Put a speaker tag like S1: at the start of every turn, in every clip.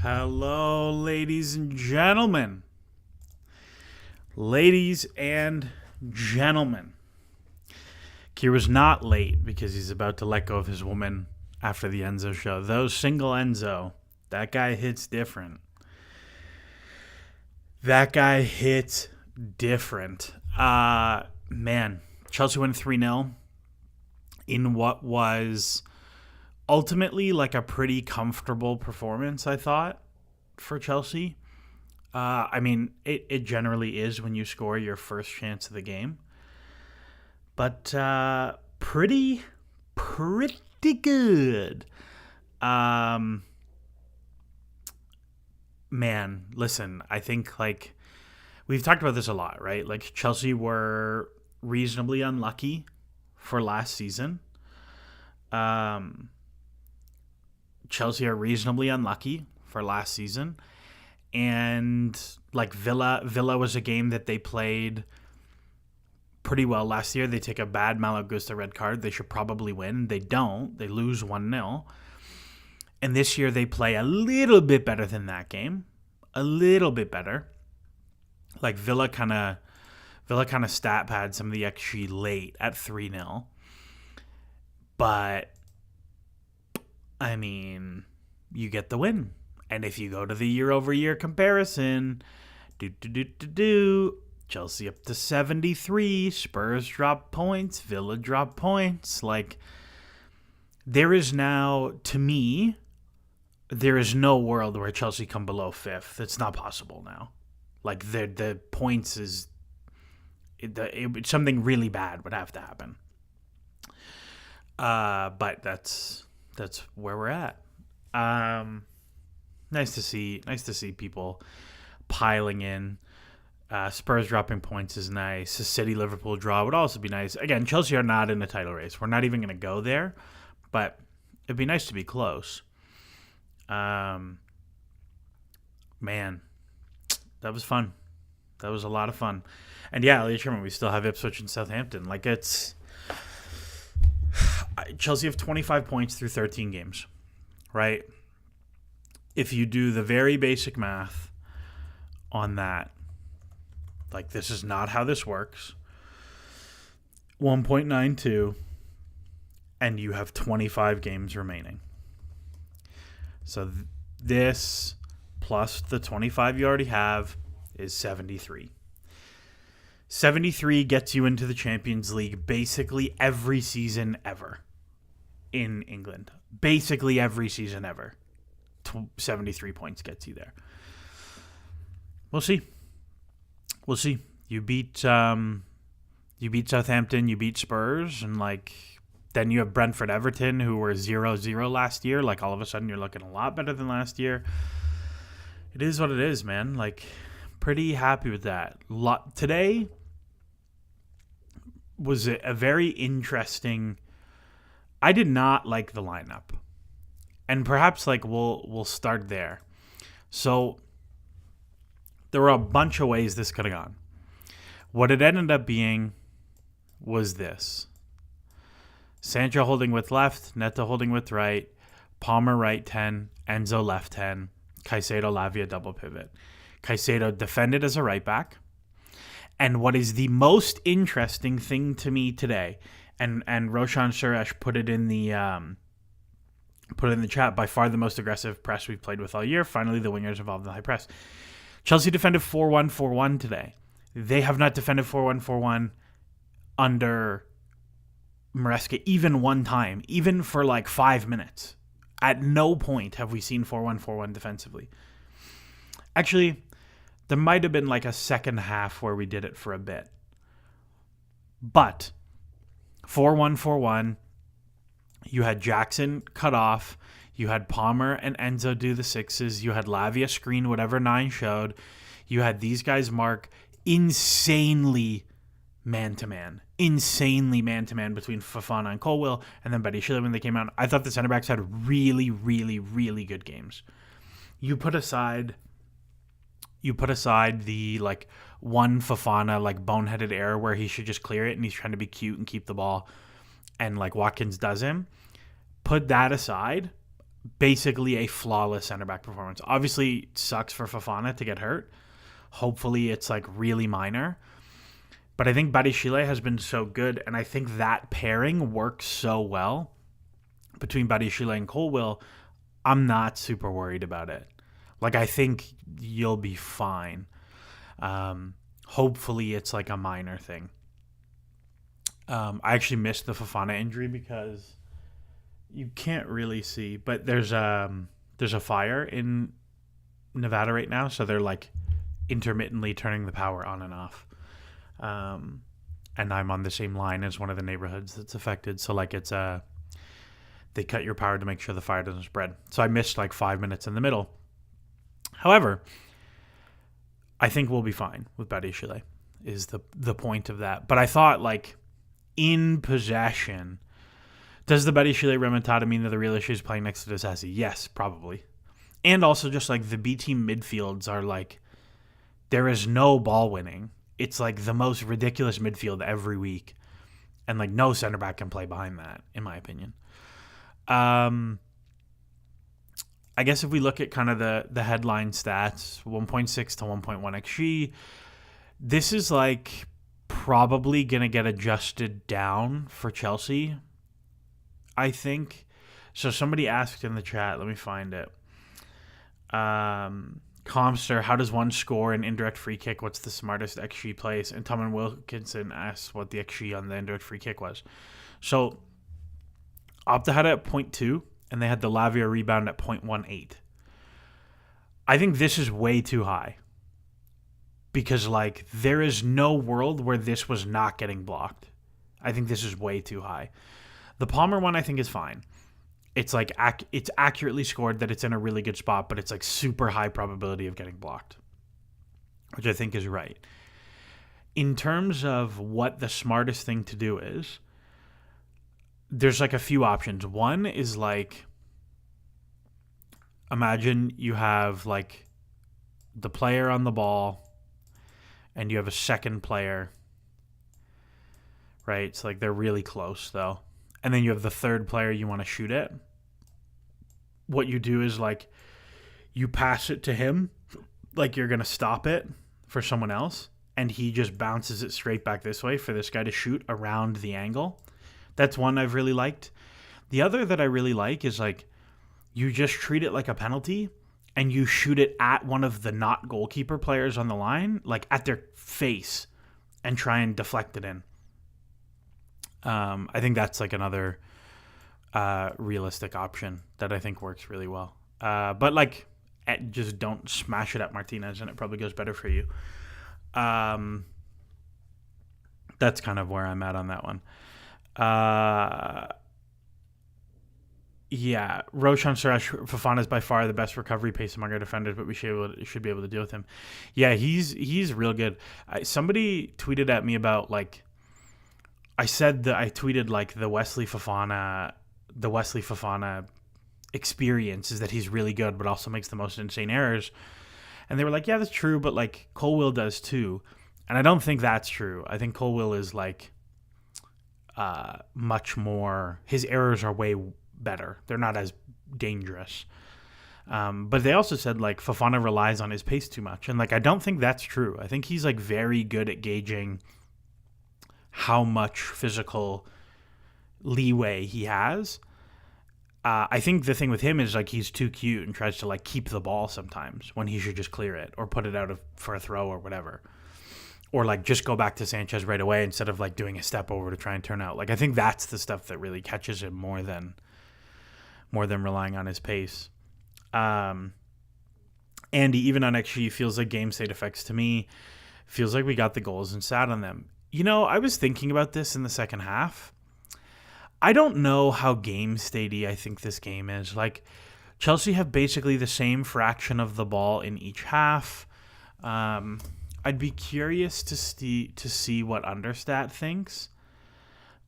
S1: Hello, ladies and gentlemen. Ladies and gentlemen. Kira's not late because he's about to let go of his woman after the Enzo show. Though single Enzo, that guy hits different. Man, Chelsea won 3-0 in what was ultimately like a pretty comfortable performance, I thought, for Chelsea. It generally is when you score your first chance of the game. But pretty good. Man, listen, I think like we've talked about this a lot, right? Like Chelsea were reasonably unlucky for last season. Chelsea are reasonably unlucky for last season. And like Villa was a game that they played pretty well last year. They take a bad Malo Gusto red card. They should probably win. They don't. They lose 1-0. And this year they play a little bit better than that game. A little bit better. Like Villa kind of stat pad some of the XG late at 3-0. But I mean, you get the win. And if you go to the year-over-year comparison, Chelsea up to 73, Spurs drop points, Villa drop points. Like, there is now, to me, there is no world where Chelsea come below fifth. It's not possible now. Like, the points is, something really bad would have to happen. But that's where we're at. Nice to see people piling in. Spurs dropping points is nice. A City-Liverpool draw would also be nice. Again, Chelsea are not in the title race. We're not even going to go there, but it'd be nice to be close. Man, that was fun. That was a lot of fun. And yeah, Elliot Sherman, we still have Ipswich and Southampton. Like, it's Chelsea have 25 points through 13 games, right? If you do the very basic math on that, like, this is not how this works. 1.92, and you have 25 games remaining. So this plus the 25 you already have is 73. 73 gets you into the Champions League basically every season ever in England. Basically every season ever. 73 points gets you there. We'll see. You beat Southampton, you beat Spurs, and like then you have Brentford, Everton, who were 0-0 last year. Like, all of a sudden you're looking a lot better than last year. It is what it is, man. Like, pretty happy with that. Today was a very interesting. I did not like the lineup. And perhaps like we'll start there. So there were a bunch of ways this could have gone. What it ended up being was this. Sancho holding with left, Neto holding with right, Palmer right 10, Enzo left 10, Caicedo, Lavia double pivot. Caicedo defended as a right back. And what is the most interesting thing to me today, and Roshan Suresh put it in the chat, by far the most aggressive press we've played with all year. Finally, the wingers involved in the high press. Chelsea defended 4-1-4-1 today. They have not defended 4-1-4-1 under Maresca even one time, even for like 5 minutes. At no point have we seen 4-1-4-1 defensively. Actually, there might have been like a second half where we did it for a bit. But 4-1-4-1, you had Jackson cut off. You had Palmer and Enzo do the sixes. You had Lavia screen whatever 9 showed. You had these guys mark insanely man-to-man. Insanely man-to-man between Fofana and Colwill, and then Betty Schiller when they came out. I thought the center backs had really, really, really good games. You put aside the like one Fofana like boneheaded error where he should just clear it and he's trying to be cute and keep the ball, and like Watkins does him. Put that aside, basically a flawless center back performance. Obviously, it sucks for Fofana to get hurt. Hopefully, it's like really minor. But I think Badiashile has been so good, and I think that pairing works so well between Badiashile and Colwill. I'm not super worried about it. Like, I think you'll be fine. Hopefully, it's like a minor thing. I actually missed the Fofana injury because you can't really see, but there's a fire in Nevada right now, so they're like intermittently turning the power on and off. And I'm on the same line as one of the neighborhoods that's affected, so like it's they cut your power to make sure the fire doesn't spread. So I missed like 5 minutes in the middle. However, I think we'll be fine with Badiashile is the point of that. But I thought, like, in possession, does the Badiashile remontada mean that the real issue is playing next to Disasi? Yes, probably. And also just like the B team midfields are like, there is no ball winning. It's like the most ridiculous midfield every week. And like no center back can play behind that, in my opinion. I guess if we look at kind of the headline stats, 1.6 to 1.1 XG, this is like probably going to get adjusted down for Chelsea, I think. So somebody asked in the chat, let me find it. Comster, how does one score an indirect free kick? What's the smartest XG place? And Tom and Wilkinson asked what the XG on the indirect free kick was. So Opta had it at 0.2, and they had the Lavia rebound at 0.18. I think this is way too high. Because, like, there is no world where this was not getting blocked. I think this is way too high. The Palmer one, I think, is fine. It's, like, it's accurately scored that it's in a really good spot, but it's, like, super high probability of getting blocked. Which I think is right. In terms of what the smartest thing to do is, there's, like, a few options. One is, like, imagine you have, like, the player on the ball, and you have a second player, right? It's like they're really close, though. And then you have the third player you want to shoot at. What you do is, like, you pass it to him, like you're going to stop it for someone else, and he just bounces it straight back this way for this guy to shoot around the angle. That's one I've really liked. The other that I really like is, like, you just treat it like a penalty, and you shoot it at one of the not goalkeeper players on the line, like at their face, and try and deflect it in. I think that's like another realistic option that I think works really well. But like, just don't smash it at Martinez, and it probably goes better for you. That's kind of where I'm at on that one. Yeah, Roshan Suresh, Fofana is by far the best recovery pace among our defenders, but we should be able to deal with him. Yeah, he's real good. Somebody tweeted at me about, like, I tweeted like the Wesley Fofana experience is that he's really good, but also makes the most insane errors. And they were like, yeah, that's true, but like Colwill does too. And I don't think that's true. I think Colwill is like much more. His errors are way better. They're not as dangerous. But they also said like Fofana relies on his pace too much. And like I don't think that's true. I think he's like very good at gauging how much physical leeway he has. I think the thing with him is like he's too cute and tries to like keep the ball sometimes when he should just clear it or put it out for a throw or whatever. Or like just go back to Sanchez right away instead of like doing a step over to try and turn out. Like I think that's the stuff that really catches him more than relying on his pace. Andy, even on XG, feels like game state effects to me. Feels like we got the goals and sat on them. You know, I was thinking about this in the second half. I don't know how game statey I think this game is. Like, Chelsea have basically the same fraction of the ball in each half. I'd be curious to see what Understat thinks.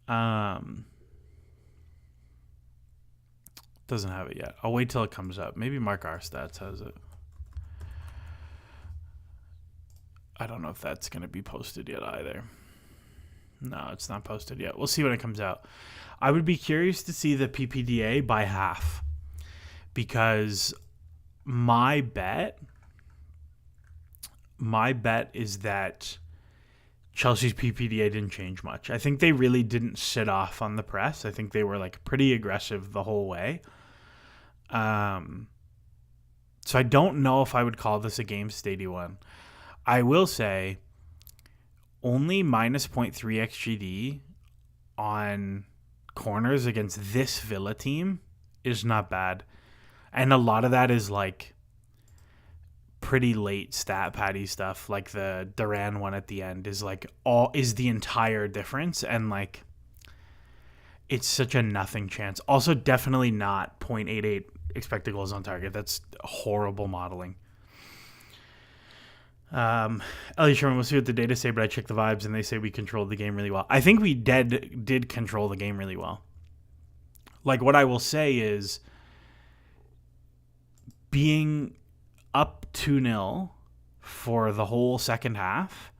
S1: Doesn't have it yet. I'll wait till it comes up. Maybe Mark R Stats has it. I don't know if that's going to be posted yet either. No, it's not posted yet. We'll see when it comes out. I would be curious to see the PPDA by half, because my bet is that Chelsea's PPDA didn't change much. I think they really didn't sit off on the press. I think they were like pretty aggressive the whole way. So I don't know if I would call this a game steady one. I will say only minus 0.3 XGD on corners against this Villa team is not bad. And a lot of that is like pretty late stat patty stuff. Like the Duran one at the end is like is the entire difference. And like it's such a nothing chance. Also definitely not 0.88 expected goals on target. That's horrible modeling. Ellie Sherman, we'll see what the data say, but I checked the vibes and they say we controlled the game really well. I think we did control the game really well. Like, what I will say is being up 2-0 for the whole second half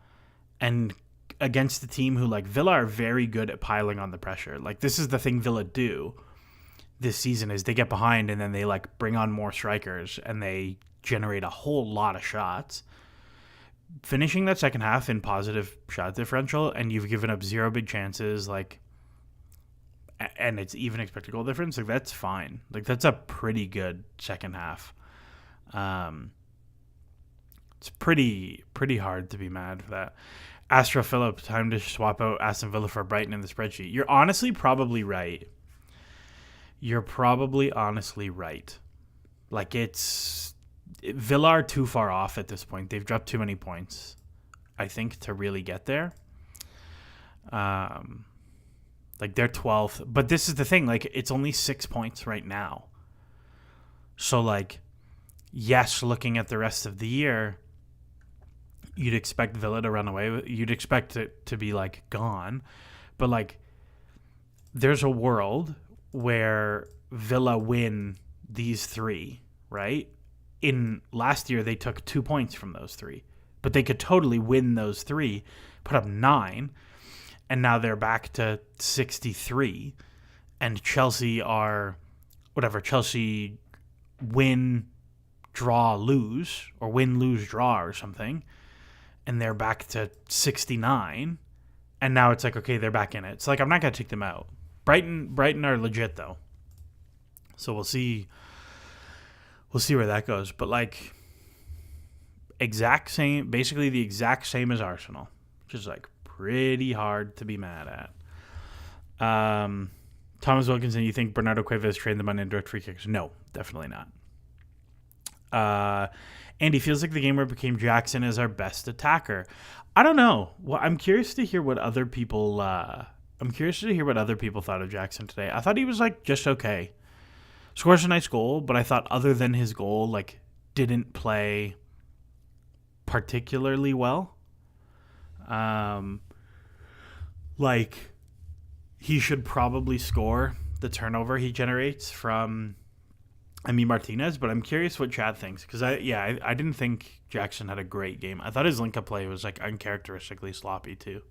S1: and against the team who, like, Villa are very good at piling on the pressure. Like, this is the thing Villa do this season is they get behind and then they, like, bring on more strikers and they generate a whole lot of shots. Finishing that second half in positive shot differential and you've given up 0 big chances, like, and it's even expected goal difference, like, that's fine. Like, that's a pretty good second half. It's pretty hard to be mad for that. Astro Phillip, time to swap out Aston Villa for Brighton in the spreadsheet. You're honestly probably right. Like, Villa are too far off at this point. They've dropped too many points, I think, to really get there. Like, they're 12th. But this is the thing. Like, it's only 6 points right now. So, like, yes, looking at the rest of the year, you'd expect Villa to run away. You'd expect it to be, like, gone. But, like, there's a world where Villa win these 3, right? In last year, they took 2 points from those 3. But they could totally win those 3, put up 9, and now they're back to 63. And Chelsea are, Chelsea win, draw, lose, or win, lose, draw or something. And they're back to 69. And now it's like, okay, they're back in it. It's like, I'm not going to take them out. Brighton are legit, though. So we'll see. We'll see where that goes. But, like, basically the exact same as Arsenal, which is, like, pretty hard to be mad at. Thomas Wilkinson, you think Bernardo Cuevas trained them on indirect free kicks? No, definitely not. Andy, feels like the game where it became Jackson as our best attacker. I don't know. Well, I'm curious to hear what other people thought of Jackson today. I thought he was, like, just okay. Scores a nice goal, but I thought other than his goal, like, didn't play particularly well. Like, he should probably score the turnover he generates from Martinez, but I'm curious what Chad thinks, because I didn't think Jackson had a great game. I thought his link-up play was, like, uncharacteristically sloppy too.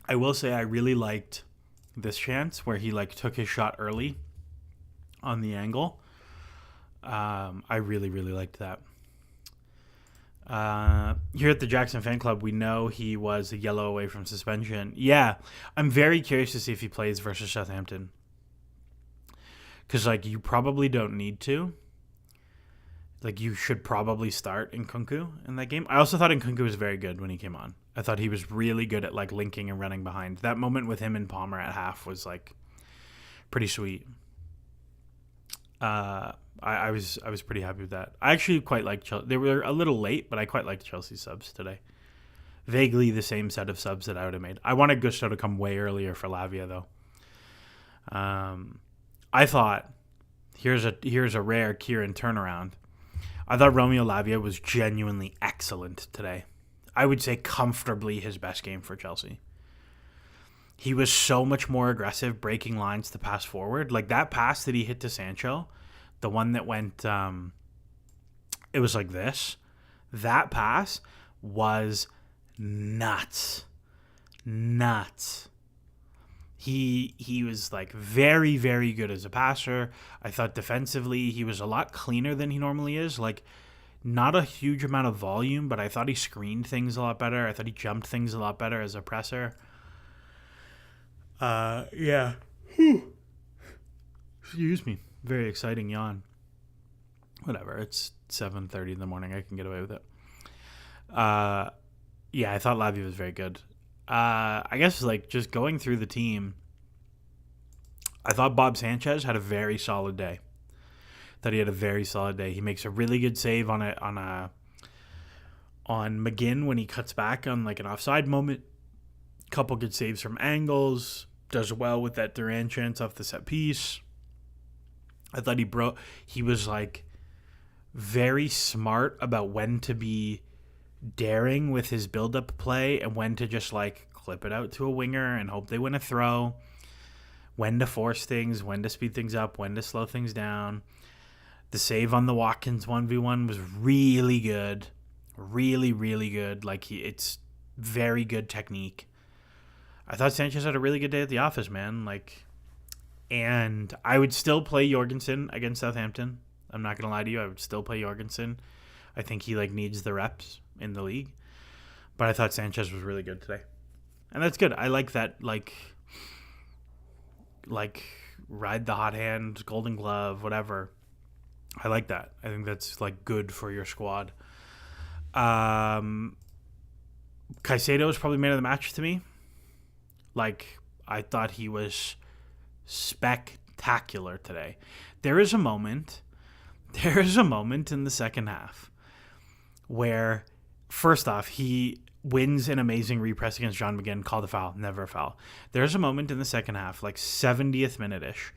S1: I will say I really liked this chance where he, like, took his shot early on the angle. I really liked that. Here at the Jackson fan club, we know he was a yellow away from suspension. Yeah, I'm very curious to see if he plays versus Southampton. Because, like, you probably don't need to. Like, you should probably start Nkunku in that game. I also thought Nkunku was very good when he came on. I thought he was really good at, like, linking and running behind. That moment with him and Palmer at half was, like, pretty sweet. I was pretty happy with that. I actually quite liked Chelsea. They were a little late, but I quite liked Chelsea's subs today. Vaguely the same set of subs that I would have made. I wanted Gusto to come way earlier for Lavia, though. I thought, here's a rare Kieran turnaround. I thought Romeo Lavia was genuinely excellent today. I would say comfortably his best game for Chelsea. He was so much more aggressive, breaking lines to pass forward. Like, that pass that he hit to Sancho, the one that went, it was like this. That pass was nuts. He was like very, very good as a passer. I thought defensively he was a lot cleaner than he normally is. Like, not a huge amount of volume, but I thought he screened things a lot better. I thought he jumped things a lot better as a presser. Yeah. Excuse me. Very exciting yawn. Whatever. It's 7:30 in the morning. I can get away with it. Yeah, I thought Lavia was very good. I guess like just going through the team, I thought Bob Sanchez had a very solid day. He makes a really good save on McGinn when he cuts back on like an offside moment. Couple good saves from angles. Does well with that Duran chance off the set piece. I thought he was like very smart about when to be daring with his build-up play and when to just like clip it out to a winger and hope they win a throw. When to force things, when to speed things up, when to slow things down. The save on the Watkins 1v1 was really good. Really, really good. Like, it's very good technique. I thought Sanchez had a really good day at the office, man. Like, and I would still play Jorgensen against Southampton. I'm not going to lie to you. I would still play Jorgensen. I think he, like, needs the reps in the league. But I thought Sanchez was really good today. And that's good. I like that, like ride the hot hand, golden glove, whatever. I like that. I think that's like good for your squad. Caicedo was probably man of the match to me. Like, I thought he was spectacular today. There is a moment in the second half where, first off, he wins an amazing repress against John McGinn, called a foul, never a foul. There's a moment in the second half, like 70th minute-ish,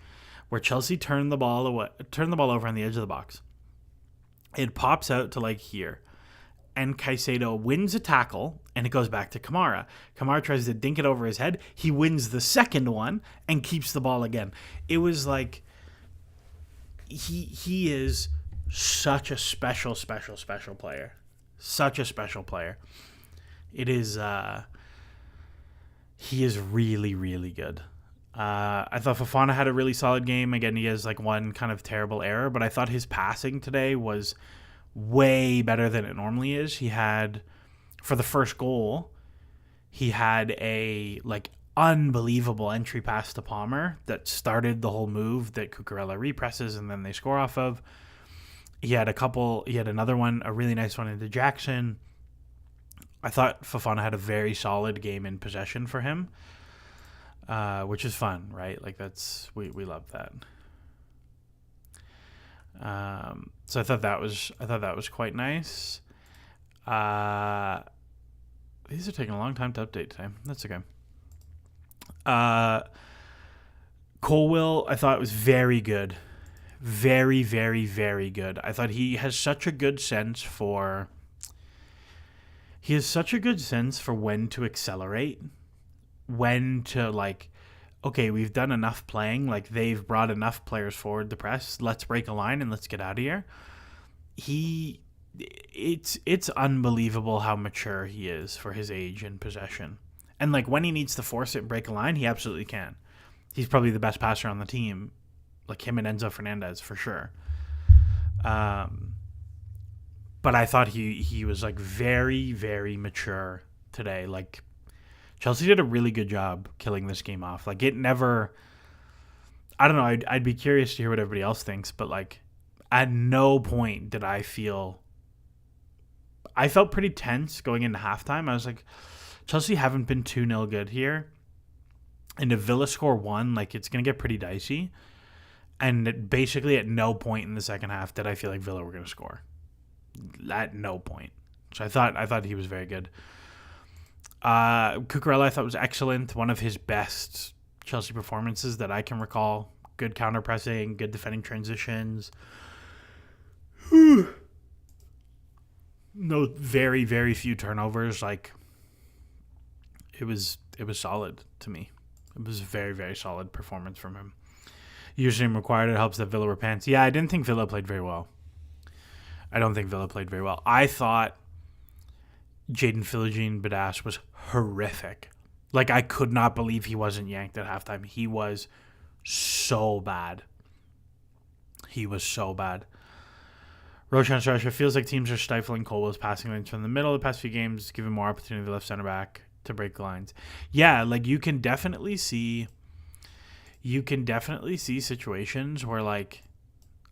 S1: where Chelsea turned the ball over on the edge of the box. It pops out to like here, and Caicedo wins a tackle, and it goes back to Kamara. Kamara tries to dink it over his head. He wins the second one and keeps the ball again. It was like he is such a special player. Such a special player. It is he is really, really good. I thought Fofana had a really solid game. Again, he has like one kind of terrible error, but I thought his passing today was way better than it normally is. He had, for the first goal, he had a like unbelievable entry pass to Palmer that started the whole move that Cucurella represses and then they score off of. He had another one, a really nice one into Jackson. I thought Fofana had a very solid game in possession for him, which is fun, right? Like, we love that. So I thought that was quite nice. These are taking a long time to update today. That's okay. Colwill, I thought was very good. Very, very, very good. I thought he has such a good sense for when to accelerate, when to like, okay, we've done enough playing, like they've brought enough players forward to press, let's break a line and let's get out of here. It's unbelievable how mature he is for his age and possession. And like when he needs to force it and break a line, he absolutely can. He's probably the best passer on the team, like him and Enzo Fernandez for sure. But I thought he was like very, very mature today. Like, Chelsea did a really good job killing this game off. Like, it never, I don't know, I'd be curious to hear what everybody else thinks, but like at no point did I felt pretty tense going into halftime. I was like, Chelsea haven't been 2-0 good here. And if Villa score one, like, it's going to get pretty dicey. And basically at no point in the second half did I feel like Villa were going to score. At no point. So I thought he was very good. Cucurella I thought was excellent. One of his best Chelsea performances that I can recall. Good counter pressing, good defending transitions. No, very, very few turnovers. Like, it was solid to me. It was a very, very solid performance from him. Usually required, it helps that Villa were pants. Yeah, I didn't think Villa played very well. I thought Jaden Philogene Badass was horrific. Like, I could not believe he wasn't yanked at halftime. He was so bad. He was so bad. Roshan Sarasha feels like teams are stifling Colwell's passing lanes from the middle of the past few games, giving more opportunity to the left center back to break lines. Yeah, like you can definitely see situations where, like,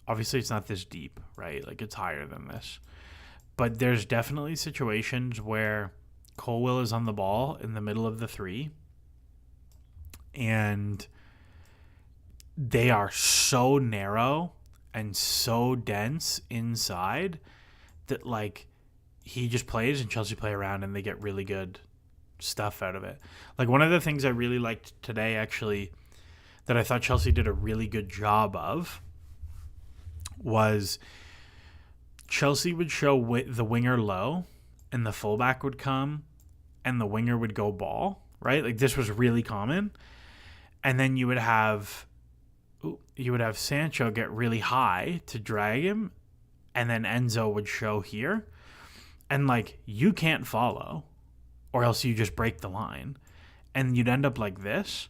S1: obviously it's not this deep, right? Like, it's higher than this. But there's definitely situations where Colwell is on the ball in the middle of the three, and they are so narrow and so dense inside that, like, he just plays and Chelsea play around and they get really good stuff out of it. Like, one of the things I really liked today, actually, that I thought Chelsea did a really good job of was Chelsea would show the winger low and the fullback would come and the winger would go ball, right? Like, this was really common. And then you would have Sancho get really high to drag him, and then Enzo would show here. And, like, you can't follow, or else you just break the line. And you'd end up like this,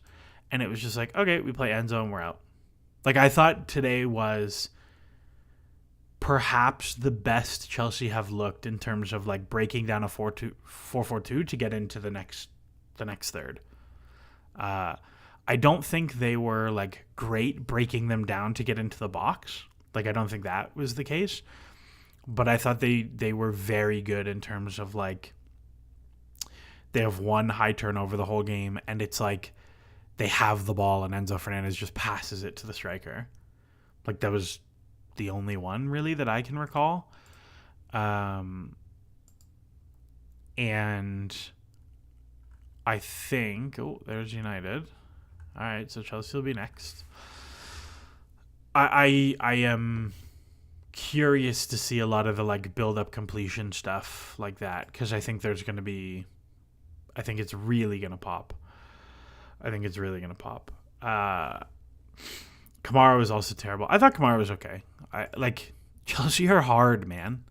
S1: and it was just like, okay, we play Enzo and we're out. Like, I thought today was perhaps the best Chelsea have looked in terms of, like, breaking down a 4-4-2 to get into the next third. I don't think they were, like, great breaking them down to get into the box. Like, I don't think that was the case. But I thought they were very good in terms of, like, they have one high turnover the whole game, and it's like they have the ball and Enzo Fernandez just passes it to the striker. Like, that was the only one, really, that I can recall. And I think... Oh, there's United. All right, so Chelsea will be next. I am curious to see a lot of the, like, build-up completion stuff like that, because I think there's going to be... I think it's really going to pop. Kamara was also terrible. I thought Kamara was okay. Chelsea are hard, man.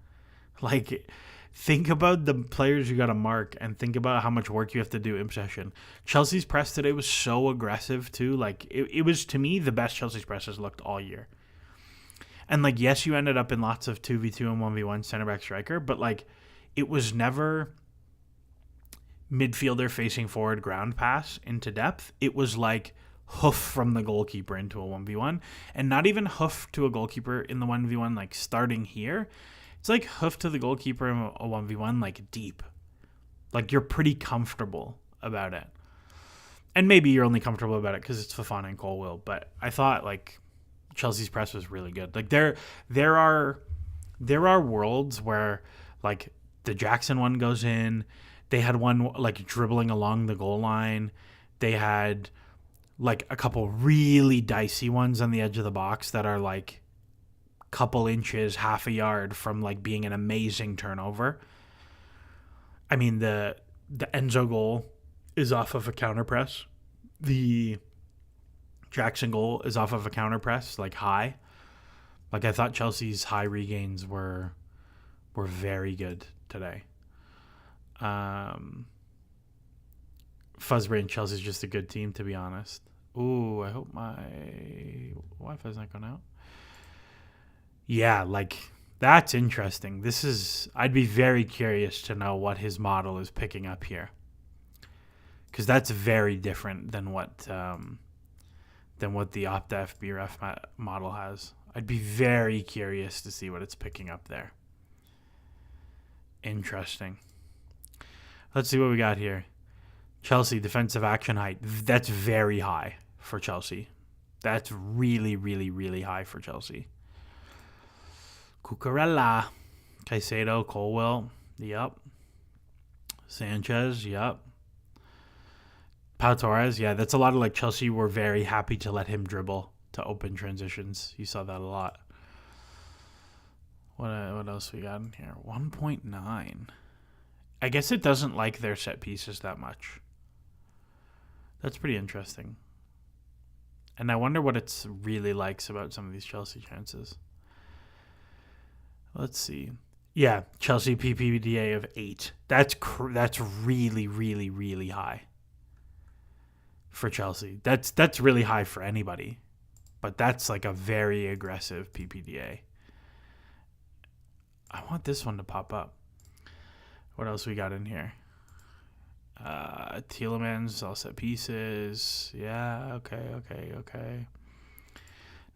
S1: Like, think about the players you got to mark and think about how much work you have to do in possession. Chelsea's press today was so aggressive, too. Like, it was, to me, the best Chelsea's press has looked all year. And, like, yes, you ended up in lots of 2v2 and 1v1 center-back striker, but, like, it was never midfielder facing forward ground pass into depth. It was, like, hoof from the goalkeeper into a 1v1. And not even hoof to a goalkeeper in the 1v1, like, starting here. It's like hoof to the goalkeeper in a 1v1, like, deep. Like, you're pretty comfortable about it. And maybe you're only comfortable about it because it's Fofana and Colwell. But I thought, like, Chelsea's press was really good. Like, there are worlds where, like, the Jackson one goes in. They had one, like, dribbling along the goal line. They had, like, a couple really dicey ones on the edge of the box that are, like, couple inches, half a yard from, like, being an amazing turnover. I mean, the Enzo goal is off of a counter press. The Jackson goal is off of a counter press, like, high. Like, I thought Chelsea's high regains were very good today. Fuzzbrain Chelsea's just a good team, to be honest. Ooh, I hope my Wi-Fi's not going out. Yeah, like, that's interesting. I'd be very curious to know what his model is picking up here, because that's very different than what the Opta FBref model has. I'd be very curious to see what it's picking up there. Interesting. Let's see what we got here. Chelsea defensive action height. That's very high for Chelsea. That's really, really, really high for Chelsea. Cucurella, Caicedo, Colwell, yep. Sanchez, yep. Pau Torres, yeah, that's a lot of, like, Chelsea were very happy to let him dribble to open transitions. You saw that a lot. What else we got in here? 1.9. I guess it doesn't like their set pieces that much. That's pretty interesting. And I wonder what it really likes about some of these Chelsea chances. Let's see. Yeah, Chelsea PPDA of 8. That's really, really, really high. for Chelsea. That's really high for anybody, but that's like a very aggressive PPDA. I want this one to pop up. What else we got in here? Tielemans, all set pieces. Yeah, okay.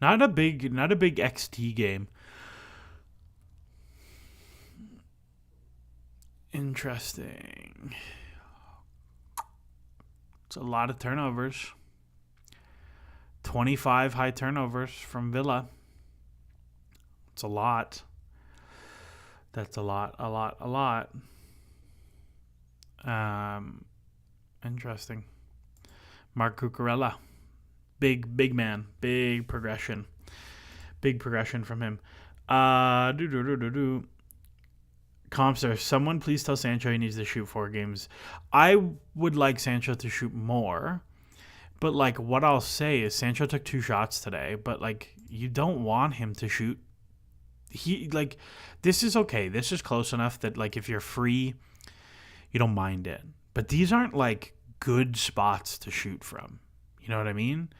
S1: Not a big XT game. Interesting. It's a lot of turnovers. 25 high turnovers from Villa. It's a lot. That's a lot. Interesting. Mark Cucurella. Big man. Big progression from him. Compster, someone please tell Sancho he needs to shoot 4 games. I would like Sancho to shoot more. But, like, what I'll say is Sancho took 2 shots today. But, like, you don't want him to shoot. This is okay. This is close enough that, like, if you're free, you don't mind it. But these aren't, like, good spots to shoot from. You know what I mean?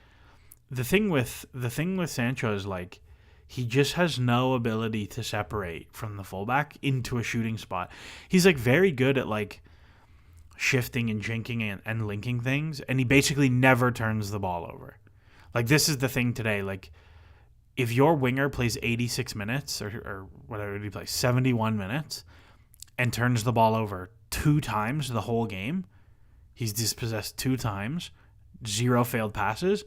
S1: The thing with Sancho is, like, he just has no ability to separate from the fullback into a shooting spot. He's, like, very good at, like, shifting and jinking and linking things, and he basically never turns the ball over. Like, this is the thing today. Like, if your winger plays 86 minutes or whatever he plays, 71 minutes, and turns the ball over 2 times the whole game, he's dispossessed 2 times, 0 failed passes,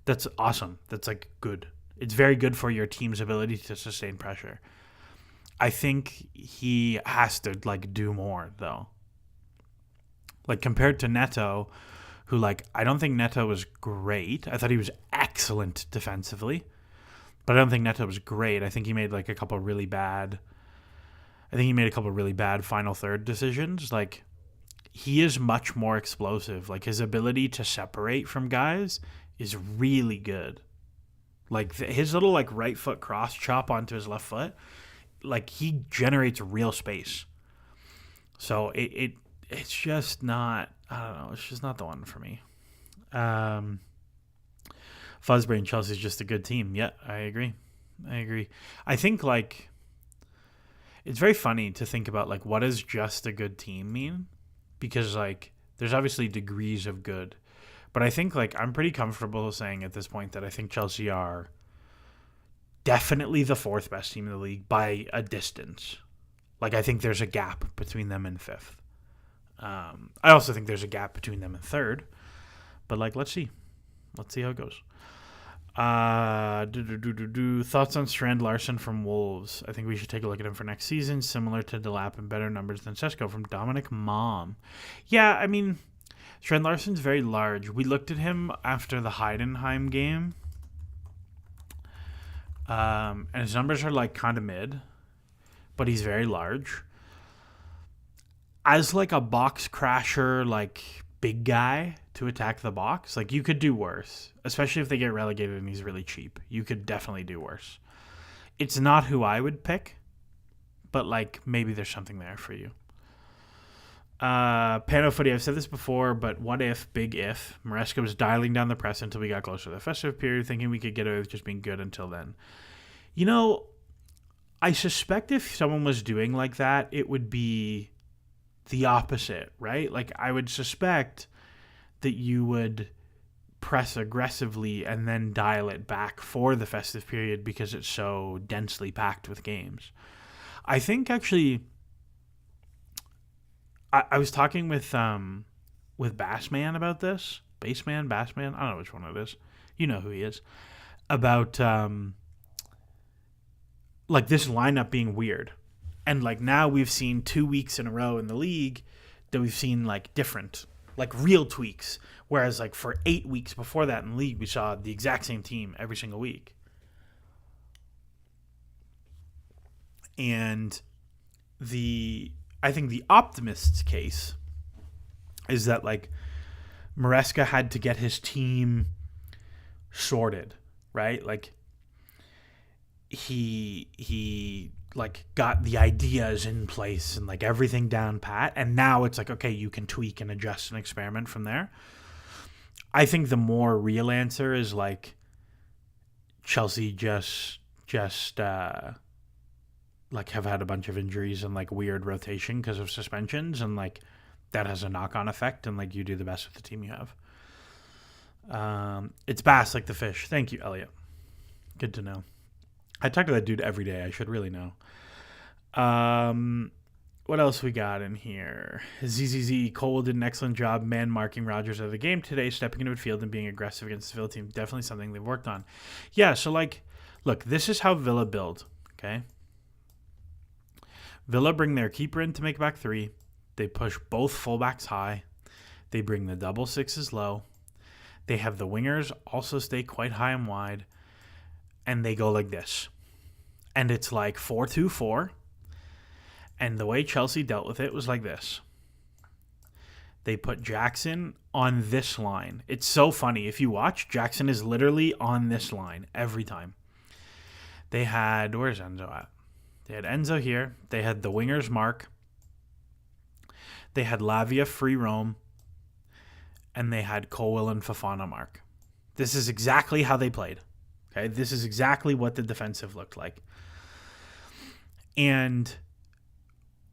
S1: that's awesome. That's, like, good. It's very good for your team's ability to sustain pressure. I think he has to, like, do more, though. Like, compared to Neto, who, like, I don't think Neto was great. I thought he was excellent defensively, but I don't think Neto was great. I think he made, like, a couple really bad final third decisions. Like, he is much more explosive. Like, his ability to separate from guys is really good. Like, his little, like, right foot cross chop onto his left foot, like, he generates real space. So it's just not, I don't know, it's just not the one for me. Fuzzbrain, Chelsea's just a good team. Yeah, I agree. I think, like, it's very funny to think about, like, what does just a good team mean? Because, like, there's obviously degrees of good. But I think, like, I'm pretty comfortable saying at this point that I think Chelsea are definitely the 4th best team in the league by a distance. Like, I think there's a gap between them and 5th. I also think there's a gap between them and 3rd. But, like, let's see. Let's see how it goes. Thoughts on Strand Larson from Wolves? I think we should take a look at him for next season. Similar to Delap and better numbers than Sesko from Dominic Mom. Yeah, I mean, Strand Larson's very large. We looked at him after the Heidenheim game. And his numbers are, like, kind of mid. But he's very large. As, like, a box crasher, like, big guy to attack the box, like, you could do worse. Especially if they get relegated and he's really cheap. You could definitely do worse. It's not who I would pick. But, like, maybe there's something there for you. Pano Footy, I've said this before, but what if, big if, Maresca was dialing down the press until we got closer to the festive period, thinking we could get away with just being good until then. You know, I suspect if someone was doing like that, it would be the opposite, right? Like, I would suspect that you would press aggressively and then dial it back for the festive period because it's so densely packed with games. I think, actually, I was talking with Bassman about this. Bassman? I don't know which one it is. You know who he is. About, like, this lineup being weird. And, like, now we've seen 2 weeks in a row in the league that we've seen, like, different, like, real tweaks. Whereas, like, for 8 weeks before that in the league, we saw the exact same team every single week. And I think the optimist's case is that, like, Maresca had to get his team sorted, right? Like, he like, got the ideas in place and, like, everything down pat, and now it's like, okay, you can tweak and adjust and experiment from there. I think the more real answer is like Chelsea just like have had a bunch of injuries and like weird rotation because of suspensions, and like that has a knock-on effect, and like you do the best with the team you have. It's bass like the fish. Thank you, Elliot. Good to know. I talk to that dude every day. I should really know. What else we got in here? ZZZ Cole did an excellent job man marking Rodgers out of the game today, stepping into midfield and being aggressive against the Villa team. Definitely something they've worked on. Yeah, so like, look, this is how Villa build, okay? Villa bring their keeper in to make back three. They push both fullbacks high. They bring the double sixes low. They have the wingers also stay quite high and wide. And they go like this. And it's like 4-2-4. And the way Chelsea dealt with it was like this. They put Jackson on this line. It's so funny. If you watch, Jackson is literally on this line every time. They had, where's Enzo at? They had Enzo here. They had the wingers mark. They had Lavia free roam. And they had Colwill and Fofana mark. This is exactly how they played. Okay, this is exactly what the defensive looked like. And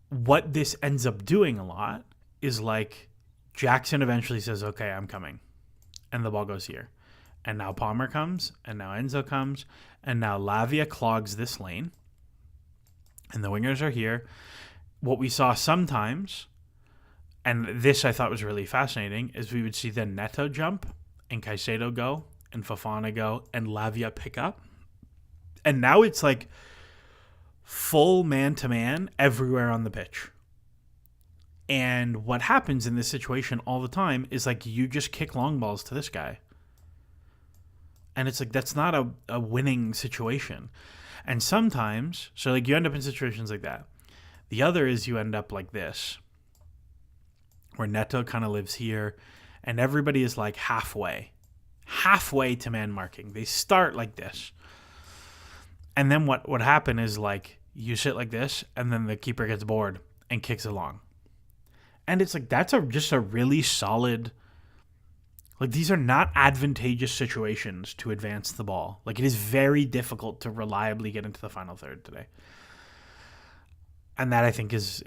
S1: what this ends up doing a lot is like Jackson eventually says, okay, I'm coming. And the ball goes here. And now Palmer comes. And now Enzo comes. And now Lavia clogs this lane. And the wingers are here. What we saw sometimes, and this I thought was really fascinating, is we would see then Neto jump and Caicedo go and Fofana go and Lavia pick up. And now it's like full man-to-man everywhere on the pitch. And what happens in this situation all the time is like you just kick long balls to this guy. And it's like that's not a winning situation. And sometimes, so like you end up in situations like that. The other is you end up like this, where Neto kind of lives here and everybody is like halfway to man marking. They start like this. And then what would happen is like you sit like this and then the keeper gets bored and kicks along. And it's like that's just a really solid, like these are not advantageous situations to advance the ball. Like it is very difficult to reliably get into the final third today. And that I think was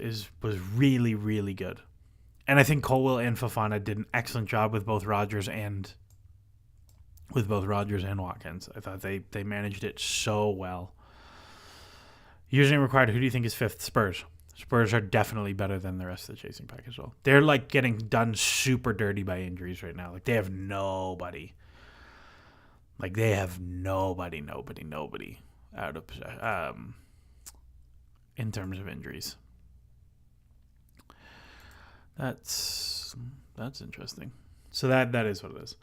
S1: really, really good. And I think Colwill and Fofana did an excellent job with both Rodgers and Watkins. I thought they managed it so well. Using required, who do you think is fifth? Spurs. Spurs are definitely better than the rest of the chasing pack as well. They're like getting done super dirty by injuries right now. Like they have nobody. Like they have nobody out of in terms of injuries. That's interesting. So that is what it is.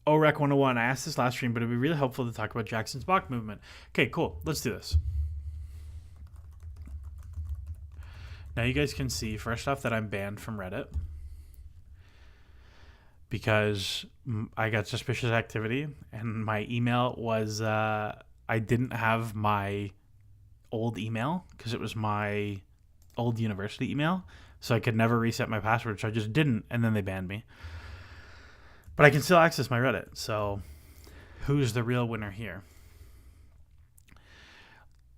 S1: OREC 101. I asked this last stream, but it'd be really helpful to talk about Jackson's Bach movement. Okay, cool. Let's do this. Now you guys can see, first off, that I'm banned from Reddit because I got suspicious activity, and my email was I didn't have my old email because it was my old university email, so I could never reset my password, so I just didn't, and then they banned me. But I can still access my Reddit, so who's the real winner here?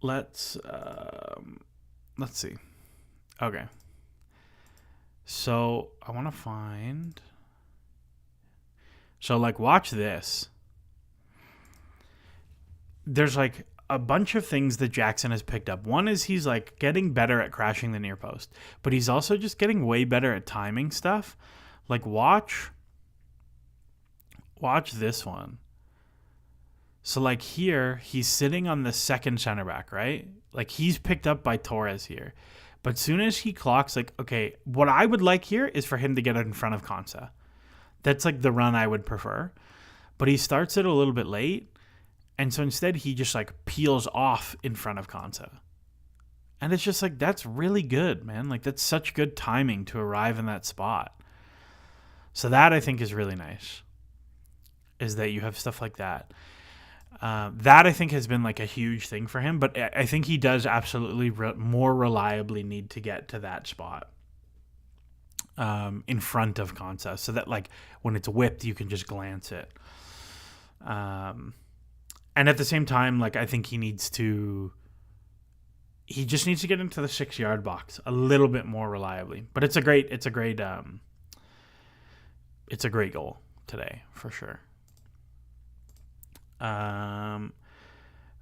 S1: Let's see. Okay. So I want to find... So, like, watch this. There's, like, a bunch of things that Jackson has picked up. One is he's, like, getting better at crashing the near post. But he's also just getting way better at timing stuff. Like, watch this one. So, like, here, he's sitting on the second center back, right? Like, he's picked up by Torres here. But as soon as he clocks, like, okay, what I would like here is for him to get in front of Konsa. That's, like, the run I would prefer. But he starts it a little bit late. And so instead, he just, like, peels off in front of Konsa. And it's just, like, that's really good, man. Like, that's such good timing to arrive in that spot. So that, I think, is really nice. Is that you have stuff like that. That, I think, has been, like, a huge thing for him. But I think he does absolutely more reliably need to get to that spot. in front of Konsa, so that like when it's whipped, you can just glance it. And at the same time, like I think he just needs to get into the 6-yard box a little bit more reliably. But it's a great goal today for sure.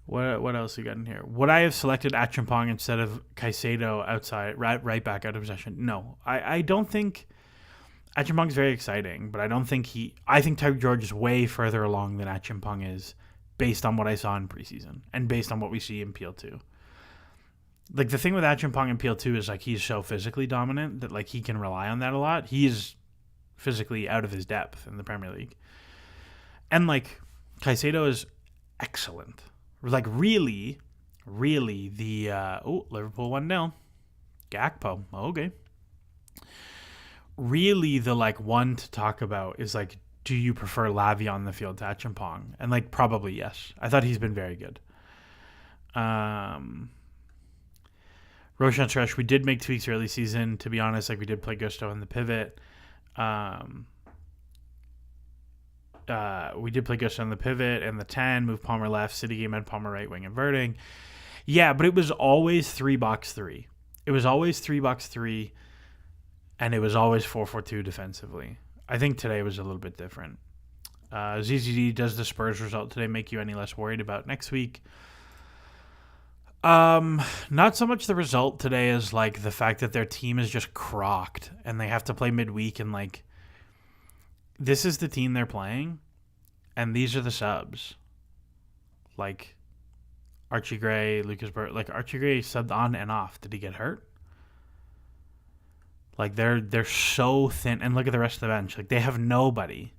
S1: What else we got in here? Would I have selected Acheampong instead of Caicedo outside right back out of possession? No, I don't think Acheampong's very exciting, but I don't think I think Tyreek George is way further along than Acheampong is, based on what I saw in preseason and based on what we see in PL2. Like the thing with Acheampong in PL2 is like he's so physically dominant that like he can rely on that a lot. He is physically out of his depth in the Premier League, and like Caicedo is excellent. Like really the Liverpool 1-0. Gakpo. Okay. Really the like one to talk about is like, do you prefer Lavia on the field to Acheampong? And like probably yes. I thought he's been very good. Roshan Suresh, we did make tweaks early season, to be honest. Like we did play Gusto in the pivot. We did play Gusto on the pivot and the 10, move Palmer left, City game had Palmer right wing inverting. Yeah, but it was always 3-box-3. It was always 3-box-3, and it was always 4-4-2 defensively. I think today was a little bit different. ZZD, does the Spurs result today make you any less worried about next week? Not so much the result today as like the fact that their team is just crocked and they have to play midweek, and like this is the team they're playing, and these are the subs. Like Archie Gray, Lucas Burt. Like Archie Gray subbed on and off. Did he get hurt? Like they're so thin, and look at the rest of the bench. Like they have nobody.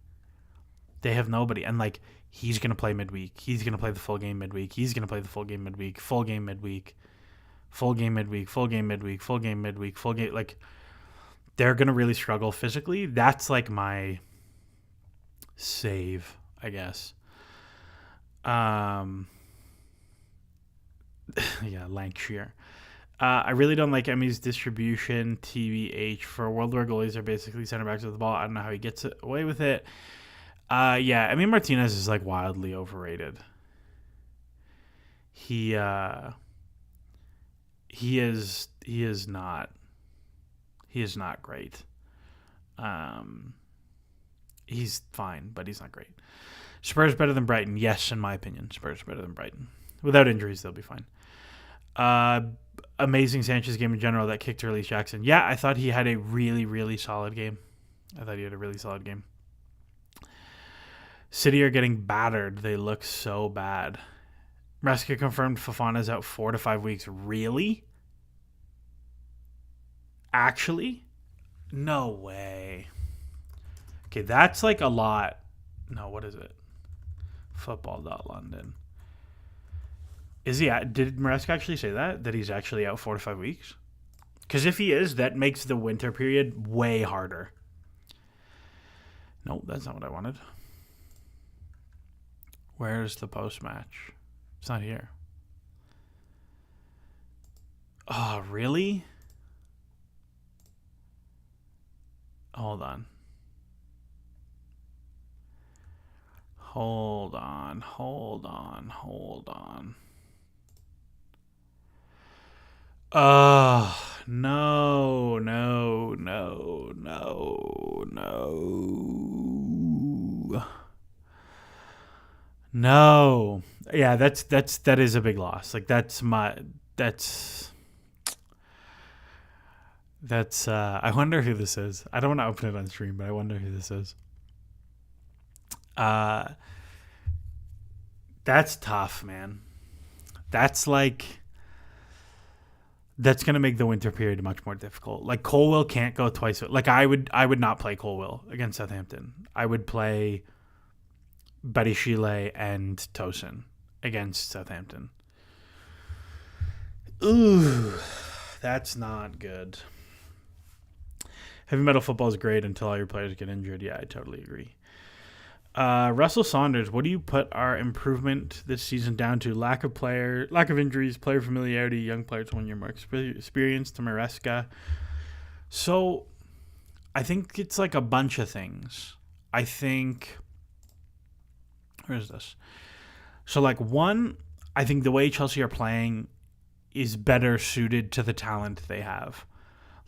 S1: And like he's gonna play midweek. He's gonna play the full game midweek. He's gonna play the full game midweek. Full game midweek. Full game midweek. Full game midweek. Full game midweek. Full game. Like they're gonna really struggle physically. That's like my save, I guess. Yeah, Lancashire. I really don't like Emmy's distribution, TBH. For a world where goalies are basically center backs with the ball, I don't know how he gets away with it. Yeah, Emmy Martinez is like wildly overrated. He is not great. He's fine, but he's not great. Spurs better than Brighton? Yes, in my opinion. Spurs better than Brighton. Without injuries, they'll be fine. Amazing Sanchez game in general that kicked Early Jackson. Yeah, I thought he had a really, really solid game. City are getting battered. They look so bad. Maresca confirmed Fofana's out 4 to 5 weeks. Really? Actually? No way. Okay, that's like a lot. No, what is it? Football.London. Is he at, did Maresca actually say that he's actually out 4 to 5 weeks? Because if he is, that makes the winter period way harder. Nope, that's not what I wanted. Where's the post-match? It's not here. Oh, really? Hold on. No. No. Yeah, that is a big loss. Like that's I wonder who this is. I don't want to open it on stream, but I wonder who this is. That's tough, man. That's going to make the winter period much more difficult. Like Colwill can't go twice. Like I would not play Colwill against Southampton. I would play Barishile and Tosin against Southampton. Ooh, that's not good. Heavy metal football is great until all your players get injured. Yeah, I totally agree. Russell Saunders, what do you put our improvement this season down to? Lack of injuries, player familiarity, young players 1 year more experience to Maresca. So I think it's like a bunch of things. I think, where is this? So like one, I think the way Chelsea are playing is better suited to the talent they have.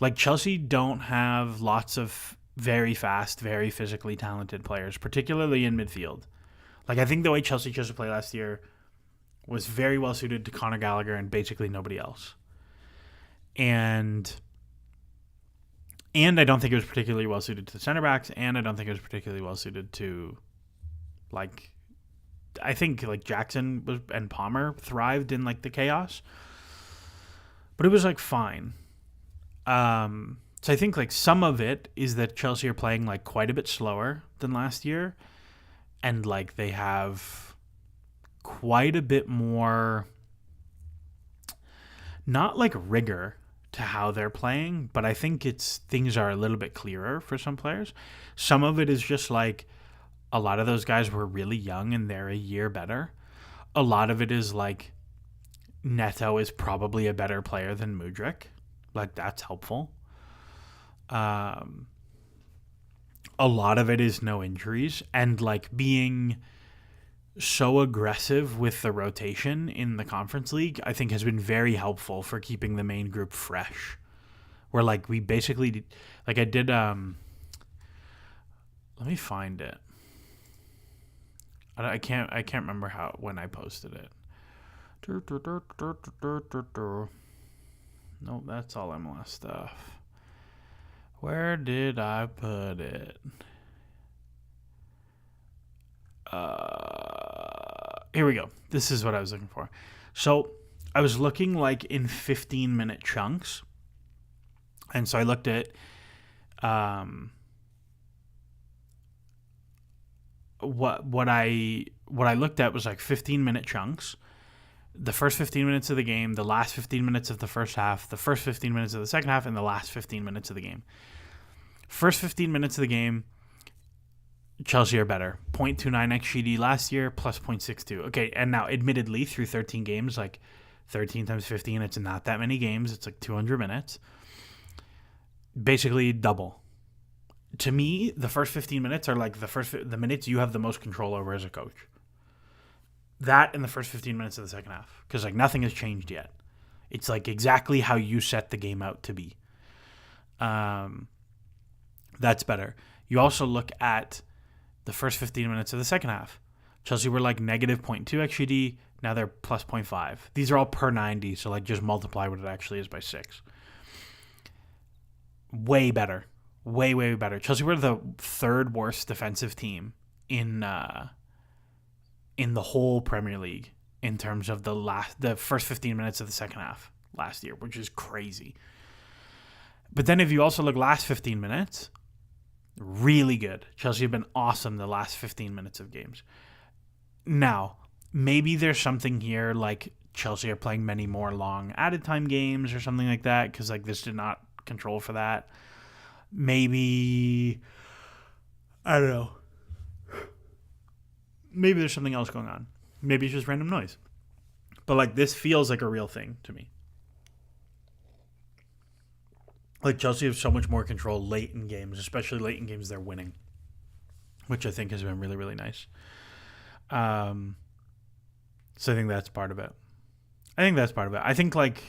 S1: Like Chelsea don't have lots of very fast, very physically talented players, particularly in midfield. Like I think the way Chelsea chose to play last year was very well suited to Conor Gallagher and basically nobody else. And I don't think it was particularly well suited to the center backs, and I don't think it was particularly well suited to, like, I think like Jackson was, and Palmer thrived in like the chaos, but it was like fine. So I think like some of it is that Chelsea are playing like quite a bit slower than last year, and like they have quite a bit more, not like rigor to how they're playing, but I think it's things are a little bit clearer for some players. Some of it is just like a lot of those guys were really young and they're a year better. A lot of it is like Neto is probably a better player than Mudryk. Like that's helpful. A lot of it is no injuries and like being so aggressive with the rotation in the Conference League, I think has been very helpful for keeping the main group fresh. Where like we basically, like I did, let me find it. I can't remember when I posted it. Nope, that's all MLS stuff. Where did I put it? Here we go. This is what I was looking for. So I was looking like in 15-minute chunks. And so I looked at what I looked at was like 15-minute chunks. The first 15 minutes of the game, the last 15 minutes of the first half, the first 15 minutes of the second half, and the last 15 minutes of the game. First 15 minutes of the game, Chelsea are better. 0.29 XGD last year, plus 0.62. Okay, and now admittedly, through 13 games, like 13 times 15, it's not that many games. It's like 200 minutes. Basically double. To me, the first 15 minutes are like the minutes you have the most control over as a coach. That and the first 15 minutes of the second half. Because like nothing has changed yet. It's like exactly how you set the game out to be. That's better. You also look at the first 15 minutes of the second half. Chelsea were like negative 0.2 XGD. Now they're plus 0.5. These are all per 90, so like just multiply what it actually is by 6. Way better. Way, way better. Chelsea were the third worst defensive team in the whole Premier League in terms of the first 15 minutes of the second half last year, which is crazy. But then if you also look last 15 minutes, really good. Chelsea have been awesome the last 15 minutes of games. Now, maybe there's something here like Chelsea are playing many more long added time games or something like that because like this did not control for that. Maybe, I don't know. Maybe there's something else going on. Maybe it's just random noise. But like this feels like a real thing to me. Like Chelsea have so much more control late in games, especially late in games they're winning, which I think has been really, really nice. So I think that's part of it. I think like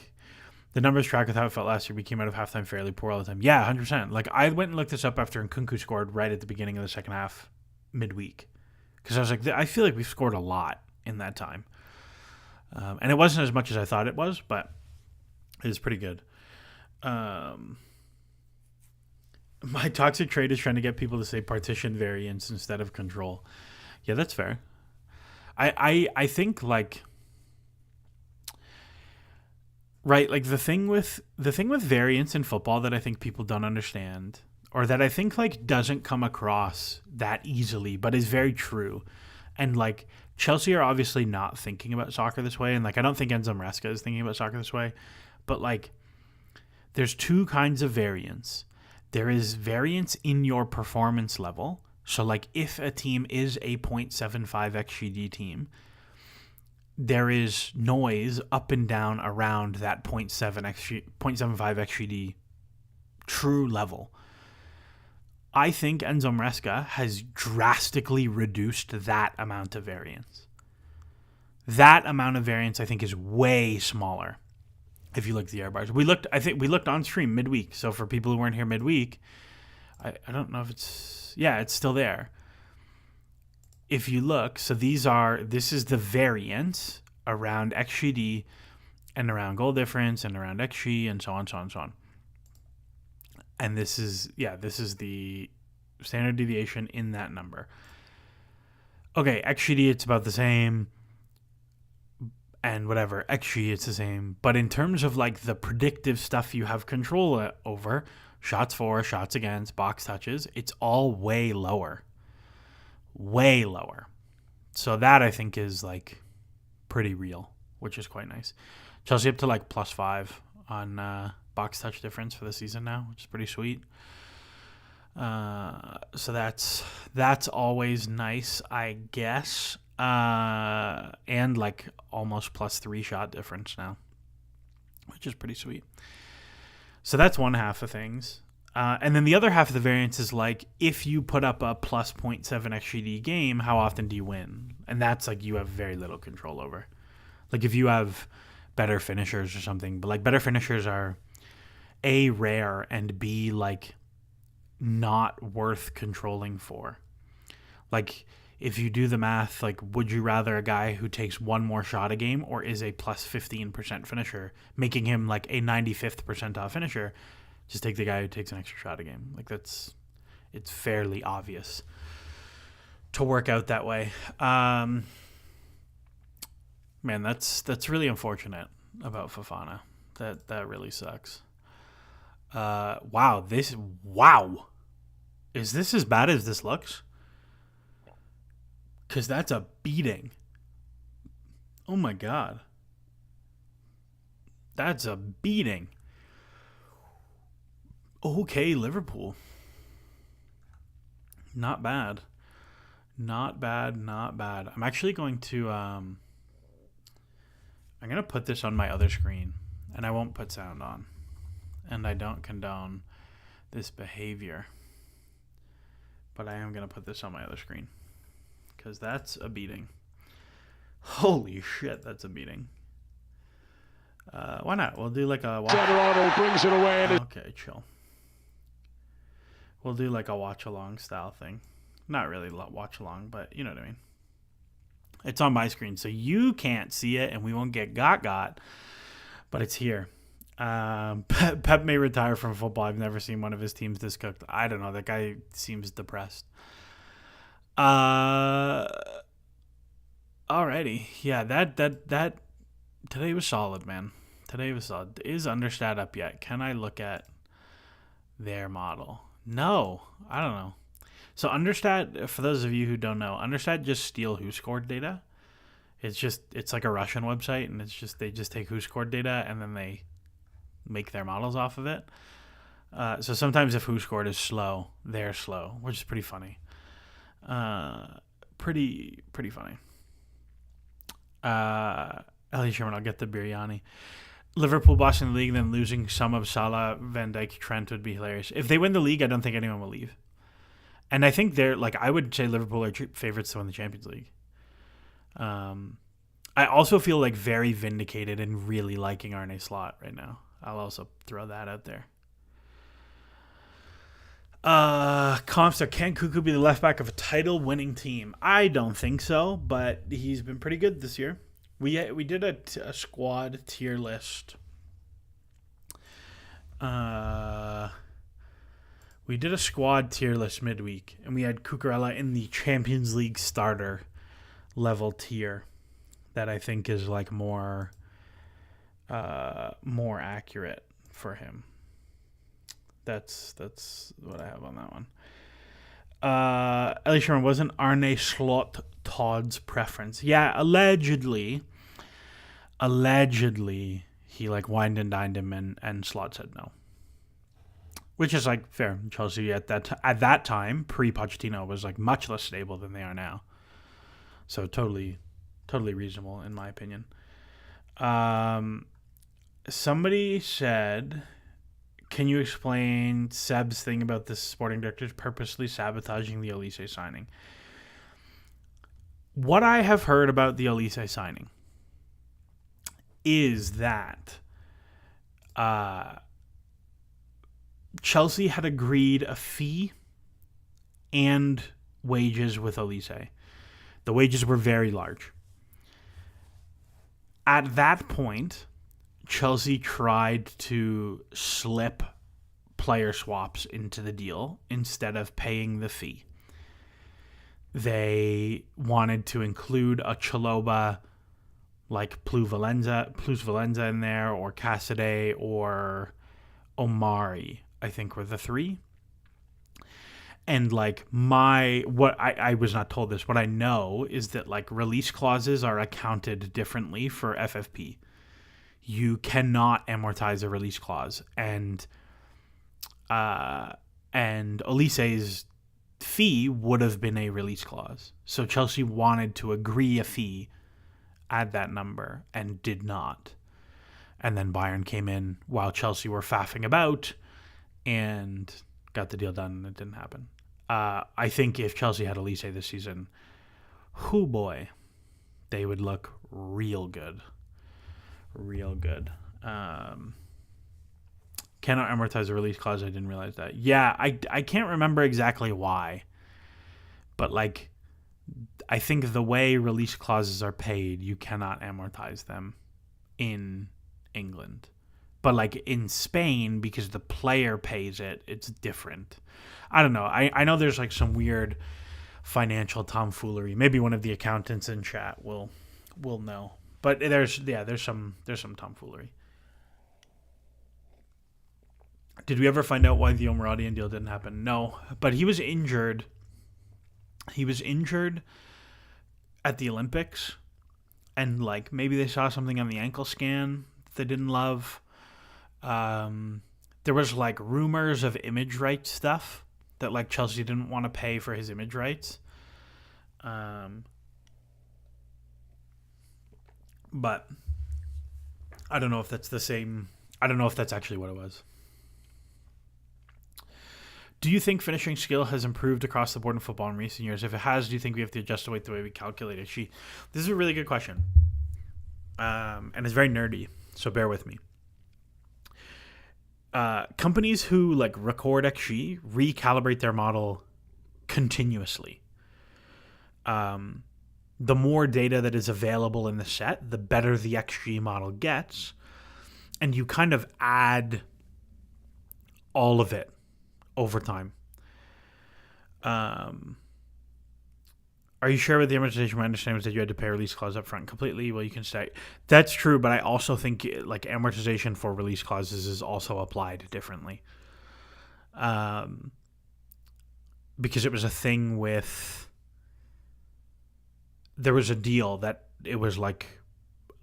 S1: the numbers track with how it felt last year. We came out of halftime fairly poor all the time. Yeah, 100%. Like I went and looked this up after Nkunku scored right at the beginning of the second half midweek. Because I was like, I feel like we've scored a lot in that time. And it wasn't as much as I thought it was, but it was pretty good. My toxic trait is trying to get people to say partition variance instead of control. Yeah, that's fair. I think like right, like the thing with variance in football that I think people don't understand, or that I think like doesn't come across that easily, but is very true. And like Chelsea are obviously not thinking about soccer this way, and like I don't think Enzo Maresca is thinking about soccer this way, but like there's two kinds of variance. There is variance in your performance level. So like if a team is a 0.75 XGD team, there is noise up and down around that 0.75 XGD true level. I think Enzo Maresca has drastically reduced that amount of variance. That amount of variance, I think, is way smaller if you look at the error bars. I think we looked on stream midweek. So for people who weren't here midweek, I don't know if it's still there. If you look, so this is the variance around XGD and around goal difference and around XG and so on, so on, so on. And this is the standard deviation in that number. Okay, XGD, it's about the same. And whatever, XG, it's the same. But in terms of like the predictive stuff you have control over, shots for, shots against, box touches, it's all way lower. Way lower. So that I think is like pretty real, which is quite nice. Chelsea up to like +5 on box touch difference for the season now, which is pretty sweet. So that's always nice, I guess. And like almost +3 shot difference now, which is pretty sweet. So that's one half of things. And then the other half of the variance is like, if you put up a +0.7 XGD game, how often do you win? And that's like you have very little control over. Like if you have better finishers or something, but like better finishers are A, rare, and B, like not worth controlling for. Like if you do the math, like would you rather a guy who takes one more shot a game or is a +15% finisher, making him like a 95th percentile finisher? Just take the guy who takes an extra shot a game. Like it's fairly obvious to work out that way. Man, that's really unfortunate about Fofana. That really sucks. Wow. Is this as bad as this looks? Because that's a beating. Oh my God. That's a beating. Okay, Liverpool. Not bad. Not bad. I'm actually going to I'm going to put this on my other screen, and I won't put sound on. And I don't condone this behavior. But I am going to put this on my other screen, because that's a beating. Holy shit, that's a beating. Why not? We'll do like a watch.
S2: Arnold brings it away.
S1: Okay, chill. We'll do like a watch-along style thing. Not really watch-along, but you know what I mean. It's on my screen, so you can't see it, and we won't get got, but it's here. Pep may retire from football. I've never seen one of his teams this cooked. I don't know. That guy seems depressed. Alrighty. Yeah, that today was solid, man. Today was solid. Is Understat up yet? Can I look at their model? No, I don't know. So Understat, for those of you who don't know, Understat just steal who scored data. It's like a Russian website, and they just take who scored data and then they make their models off of it. So sometimes if who scored is slow, they're slow, which is pretty funny. Pretty funny. Ellie Sherman, I'll get the biryani. Liverpool bossing the league, then losing some of Salah, Van Dijk, Trent would be hilarious. If they win the league, I don't think anyone will leave. And I think they're like, I would say Liverpool are favorites to win the Champions League. I also feel like very vindicated and really liking Arne Slot right now. I'll also throw that out there. Comstar, can Cuckoo be the left back of a title-winning team? I don't think so, but he's been pretty good this year. We did a squad tier list. We did a squad tier list midweek, and we had Cucurella in the Champions League starter level tier that I think is like more accurate for him. That's what I have on that one. Ellie Sherman, wasn't Arne Slot Todd's preference? Yeah, allegedly he like wined and dined him, and Slot said no, which is like fair. Chelsea at that time pre-Pochettino was like much less stable than they are now, so totally reasonable in my opinion. Somebody said, can you explain Seb's thing about the sporting directors purposely sabotaging the Elise signing? What I have heard about the Elise signing is that Chelsea had agreed a fee and wages with Elise. The wages were very large. At that point, Chelsea tried to slip player swaps into the deal instead of paying the fee. They wanted to include a Chaloba like Plus Valenza in there, or Cassidy, or Omari, I think were the three. And like I was not told this, what I know is that like release clauses are accounted differently for FFP. You cannot amortize a release clause, and Elise's fee would have been a release clause. So Chelsea wanted to agree a fee at that number and did not. And then Bayern came in while Chelsea were faffing about and got the deal done, and it didn't happen. I think if Chelsea had Elise this season, hoo boy, they would look real good. Real good. Cannot amortize a release clause. I didn't realize that. Yeah, I can't remember exactly why. But like, I think the way release clauses are paid, you cannot amortize them in England. But like in Spain, because the player pays it, it's different. I don't know. I know there's like some weird financial tomfoolery. Maybe one of the accountants in chat will know. But there's some tomfoolery. Did we ever find out why the Omaradian deal didn't happen? No, but he was injured. He was injured at the Olympics, and like maybe they saw something on the ankle scan that they didn't love. There was like rumors of image rights stuff that like Chelsea didn't want to pay for his image rights. But I don't know if that's the same. I don't know if that's actually what it was. Do you think finishing skill has improved across the board in football in recent years? If it has, do you think we have to adjust the way we calculate it? This is a really good question. And it's very nerdy, so bear with me. Companies who like record XG recalibrate their model continuously. The more data that is available in the set, the better the XG model gets. And you kind of add all of it over time. Are you sure with the amortization? My understanding was that you had to pay a release clause up front completely. Well, you can stay. That's true, but I also think like amortization for release clauses is also applied differently. Because it was a thing with... There was a deal that it was like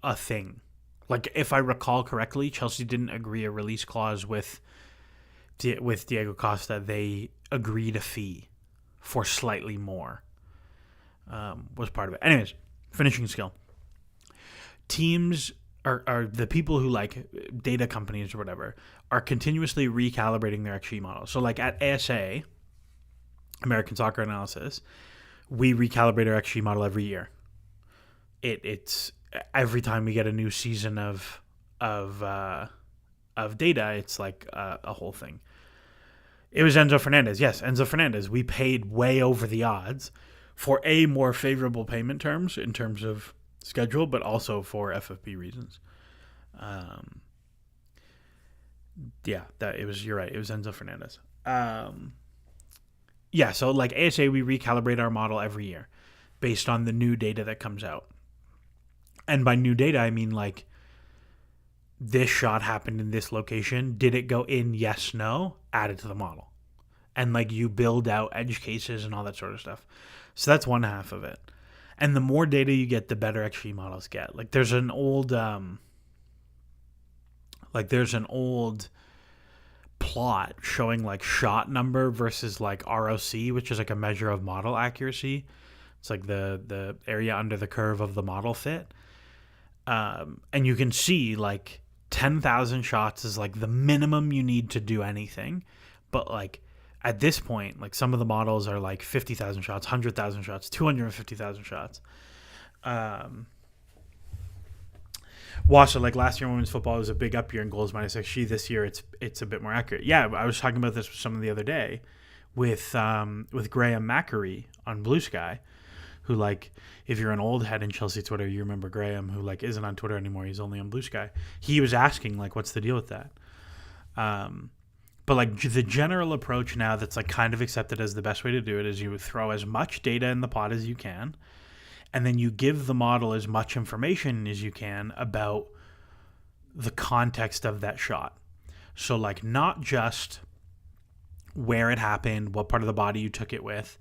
S1: a thing. Like, if I recall correctly, Chelsea didn't agree a release clause with Diego Costa. They agreed a fee for slightly more. Was part of it. Anyways, finishing skill. Teams are the people who like data companies or whatever are continuously recalibrating their XG model. So like at ASA, American Soccer Analysis, we recalibrate our XG model every year. It's every time we get a new season of data, it's like a whole thing. It was Enzo Fernandez. Yes, Enzo Fernandez. We paid way over the odds for more favorable payment terms in terms of schedule, but also for FFP reasons. You're right. It was Enzo Fernandez. So like ASA, we recalibrate our model every year based on the new data that comes out. And by new data, I mean like this shot happened in this location. Did it go in? Yes, no. Add it to the model. And like you build out edge cases and all that sort of stuff. So that's one half of it. And the more data you get, the better XG models get. Like there's an old plot showing like shot number versus like ROC, which is like a measure of model accuracy. It's like the area under the curve of the model fit. And you can see like 10,000 shots is like the minimum you need to do anything. But like at this point, like some of the models are like 50,000 shots, 100,000 shots, 250,000 shots. So like last year, women's football was a big up year in goals minus XG. This year, it's a bit more accurate. Yeah, I was talking about this with someone the other day, with Graham Macquarie on Blue Sky, who, like, if you're an old head in Chelsea Twitter, you remember Graham, who like isn't on Twitter anymore. He's only on Blue Sky. He was asking like, what's the deal with that? But like the general approach now that's like kind of accepted as the best way to do it is you throw as much data in the pot as you can, and then you give the model as much information as you can about the context of that shot. So like not just where it happened, what part of the body you took it with.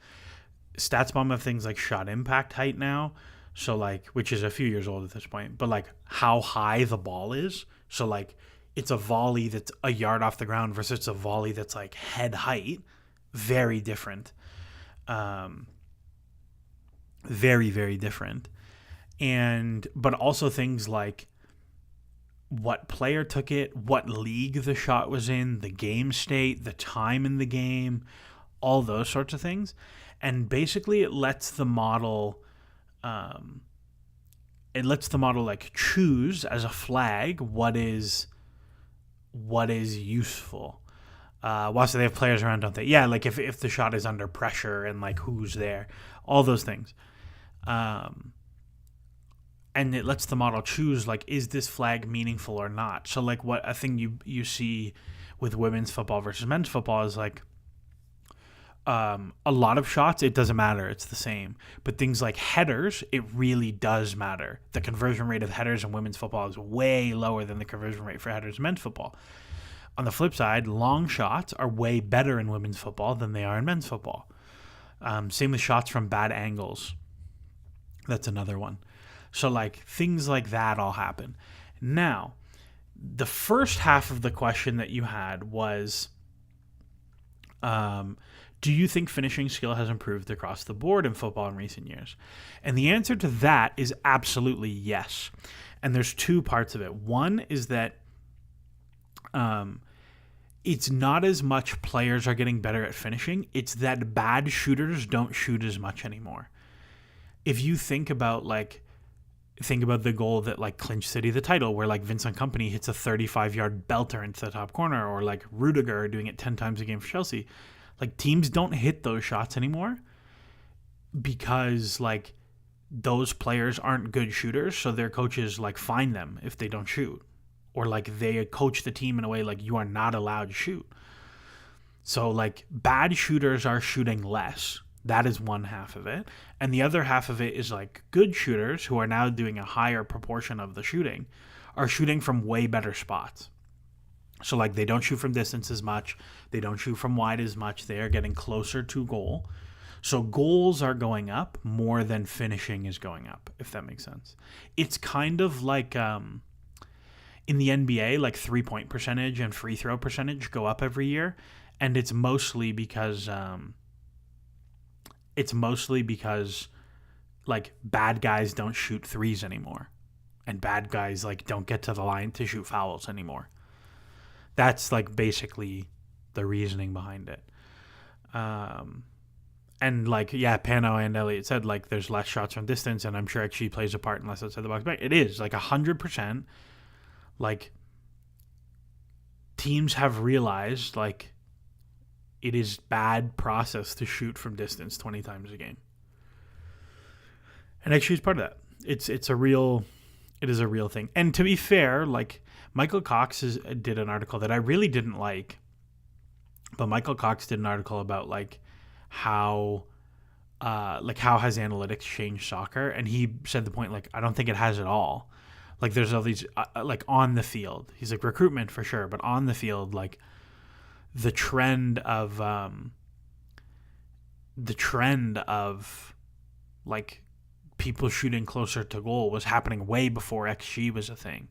S1: StatsBomb have things like shot impact height now, so like, which is a few years old at this point, but like how high the ball is. So like it's a volley that's a yard off the ground versus a volley that's like head height. Very different. Very, very different. But also things like what player took it, what league the shot was in, the game state, the time in the game, all those sorts of things. And basically it lets the model like choose as a flag what is useful. So they have players around, don't they? Yeah, like if the shot is under pressure and like who's there, all those things. And it lets the model choose, like, is this flag meaningful or not? So like what a thing you see with women's football versus men's football is like a lot of shots, it doesn't matter, it's the same. But things like headers, it really does matter. The conversion rate of headers in women's football is way lower than the conversion rate for headers in men's football. On the flip side, long shots are way better in women's football than they are in men's football. Same with shots from bad angles. That's another one. So like things like that all happen. Now, the first half of the question that you had was, do you think finishing skill has improved across the board in football in recent years? And the answer to that is absolutely yes. And there's two parts of it. One is that it's not as much players are getting better at finishing. It's that bad shooters don't shoot as much anymore. If you think about the goal that like clinched City the title, where like Vincent Kompany hits a 35-yard belter into the top corner, or like Rudiger doing it 10 times a game for Chelsea. Like teams don't hit those shots anymore because like those players aren't good shooters, so their coaches like fine them if they don't shoot, or like they coach the team in a way like you are not allowed to shoot. So like bad shooters are shooting less. That is one half of it. And the other half of it is like good shooters who are now doing a higher proportion of the shooting are shooting from way better spots. So like they don't shoot from distance as much. They don't shoot from wide as much. They are getting closer to goal. So goals are going up more than finishing is going up, if that makes sense. It's kind of like in the NBA, like 3-point percentage and free throw percentage go up every year. And it's mostly because like bad guys don't shoot threes anymore, and bad guys like don't get to the line to shoot fouls anymore. That's like basically the reasoning behind it. And like, yeah, Pano and Elliot said like there's less shots from distance, and I'm sure XG plays a part in less outside the box. But it is like 100%. Like teams have realized like it is bad process to shoot from distance 20 times a game. And XG is part of that. It is a real thing. And to be fair, like Michael Cox did an article that I really didn't like, but Michael Cox did an article about like how has analytics changed soccer, and he said the point like I don't think it has at all. Like there's all these like on the field, he's like recruitment for sure, but on the field like the trend of like people shooting closer to goal was happening way before XG was a thing.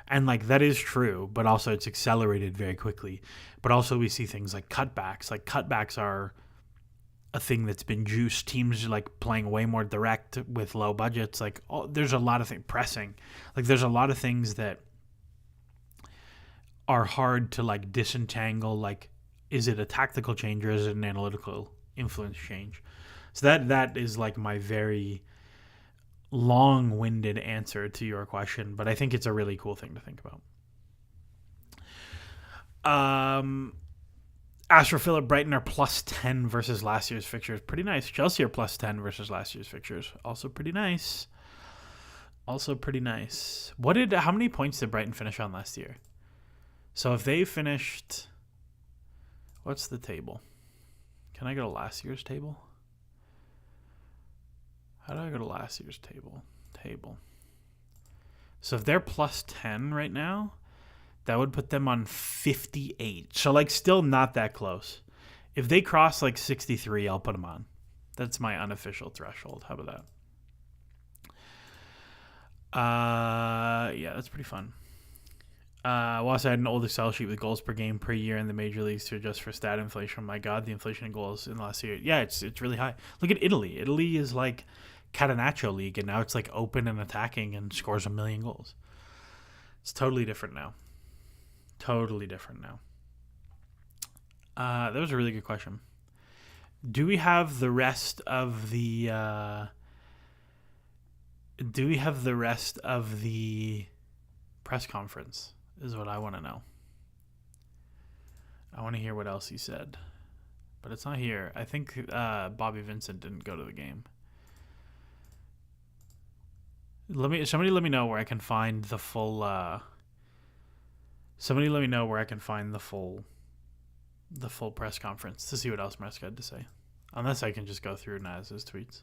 S1: And like that is true, but also it's accelerated very quickly. But also we see things like cutbacks. Like cutbacks are a thing that's been juiced. Teams are like playing way more direct with low budgets. Like there's a lot of things, pressing. Like there's a lot of things that are hard to like disentangle. Like, is it a tactical change or is it an analytical influence change? So that is like my very long-winded answer to your question, but I think it's a really cool thing to think about. Aston Villa, Brighton are +10 versus last year's fixtures. Pretty nice. Chelsea are +10 versus last year's fixtures. Also pretty nice. How many points did Brighton finish on last year? So if they finished, what's the table? Can I go to last year's table? How do I go to last year's table? So if they're +10 right now, that would put them on 58. So, like, still not that close. If they cross, like, 63, I'll put them on. That's my unofficial threshold. How about that? Yeah, that's pretty fun. Whilst I had an old Excel sheet with goals per game per year in the major leagues to adjust for stat inflation. Oh my God, the inflation in goals in the last year. Yeah, it's really high. Look at Italy. Italy is like Catenaccio League, and now it's like open and attacking and scores 1 million goals. It's totally different now. That was a really good question. Do we have the rest of the press conference is what I want to know. I want to hear what else he said, but it's not here. I think Bobby Vincent didn't go to the game. Somebody let me know where I can find the full Somebody let me know where I can find the full press conference to see what else Maresca had to say. Unless I can just go through Naz's tweets.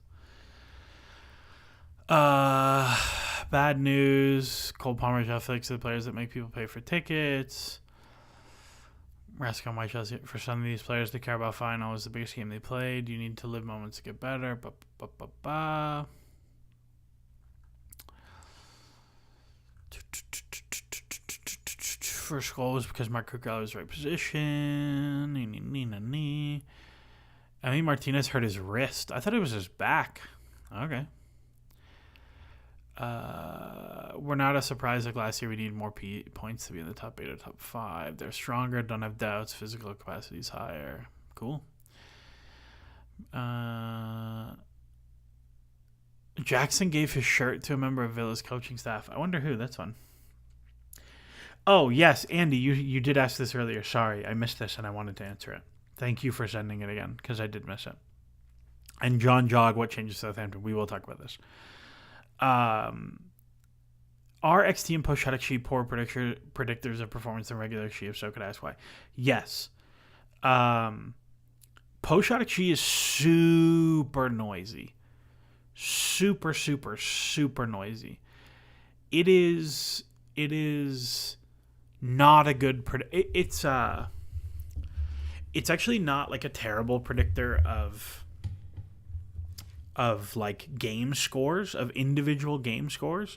S1: Bad news. Cole Palmer, Netflix, the players that make people pay for tickets. Maresca on why Chelsea, for some of these players, the Carabao final was the biggest game they played. You need to live moments to get better. First goal was because Mark Cucurella was right position. I mean, Martinez hurt his wrist. I thought it was his back. Okay. We're not a surprise like last year. We need more points to be in the top 8 or top 5. They're stronger. Don't have doubts. Physical capacity is higher. Cool. Jackson gave his shirt to a member of Villa's coaching staff. I wonder who. That's fun. Oh, yes, Andy, you did ask this earlier. Sorry, I missed this and I wanted to answer it. Thank you for sending it again because I did miss it. And John Jog, what changes Southampton? We will talk about this. Are XT and post-shot poor predictors of performance in regular XG? If so, could I ask why? Yes. Post-shot XG is super noisy. Super noisy. It is not a good it's actually not like a terrible predictor of like game scores, of individual game scores,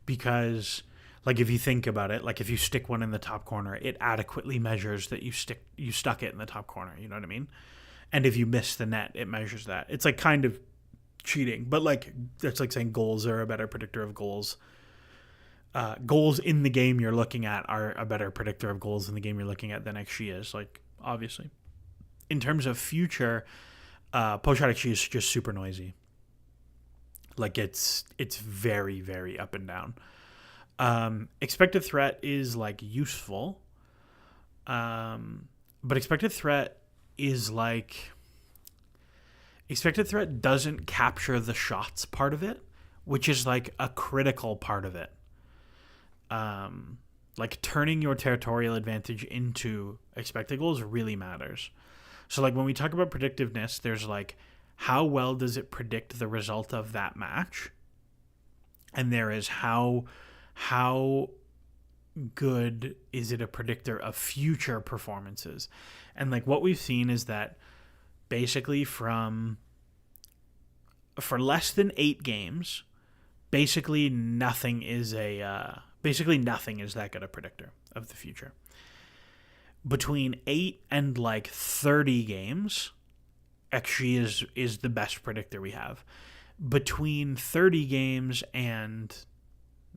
S1: because like if you think about it, like if you stick one in the top corner, it adequately measures that you stuck it in the top corner, you know what I mean? And if you miss the net, it measures that. It's like kind of cheating, but like that's like saying goals are a better predictor of goals. Goals in the game you're looking at are a better predictor of goals in the game you're looking at than XG is, like, obviously. In terms of future, post-shot XG is just super noisy. Like, it's very, very up and down. Expected threat is, like, useful. But expected threat is, like... Expected threat doesn't capture the shots part of it, which is, like, a critical part of it. Like turning your territorial advantage into expected goals really matters. So like when we talk about predictiveness, there's like how well does it predict the result of that match? And there is how good is it a predictor of future performances? And like what we've seen is that basically for less than 8 games, basically nothing is that good a predictor of the future. Between 8 and like 30 games, XG is the best predictor we have. Between 30 games and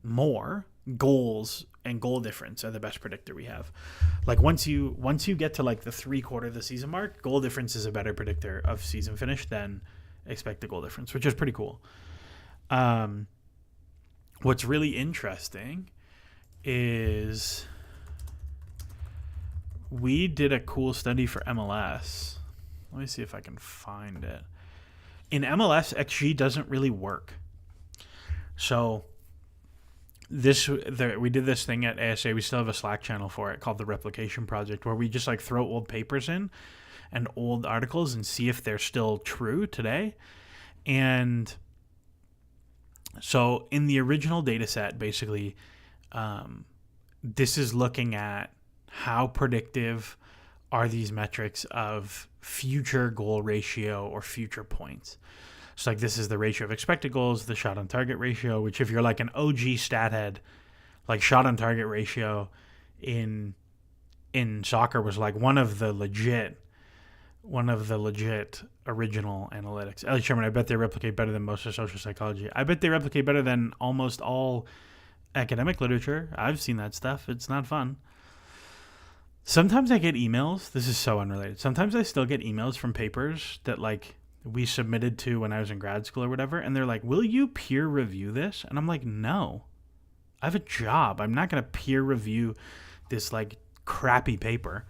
S1: more, goals and goal difference are the best predictor we have. Like once you get to like the 3/4 of the season mark, goal difference is a better predictor of season finish than expected goal difference, which is pretty cool. What's really interesting is we did a cool study for MLS. Let me see if I can find it. In MLS, XG doesn't really work. So we did this thing at ASA. We still have a Slack channel for it called the Replication Project, where we just like throw old papers in and old articles and see if they're still true today. And so in the original data set, basically, this is looking at how predictive are these metrics of future goal ratio or future points. So like this is the ratio of expected goals, the shot on target ratio, which if you're like an OG stat head, like shot on target ratio in soccer was like one of the legit original analytics. Ellie Sherman, I bet they replicate better than most of social psychology. I bet they replicate better than almost all academic literature. I've seen that stuff. It's not fun. Sometimes I get emails. This is so unrelated. Sometimes I still get emails from papers that like we submitted to when I was in grad school or whatever. And they're like, will you peer review this? And I'm like, no, I have a job. I'm not going to peer review this like crappy paper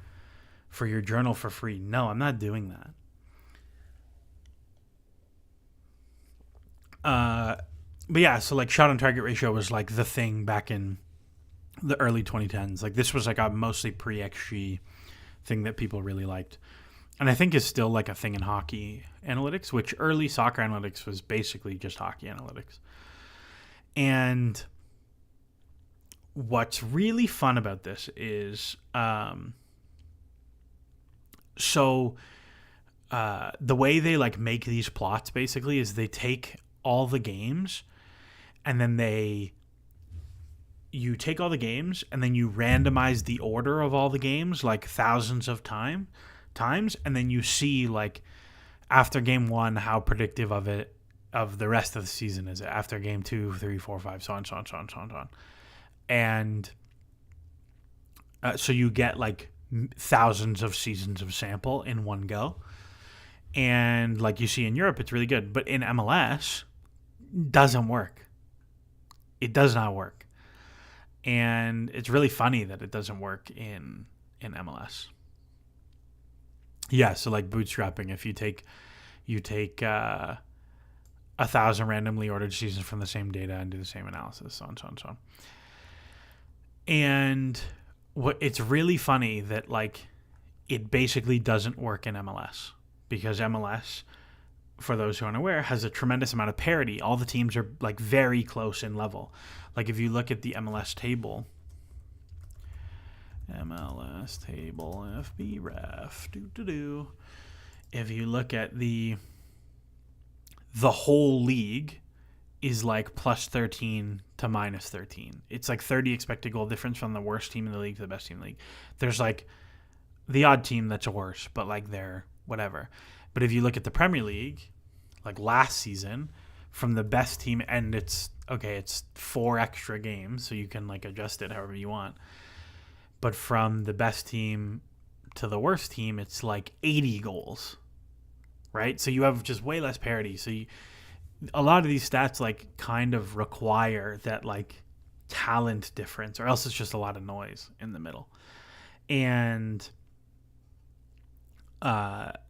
S1: for your journal for free. No, I'm not doing that. But yeah, so like shot on target ratio was like the thing back in the early 2010s. Like this was like a mostly pre-XG thing that people really liked. And I think is still like a thing in hockey analytics, which early soccer analytics was basically just hockey analytics. And what's really fun about this is the way they like make these plots basically is they take all the games and then you take all the games and then you randomize the order of all the games like thousands of times, and then you see like after game 1 how predictive of the rest of the season is it after game 2, 3, 4, 5, so on. And so you get like thousands of seasons of sample in one go. And like you see in Europe, it's really good. But in MLS, doesn't work. It does not work. And it's really funny that it doesn't work in MLS. Yeah, so like bootstrapping, if you take 1,000 randomly ordered seasons from the same data and do the same analysis, so on. And it's really funny that like it basically doesn't work in MLS because MLS, for those who aren't aware, has a tremendous amount of parity. All the teams are like very close in level. Like if you look at the MLS table, FB ref, if you look at the whole league is like plus 13 to minus 13. It's like 30 expected goal difference from the worst team in the league to the best team in the league. There's like the odd team that's worse, but like they're whatever. But if you look at the Premier League, like last season, from the best team, and it's 4 extra games, so you can like adjust it however you want. But from the best team to the worst team, it's like 80 goals, right? So you have just way less parity. So a lot of these stats like kind of require that like talent difference, or else it's just a lot of noise in the middle. And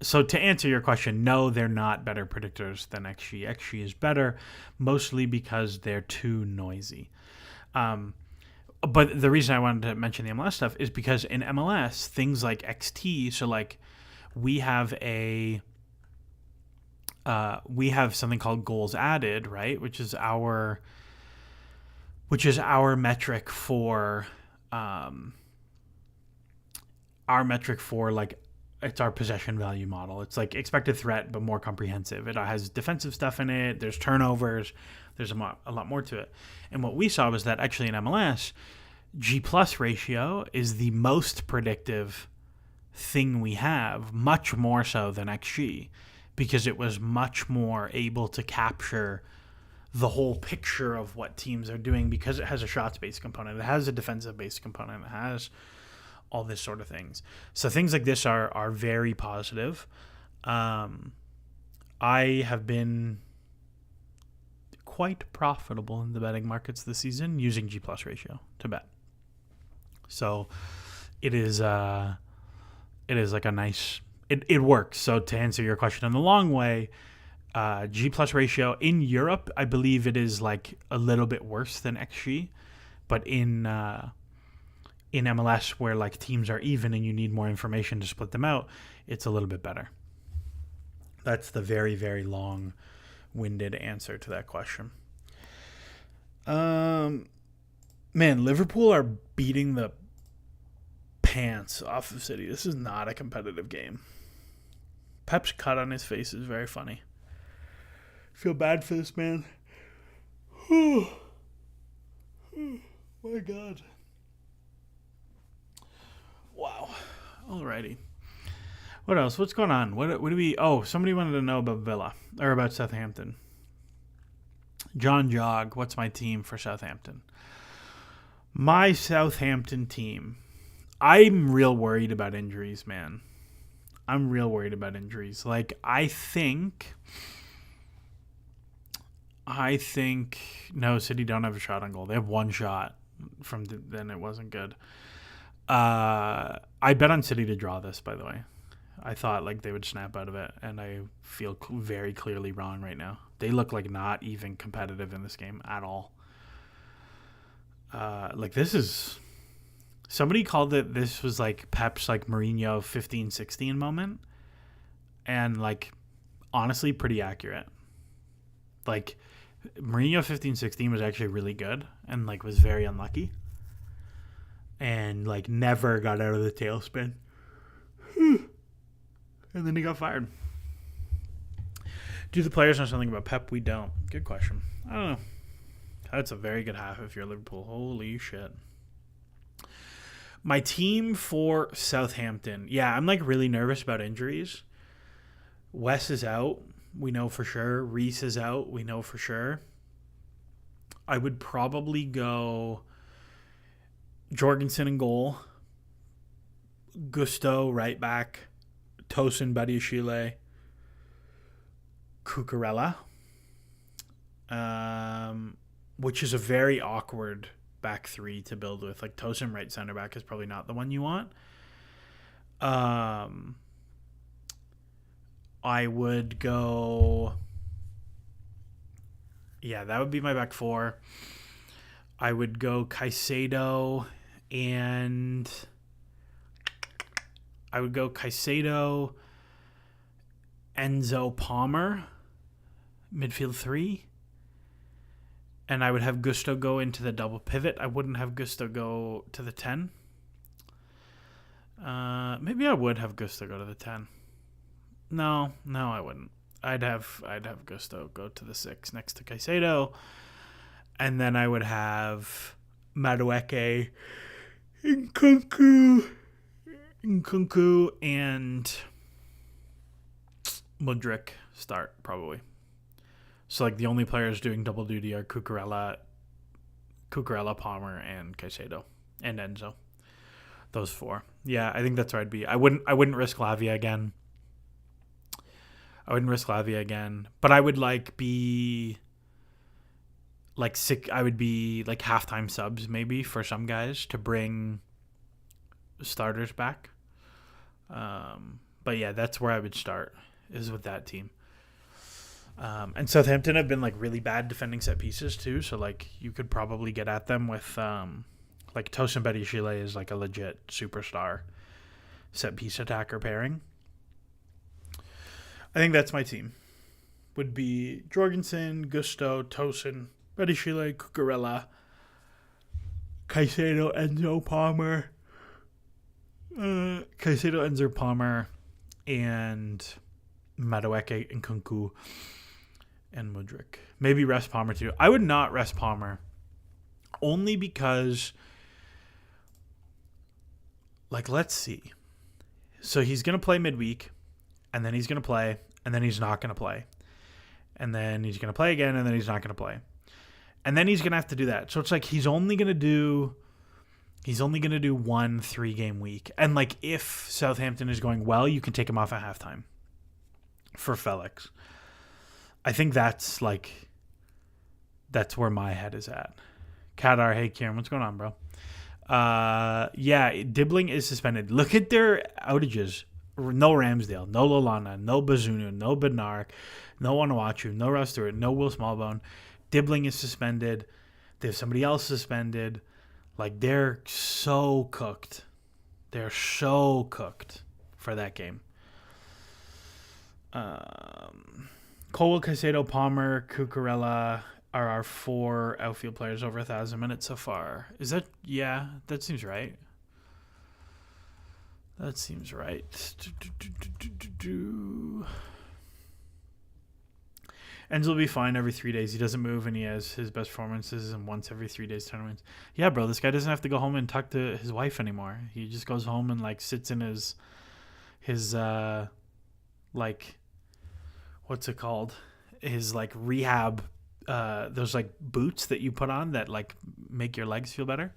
S1: so to answer your question, no, they're not better predictors than XG. XG is better, mostly because they're too noisy. But the reason I wanted to mention the MLS stuff is because in MLS, things like XT, so like we have something called goals added, right? Which is our metric for like, it's our possession value model. It's like expected threat, but more comprehensive. It has defensive stuff in it. There's turnovers. There's a lot more to it. And what we saw was that actually in MLS, G+ ratio is the most predictive thing we have, much more so than XG, because it was much more able to capture the whole picture of what teams are doing because it has a shots-based component. It has a defensive-based component. It has all this sort of things. So things like this are very positive. I have been quite profitable in the betting markets this season using G+ ratio to bet. So it is like a nice, it works. So to answer your question in the long way, G+ ratio in Europe, I believe it is like a little bit worse than XG, but in MLS where like teams are even and you need more information to split them out, it's a little bit better. That's the very, very long-winded answer to that question. Man, Liverpool are beating the pants off of City. This is not a competitive game. Pep's cut on his face is very funny. Feel bad for this man. Oh my God. Wow. Alrighty. What else? What's going on? What do we... Oh, somebody wanted to know about Villa. Or about Southampton. John Jog, what's my team for Southampton? My Southampton team. I'm real worried about injuries, man. I'm real worried about injuries. Like, I think... No, City don't have a shot on goal. They have one shot then it wasn't good. I bet on City to draw this, by the way. I thought like they would snap out of it, and I feel very clearly wrong right now. They look like not even competitive in this game at all. Like this is... Somebody called it, this was like Pep's like Mourinho 15-16 moment. And like, honestly, pretty accurate. Like, Mourinho 15-16 was actually really good and like was very unlucky. And like never got out of the tailspin. And then he got fired. Do the players know something about Pep? We don't. Good question. I don't know. That's a very good half if you're Liverpool. Holy shit. My team for Southampton. Yeah, I'm like really nervous about injuries. Wes is out. We know for sure. Reese is out. We know for sure. I would probably go Jorgensen in goal. Gusto right back. Tosin Badiashile. Cucurella. Which is a very awkward back three to build with. Like Tosin right center back is probably not the one you want. I would go... Yeah, that would be my back four. I would go Caicedo and... I would go Caicedo, Enzo Palmer, midfield three. And I would have Gusto go into the double pivot. I wouldn't have Gusto go to the 10. Maybe I would have Gusto go to the 10. No, I wouldn't. I'd have Gusto go to the 6 next to Caicedo. And then I would have Madueke, Nkunku and Mudryk start, probably. So, like, the only players doing double duty are Cucurella, Palmer, and Caicedo, and Enzo. Those four. Yeah, I think that's where I'd be. I wouldn't risk Lavia again. But I would, like, be... Like, sick. I would be, like, halftime subs, maybe, for some guys to bring starters back. But, yeah, that's where I would start, is with that team. And Southampton have been like really bad defending set pieces too, so like you could probably get at them with like Tosin Badiashile is like a legit superstar set piece attacker pairing. I think that's my team. Would be Jorgensen, Gusto, Tosin, Badiashile, Cucurella, Caicedo, Enzo Palmer, and Madueke and Nkunku. And Mudryk. Maybe rest Palmer too. I would not rest Palmer. Only because, like, let's see. So he's going to play midweek, and then he's going to play, and then he's not going to play. and then he's going to play again, and then he's not going to play. And then he's going to have to do that. So it's like he's only going to do 1 3-game week. And like if Southampton is going well, you can take him off at halftime for Felix. I think that's where my head is at. Kadar, hey Kieran, what's going on, bro? Yeah, Dibbling is suspended. Look at their outages. No Ramsdale, no Lallana, no Bazunu, no Bednarik, no Onuachu, no Ross Stewart, no Will Smallbone. Dibbling is suspended. There's somebody else suspended. Like, they're so cooked. They're so cooked for that game. Cole, Caicedo, Palmer, Cucurella are our 4 outfield players over 1,000 minutes so far. Is that... Yeah, that seems right. That seems right. Enzo will be fine every 3 days. He doesn't move, and he has his best performances in once every 3 days tournaments. Yeah, bro, this guy doesn't have to go home and talk to his wife anymore. He just goes home and like sits in his like, what's it called? His like rehab, those like boots that you put on that like make your legs feel better.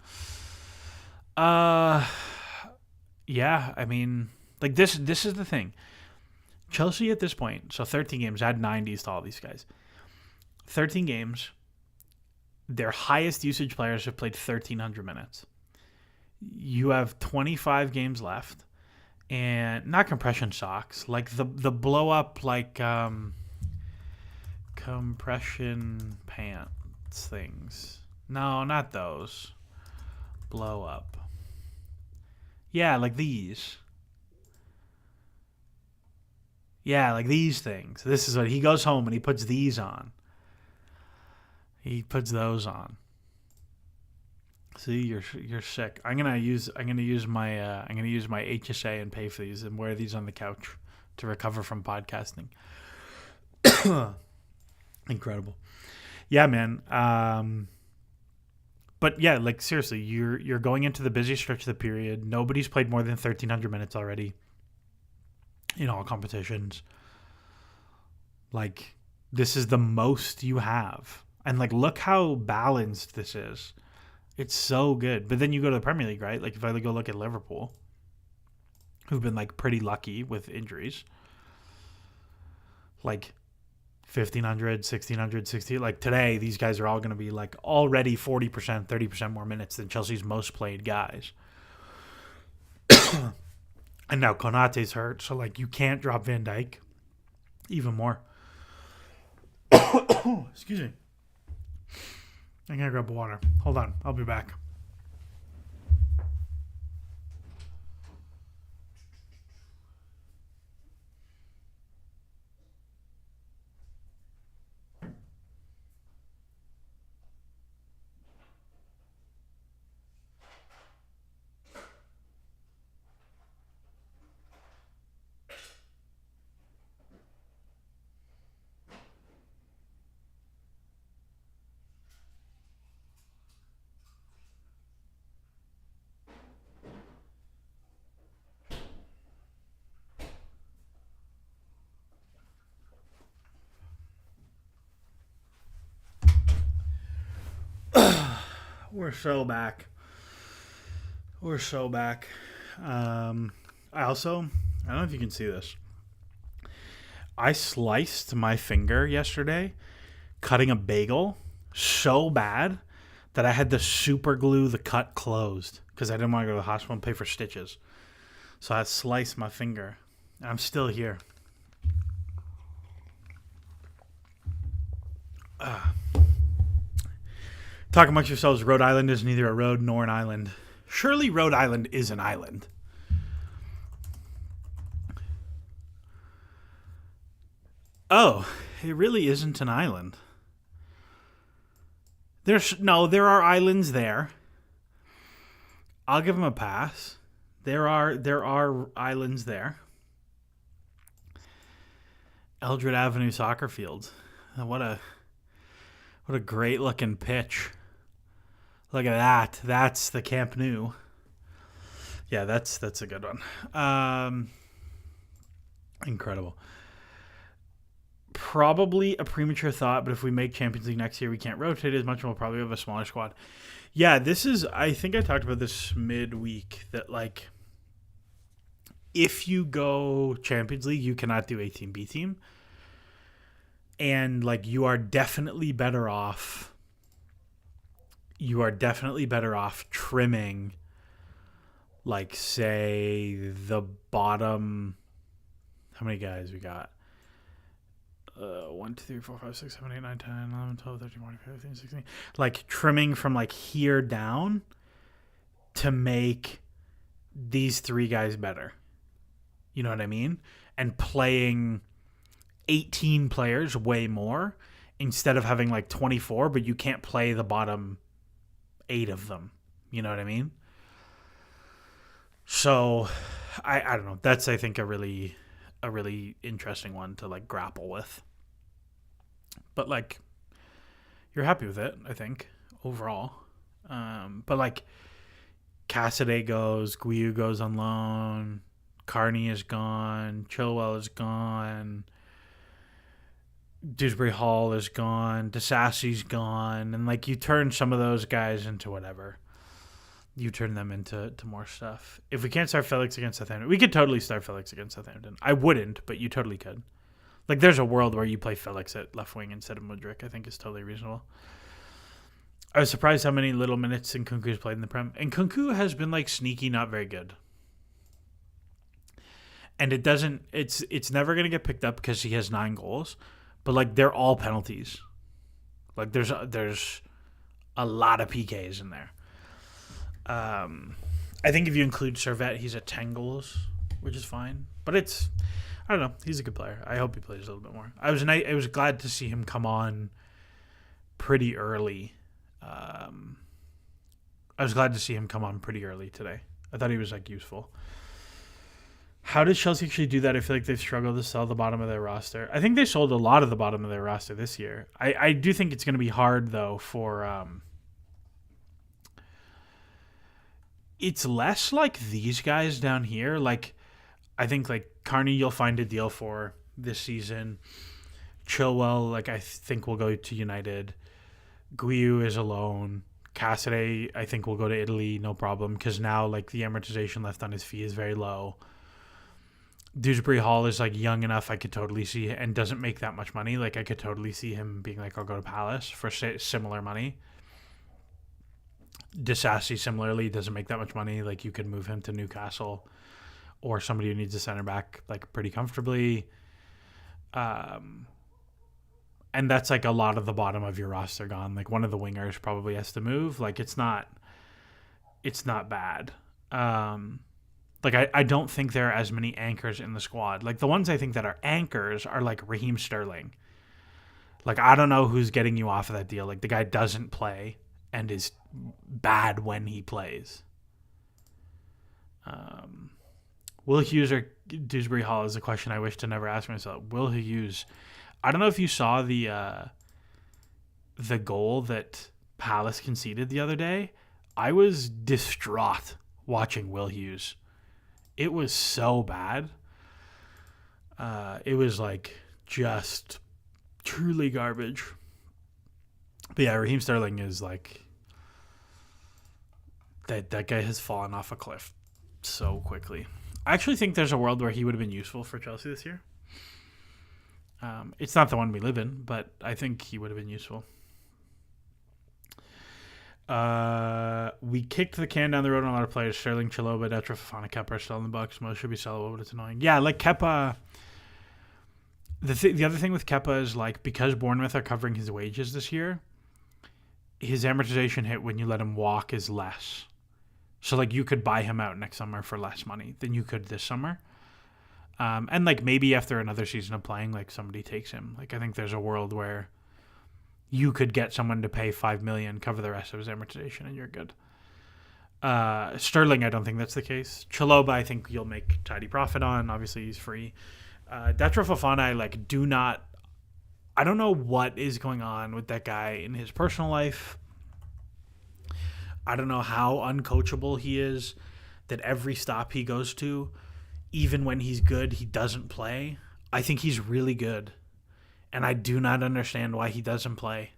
S1: Yeah, I mean, like this is the thing. Chelsea at this point, so 13 games, add 90s to all these guys. 13 games, their highest usage players have played 1,300 minutes. You have 25 games left, and not compression socks, like the blow up like compression pants things. No, not those. Blow up. Yeah, like these. Yeah, like these things. This is what he goes home and he puts these on. He puts those on. See, you're sick. I'm gonna use my HSA and pay for these and wear these on the couch to recover from podcasting. Incredible. Yeah, man. But yeah, like seriously, you're going into the busiest stretch of the period. Nobody's played more than 1,300 minutes already in all competitions. Like, this is the most you have. And like, look how balanced this is. It's so good. But then you go to the Premier League, right? Like, if I go look at Liverpool, who've been like pretty lucky with injuries, like 1,500, 1,600, 60. Like today, these guys are all going to be like already 40%, 30% more minutes than Chelsea's most played guys. And now Konate's hurt, so like you can't drop Van Dijk even more. Excuse me. I'm going to grab water. Hold on. I'll be back. We're so back. I don't know if you can see this. I sliced my finger yesterday cutting a bagel so bad that I had to super glue the cut closed because I didn't want to go to the hospital and pay for stitches. So I sliced my finger. I'm still here. Talk amongst yourselves. Rhode Island is neither a road nor an island. Surely Rhode Island is an island. Oh, it really isn't an island. There are islands there. I'll give them a pass. There are islands there. Eldred Avenue soccer field. What a great looking pitch. Look at that. That's the Camp Nou. Yeah, that's a good one. Incredible. probably a premature thought, but if we make Champions League next year, we can't rotate as much, and we'll probably have a smaller squad. Yeah, this is. I think I talked about this midweek that like, if you go Champions League, you cannot do A team, B team, and like you are definitely better off. You are definitely better off trimming, like say the bottom. How many guys we got? 1, 2, 3, 4, 5, 6, 7, 8, 9, 10, 11, 12, 13, 14, 15, 16. Like trimming from like here down to make these 3 guys better. You know what I mean? And playing 18 players way more instead of having like 24, but you can't play the bottom 8 of them. You know what I mean? So I don't know. That's, I think, a really interesting one to like grapple with. But like, you're happy with it, I think, overall. But like, Cassidy goes, Guiu goes on loan, Carney is gone, Chilwell is gone, Dewsbury Hall is gone, Disasi's gone, and like you turn some of those guys into whatever. You turn them into more stuff. If we can't start Felix against Southampton, we could totally start Felix against Southampton. I wouldn't, but you totally could. Like, there's a world where you play Felix at left wing instead of Mudryk. I think is totally reasonable. I was surprised how many little minutes Nkunku's played in the Prem. And Nkunku has been, like, sneaky, not very good. And it doesn't... It's never going to get picked up because he has 9 goals. But, like, they're all penalties. Like, there's a lot of PKs in there. I think if you include Servette, he's at 10 goals, which is fine. But it's... I don't know. He's a good player. I hope he plays a little bit more. I was glad to see him come on pretty early. I was glad to see him come on pretty early today. I thought he was like useful. How did Chelsea actually do that? I feel like they've struggled to sell the bottom of their roster. I think they sold a lot of the bottom of their roster this year. I do think it's going to be hard though for. It's less like these guys down here. Like, I think like Carney, you'll find a deal for this season. Chilwell, like I think will go to United. Guiu is a loan. Cassidy, I think will go to Italy, no problem, because now like the amortization left on his fee is very low. Dewsbury Hall is like young enough, I could totally see, and doesn't make that much money. Like I could totally see him being like, I'll go to Palace for similar money. Disasi similarly doesn't make that much money. Like you could move him to Newcastle or somebody who needs a center back like pretty comfortably. And that's like a lot of the bottom of your roster gone. Like one of the wingers probably has to move. Like it's not bad. Like I don't think there are as many anchors in the squad. Like the ones I think that are anchors are like Raheem Sterling. Like I don't know who's getting you off of that deal. Like the guy doesn't play and is bad when he plays. Will Hughes or Dewsbury Hall is a question I wish to never ask myself. Will Hughes? I don't know if you saw the goal that Palace conceded the other day. I was distraught watching Will Hughes. It was so bad. It was like just truly garbage. But yeah, Raheem Sterling is like that guy has fallen off a cliff so quickly. I actually think there's a world where he would have been useful for Chelsea this year. It's not the one we live in, but I think he would have been useful. We kicked the can down the road on a lot of players. Sterling, Chalobah, Detra, Fofana, Kepa are still in the box. Most should be sellable, but it's annoying. Yeah, like Kepa. The other thing with Kepa is like because Bournemouth are covering his wages this year, his amortization hit when you let him walk is less. So like you could buy him out next summer for less money than you could this summer. And like maybe after another season of playing, like somebody takes him. Like I think there's a world where you could get someone to pay $5 million, cover the rest of his amortization, and you're good. Sterling, I don't think that's the case. Chalobah, I think you'll make tidy profit on. Obviously, he's free. Detra Fofana, I don't know what is going on with that guy in his personal life. I don't know how uncoachable he is, that every stop he goes to, even when he's good, he doesn't play. I think he's really good. And I do not understand why he doesn't play.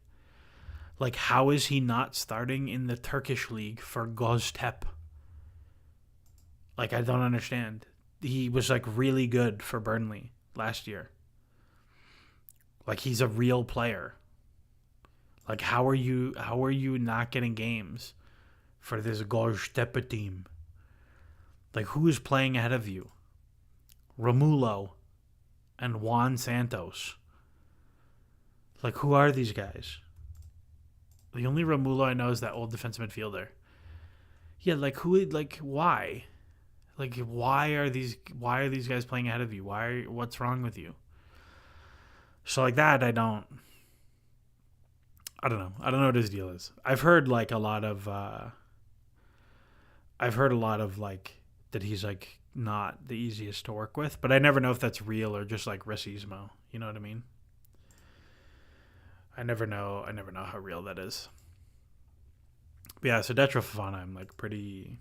S1: Like, how is he not starting in the Turkish league for Göztepe? Like, I don't understand. He was, like, really good for Burnley last year. Like, he's a real player. Like, how are you not getting games for this Göztepe team? Like, who is playing ahead of you? Romulo and Juan Santos. Like, who are these guys? The only Romulo I know is that old defensive midfielder. Yeah, like, why? Like, why are these guys playing ahead of you? What's wrong with you? So, like, that, I don't know. I don't know what his deal is. I've heard like a lot of like that he's like not the easiest to work with, but I never know if that's real or just like racismo. You know what I mean? I never know how real that is. But yeah, so Detro Fofana, I'm like pretty.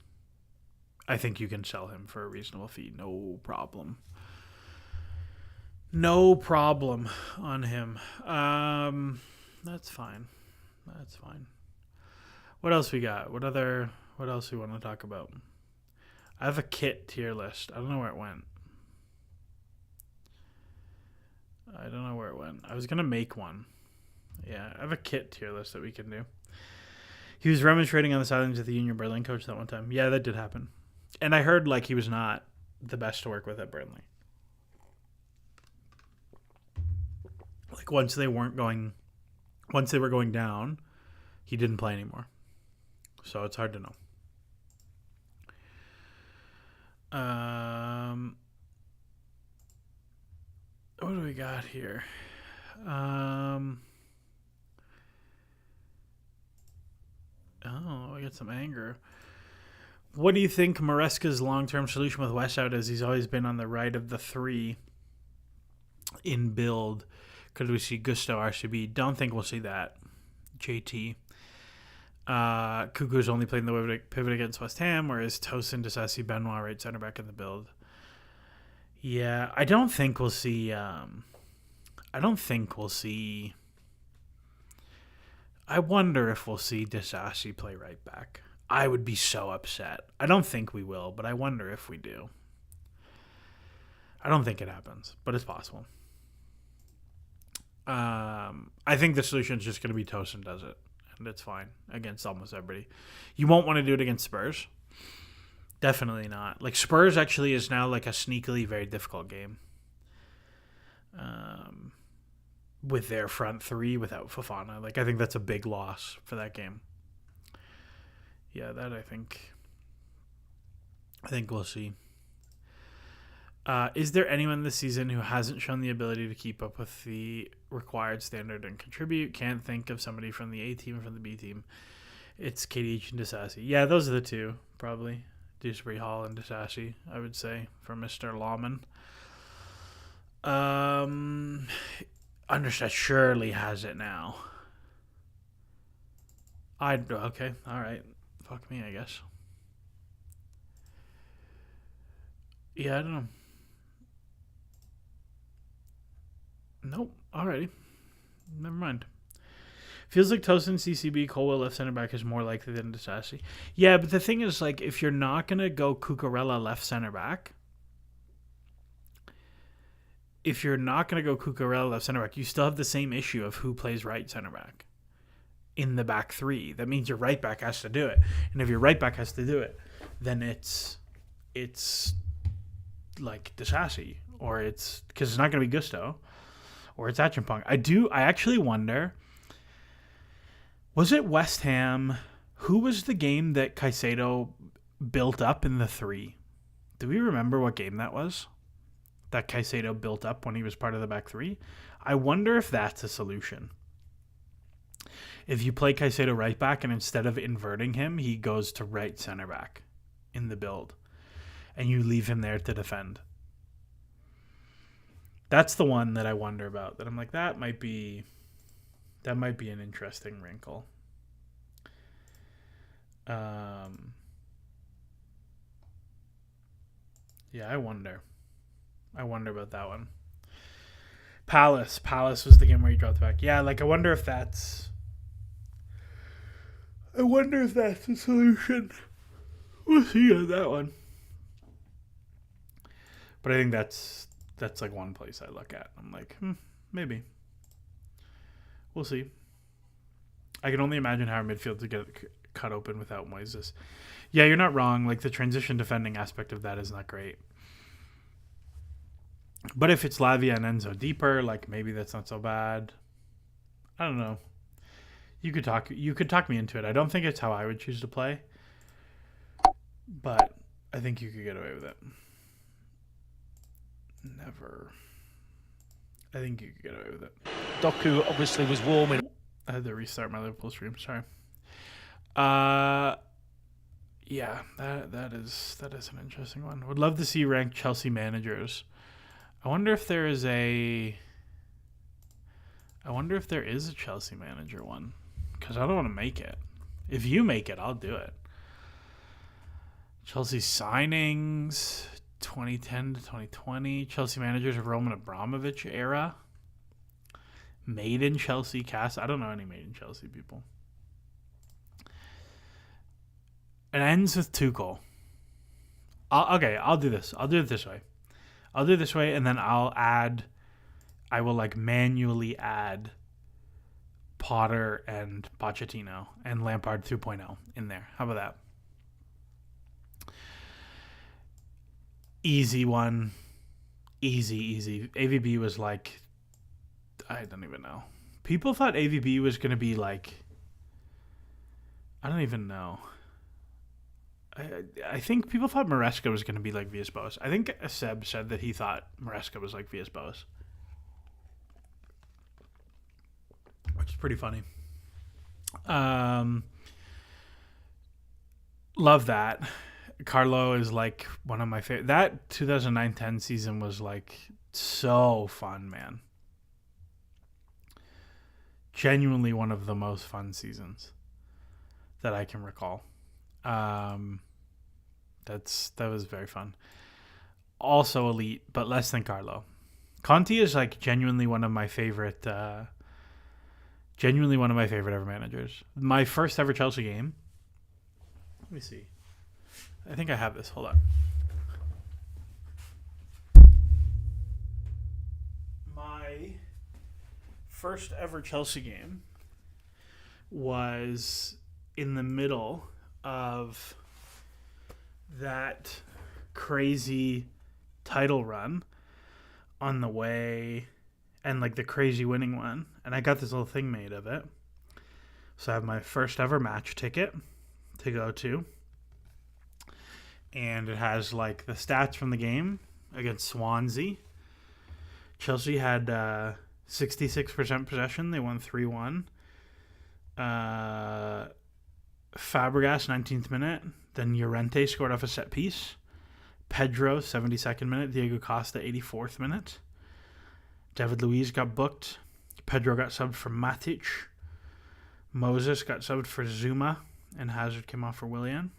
S1: I think you can sell him for a reasonable fee, no problem. No problem on him. That's fine. That's fine. What else we got? What else we want to talk about? I have a kit tier list. I don't know where it went. I was going to make one. Yeah, I have a kit tier list that we can do. He was remonstrating on the sidelines of the Union Berlin coach that one time. Yeah, that did happen. And I heard like he was not the best to work with at Burnley. Like once they were going down, he didn't play anymore. So it's hard to know. What do we got here? I got some anger. What do you think Maresca's long-term solution with Westwood is? He's always been on the right of the three in build. Could we see Gusto RCB? Don't think we'll see that. JT. Cuckoo's only played in the pivot against West Ham, whereas Tosin, Disasi, Benoit right center back in the build. Yeah, I don't think we'll see. I wonder if we'll see Disasi play right back. I would be so upset. I don't think we will, but I wonder if we do. I don't think it happens, but it's possible. I think the solution is just going to be Tosin does it, and it's fine against almost everybody. You won't want to do it against Spurs. Definitely not. Like Spurs actually is now like a sneakily very difficult game. With their front three without Fofana. Like I think that's a big loss for that game. Yeah, that I think we'll see. Is there anyone this season who hasn't shown the ability to keep up with the required standard and contribute? Can't think of somebody from the A team or from the B team. It's KDH and Disasi. Yeah, those are the two, probably. Dewsbury Hall and Disasi, I would say, for Mr. Lawman. Understood. Surely has it now. Okay, all right. Fuck me, I guess. Yeah, I don't know. Nope. Alrighty. Never mind. Feels like Tosin, CCB, Colwell left center back is more likely than Disasi. Yeah, but the thing is, like, if you're not gonna go Cucurella left center back, you still have the same issue of who plays right center back in the back three. That means your right back has to do it, and if your right back has to do it, then it's like Disasi, or it's because it's not going to be Gusto, or it's Achampong. I actually wonder, was it West Ham? Who was the game that Caicedo built up in the three? Do we remember what game that was? That Caicedo built up when he was part of the back three? I wonder if that's a solution. If you play Caicedo right back and instead of inverting him, he goes to right center back in the build and you leave him there to defend. That's the one that I wonder about. That I'm like, that might be an interesting wrinkle. Yeah, I wonder about that one. Palace. Palace was the game where he dropped back. Yeah, like I wonder if that's the solution. We'll see on that one. But I think that's like one place I look at. I'm like, maybe. We'll see. I can only imagine how our midfield to get cut open without Moises. Yeah, you're not wrong. Like the transition defending aspect of that is not great. But if it's Lavia and Enzo deeper, like maybe that's not so bad. I don't know. You could talk me into it. I don't think it's how I would choose to play, but I think you could get away with it. Never. I think you could get away with it.
S2: Doku obviously was warming.
S1: I had to restart my Liverpool stream. Sorry. Yeah, that is an interesting one. Would love to see ranked Chelsea managers. I wonder if there is a Chelsea manager one, because I don't want to make it. If you make it, I'll do it. Chelsea signings 2010 to 2020. Chelsea managers of Roman Abramovich era. Made in Chelsea cast. I don't know any made in Chelsea people. It ends with Tuchel. I'll do this. I'll do it this way. And then I will like manually add Potter and Pochettino and Lampard 2.0 in there. How about that? Easy one. Easy. AVB was like, I don't even know. People thought AVB was going to be like, I don't even know. I think people thought Maresca was going to be like Villas-Boas. I think Seb said that he thought Maresca was like Villas-Boas, which is pretty funny. Love that. Carlo is like one of my favorite. That 2009-10 season was like so fun, man. Genuinely one of the most fun seasons that I can recall. That was very fun. Also elite, but less than Carlo. Conte is like genuinely one of my favorite ever managers. My first ever Chelsea game. Let me see. I think I have this. Hold on. My first ever Chelsea game was in the middle of that crazy title run on the way, and like the crazy winning one, and I got this little thing made of it. So I have my first ever match ticket to go to, and it has like the stats from the game against Swansea. Chelsea had 66% possession. They won 3-1. Fabregas, 19th minute. Then Llorente scored off a set piece. Pedro, 72nd minute. Diego Costa, 84th minute. David Luiz got booked. Pedro got subbed for Matic. Moses got subbed for Zuma. And Hazard came off for Willian.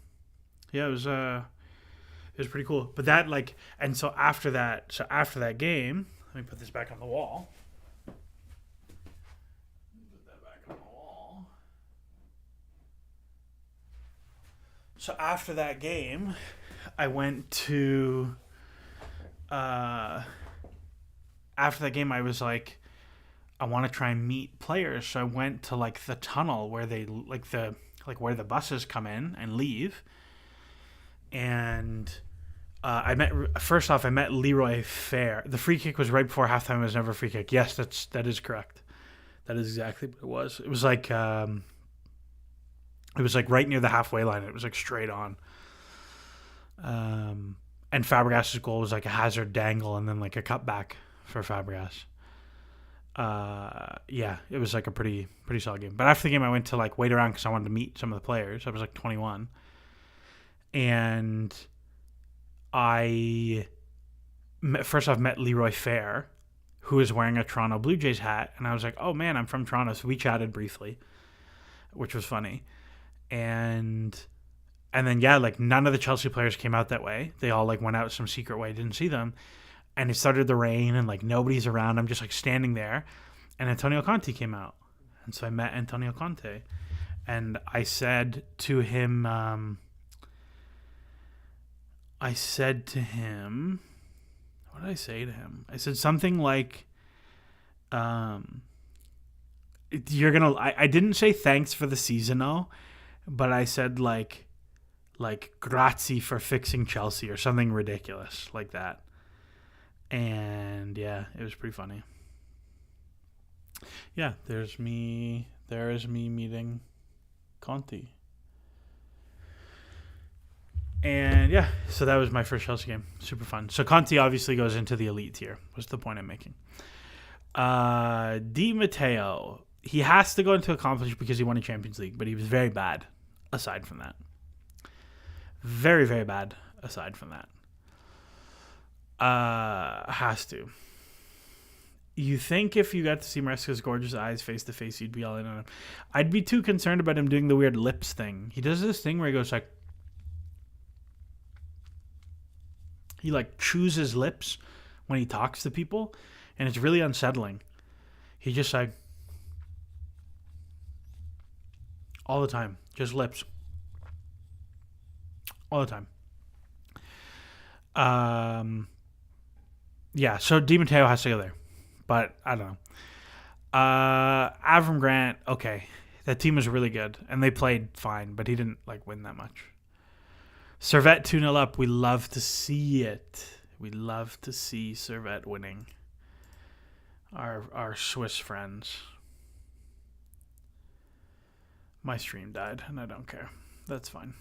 S1: Yeah, it was pretty cool. But that, like, and so after that game, let me put this back on the wall. So after that game, I went to. After that game, I was like, I want to try and meet players. So I went to like the tunnel where they where the buses come in and leave. And I met Leroy Fair. The free kick was right before halftime. It was never a free kick. Yes, that is correct. That is exactly what it was. It was like. It was like right near the halfway line. It was like straight on. And Fabregas' goal was like a Hazard dangle and then like a cutback for Fabregas. Yeah, it was like a pretty solid game. But after the game, I went to like wait around because I wanted to meet some of the players. I was like 21. And first off met Leroy Fair, who was wearing a Toronto Blue Jays hat. And I was like, oh man, I'm from Toronto. So we chatted briefly, which was funny. And then, yeah, like none of the Chelsea players came out that way. They all like went out some secret way. Didn't see them. and it started to rain, and like nobody's around. I'm just like standing there, and Antonio Conte came out, and so I met Antonio Conte, and I said to him, what did I say to him? I said something like, you're gonna. I didn't say thanks for the season, though, but I said like grazie for fixing Chelsea or something ridiculous like that. And yeah, it was pretty funny. Yeah, there's me. There is me meeting Conte. And yeah, so that was my first Chelsea game. Super fun. So Conte obviously goes into the elite tier. What's the point I'm making? Di Matteo. He has to go into accomplishment because he won a Champions League, but he was very bad aside from that. Very, very bad aside from that. Has to. You think if you got to see Maresca's gorgeous eyes face to face, you'd be all in on him. I'd be too concerned about him doing the weird lips thing. He does this thing where he goes like, he like chews his lips when he talks to people, and it's really unsettling. He just like, all the time, just lips. All the time. Yeah, so Di Matteo has to go there. But I don't know. Avram Grant, okay. That team was really good. And they played fine, but he didn't like win that much. Servette 2-0 up. We love to see it. We love to see Servette winning. Our Swiss friends. My stream died, and I don't care. That's fine.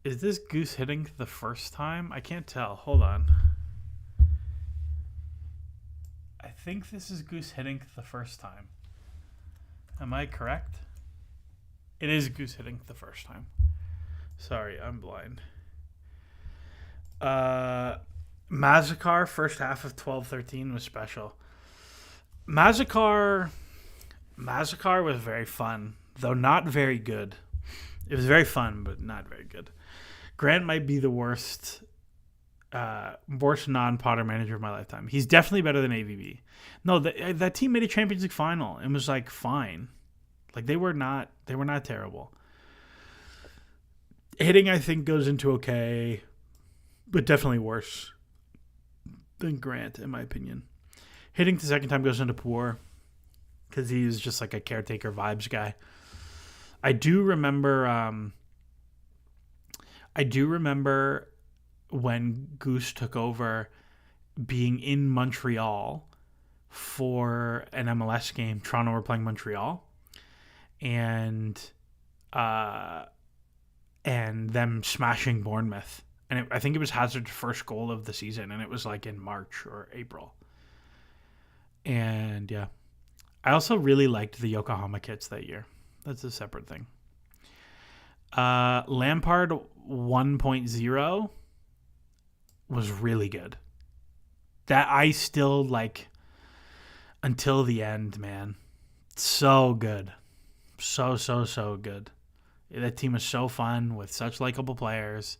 S1: Is this Goose hitting the first time? I can't tell. Hold on. I think this is Goose hitting the first time. Am I correct? It is Goose hitting the first time. Sorry, I'm blind. Mazakar, first half of 12-13 was special. Mazakar was very fun, though not very good. It was very fun, but not very good. Grant might be the worst non-Potter manager of my lifetime. He's definitely better than AVB. No, that team made a Champions League final and was like fine. Like they were not terrible. Hitting, I think, goes into okay, but definitely worse than Grant, in my opinion. Hitting the second time goes into poor because he's just like a caretaker vibes guy. I do remember when Goose took over being in Montreal for an MLS game. Toronto were playing Montreal, and them smashing Bournemouth. And I think it was Hazard's first goal of the season, and it was like in March or April. And yeah, I also really liked the Yokohama kits that year. That's a separate thing. Lampard 1.0 was really good. That I still like until the end, man. So good. So good. That team was so fun with such likable players,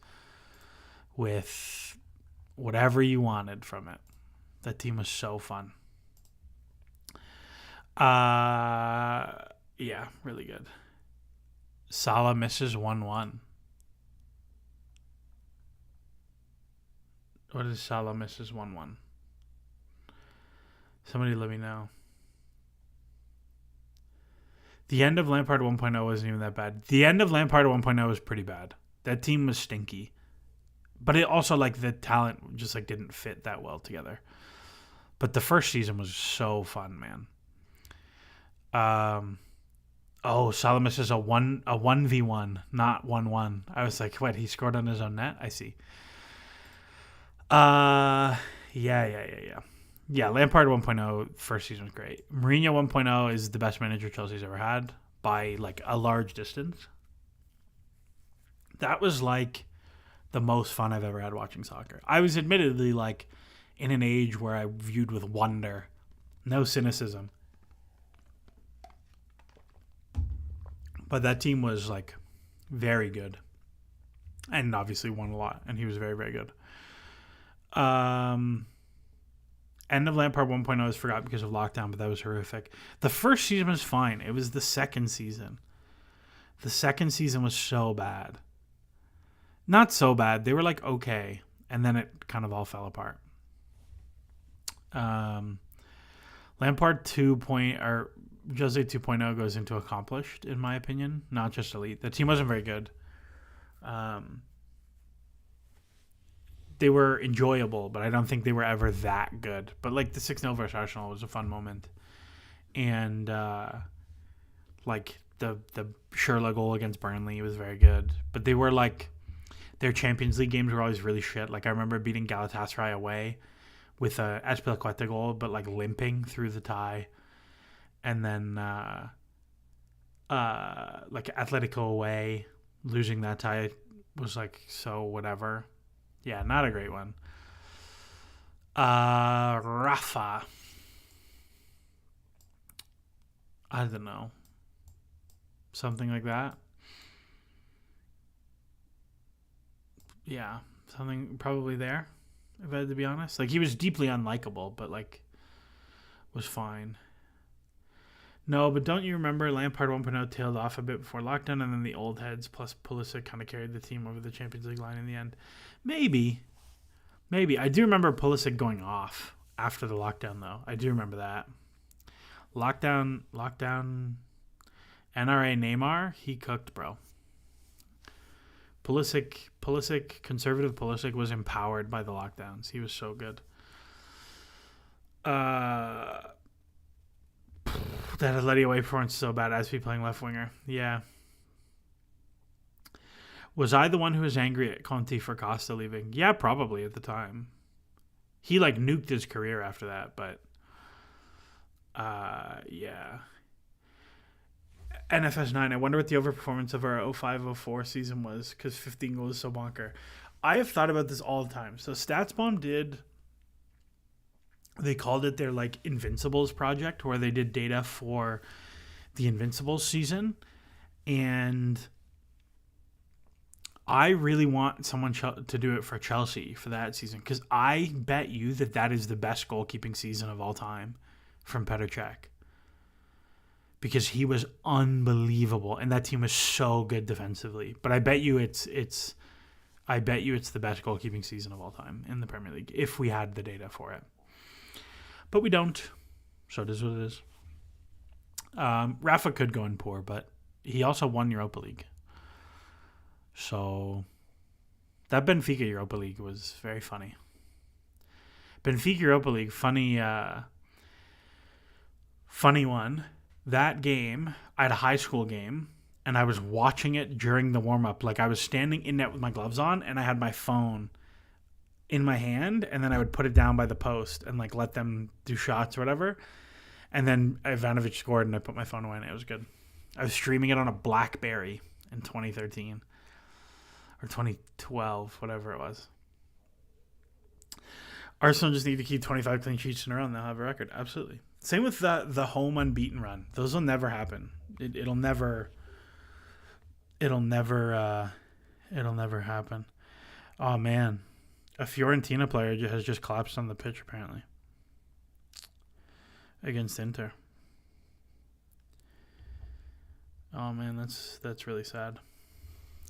S1: with whatever you wanted from it. That team was so fun. Yeah, really good. Salah misses 1-1. What is Salah misses 1-1? Somebody let me know. The end of Lampard 1.0 wasn't even that bad. The end of Lampard 1.0 was pretty bad. That team was stinky. But it also, like, the talent just, like, didn't fit that well together. But the first season was so fun, man. Salah misses a 1v1, not 1-1. I was like, what, he scored on his own net? I see. Yeah. Yeah, Lampard 1.0 first season was great. Mourinho 1.0 is the best manager Chelsea's ever had by like a large distance. That was like the most fun I've ever had watching soccer. I was admittedly like in an age where I viewed with wonder, no cynicism. But that team was like very good, and obviously won a lot. And he was very, very good. End of Lampard 1.0 was forgot because of lockdown, but that was horrific. The first season was fine. It was the second season. The second season was so bad. Not so bad. They were like okay, and then it kind of all fell apart. Lampard 2.0 or Jose 2.0 goes into accomplished, in my opinion, not just elite. The team wasn't very good. They were enjoyable, but I don't think they were ever that good. But like the 6-0 versus Arsenal was a fun moment. And like the Schürrle goal against Burnley was very good. But they were like, their Champions League games were always really shit. Like I remember beating Galatasaray away with a Azpilicueta goal, but like limping through the tie. And then like Atletico away, losing that tie was like so whatever. Yeah, not a great one. Rafa. I don't know. Something like that. Yeah, something probably there, if I had to be honest. Like, he was deeply unlikable, but, like, was fine. No, but don't you remember Lampard 1.0 tailed off a bit before lockdown, and then the old heads plus Pulisic kind of carried the team over the Champions League line in the end? Maybe. I do remember Pulisic going off after the lockdown, though. I do remember that. Lockdown, NRA Neymar, he cooked, bro. Pulisic, conservative Pulisic was empowered by the lockdowns. He was so good. That Atleti away performance so bad as we playing left winger. Yeah. Was I the one who was angry at Conte for Costa leaving? Yeah, probably at the time. He like nuked his career after that, but yeah. NFS 9, I wonder what the overperformance of our 05-04 season was, because 15 goals is so bonker. I have thought about this all the time. So StatsBomb they called it their like Invincibles project, where they did data for the Invincibles season. And I really want someone to do it for Chelsea for that season, because I bet you that is the best goalkeeping season of all time from Petr Cech. Because he was unbelievable, and that team was so good defensively. But I bet you it's the best goalkeeping season of all time in the Premier League if we had the data for it. But we don't, so it is what it is. Rafa could go in poor, but he also won Europa League. So that Benfica Europa League was very funny. Benfica Europa League, funny one. That game, I had a high school game, and I was watching it during the warm-up. Like, I was standing in net with my gloves on, and I had my phone in my hand, and then I would put it down by the post and, like, let them do shots or whatever. And then Ivanovic scored, and I put my phone away, and it was good. I was streaming it on a BlackBerry in 2013 or 2012, whatever it was. Arsenal just need to keep 25 clean sheets in a row, and they'll have a record. Absolutely. Same with the home unbeaten run. Those will never happen. It'll never happen. Oh man, a Fiorentina player has just collapsed on the pitch apparently against Inter. Oh man, that's really sad.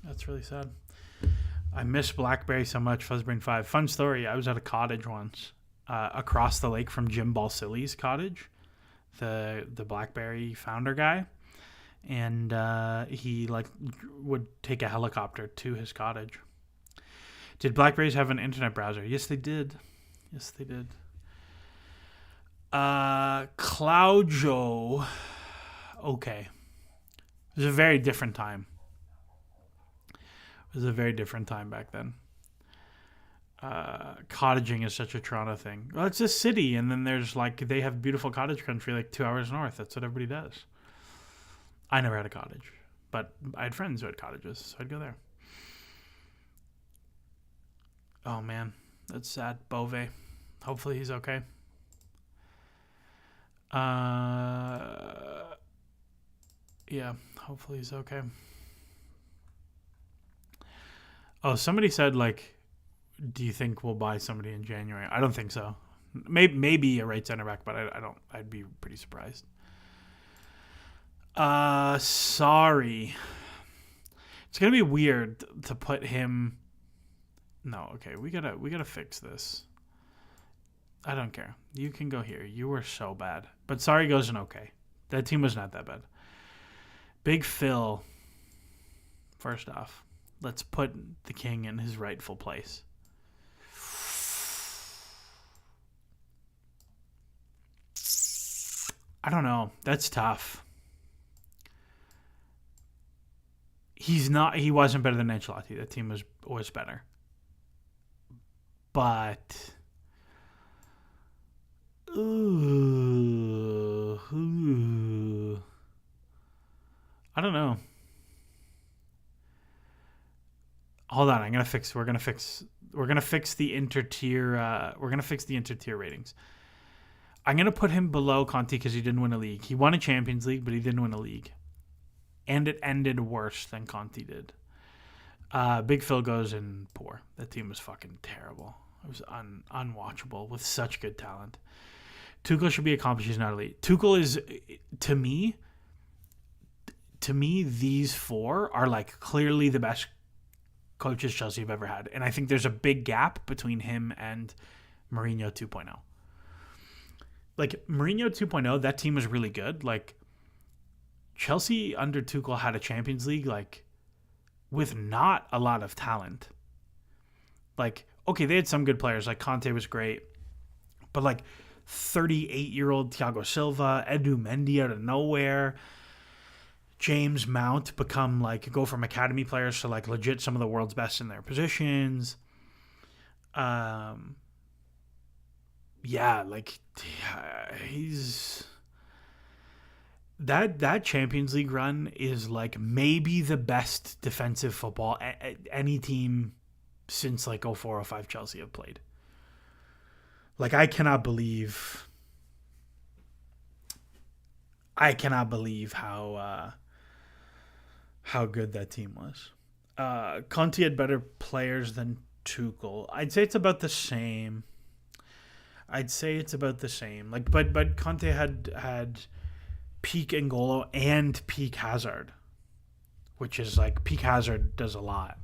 S1: That's really sad. I miss BlackBerry so much. Fuzzbrain 5. Fun story. I was at a cottage once. Across the lake from Jim Balsilli's cottage, the BlackBerry founder guy, and he like would take a helicopter to his cottage. Did BlackBerries have an internet browser? Yes, they did. Cloujo. Okay, it was a very different time. It was a very different time back then. Cottaging is such a Toronto thing. Well, it's a city, and then there's like they have beautiful cottage country like 2 hours north. That's what everybody does. I never had a cottage, but I had friends who had cottages, so I'd go there. Oh man, that's sad. Bove, hopefully he's okay. Yeah, Hopefully he's okay. Oh, somebody said, like, do you think we'll buy somebody in January? I don't think so. Maybe a right center back, but I don't. I'd be pretty surprised. Sorry. It's gonna be weird to put him. No, okay. We gotta fix this. I don't care. You can go here. You were so bad, but sorry goes in okay. That team was not that bad. Big Phil. First off, let's put the king in his rightful place. I don't know. That's tough. He wasn't better than Ancelotti. That team was better. But ooh, I don't know. Hold on, we're gonna fix the inter-tier ratings. I'm gonna put him below Conte because he didn't win a league. He won a Champions League, but he didn't win a league. And it ended worse than Conte did. Big Phil goes in poor. That team was fucking terrible. It was unwatchable with such good talent. Tuchel should be accomplished. He's not elite. Tuchel is, to me, these four are like clearly the best coaches Chelsea have ever had. And I think there's a big gap between him and Mourinho 2.0. Like Mourinho 2.0, that team was really good. Like Chelsea under Tuchel had a Champions League like with not a lot of talent. Like, okay, they had some good players. Like Conte was great. But like 38-year-old Thiago Silva, Edu Mendy out of nowhere, James Mount go from academy players to like legit some of the world's best in their positions. He's that Champions League run is like maybe the best defensive football any team since like 04-05 Chelsea have played. Like I cannot believe how good that team was. Conte had better players than Tuchel. I'd say it's about the same. Like, but Conte had peak N'Golo and peak Hazard, which is like peak Hazard does a lot.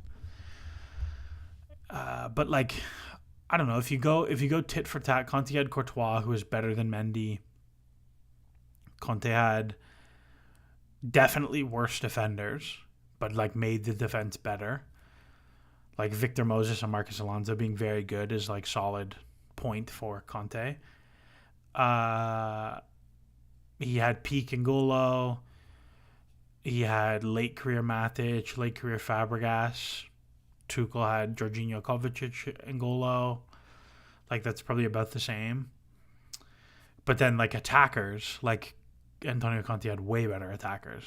S1: But like, I don't know if you go tit for tat. Conte had Courtois, who was better than Mendy. Conte had definitely worse defenders, but like made the defense better. Like Victor Moses and Marcus Alonso being very good is like solid point for Conte. He had peak N'Golo. He had late career Matic, late career Fabregas. Tuchel had Jorginho, Kovacic, N'Golo. Like that's probably about the same. But then like attackers, like Antonio Conte had way better attackers.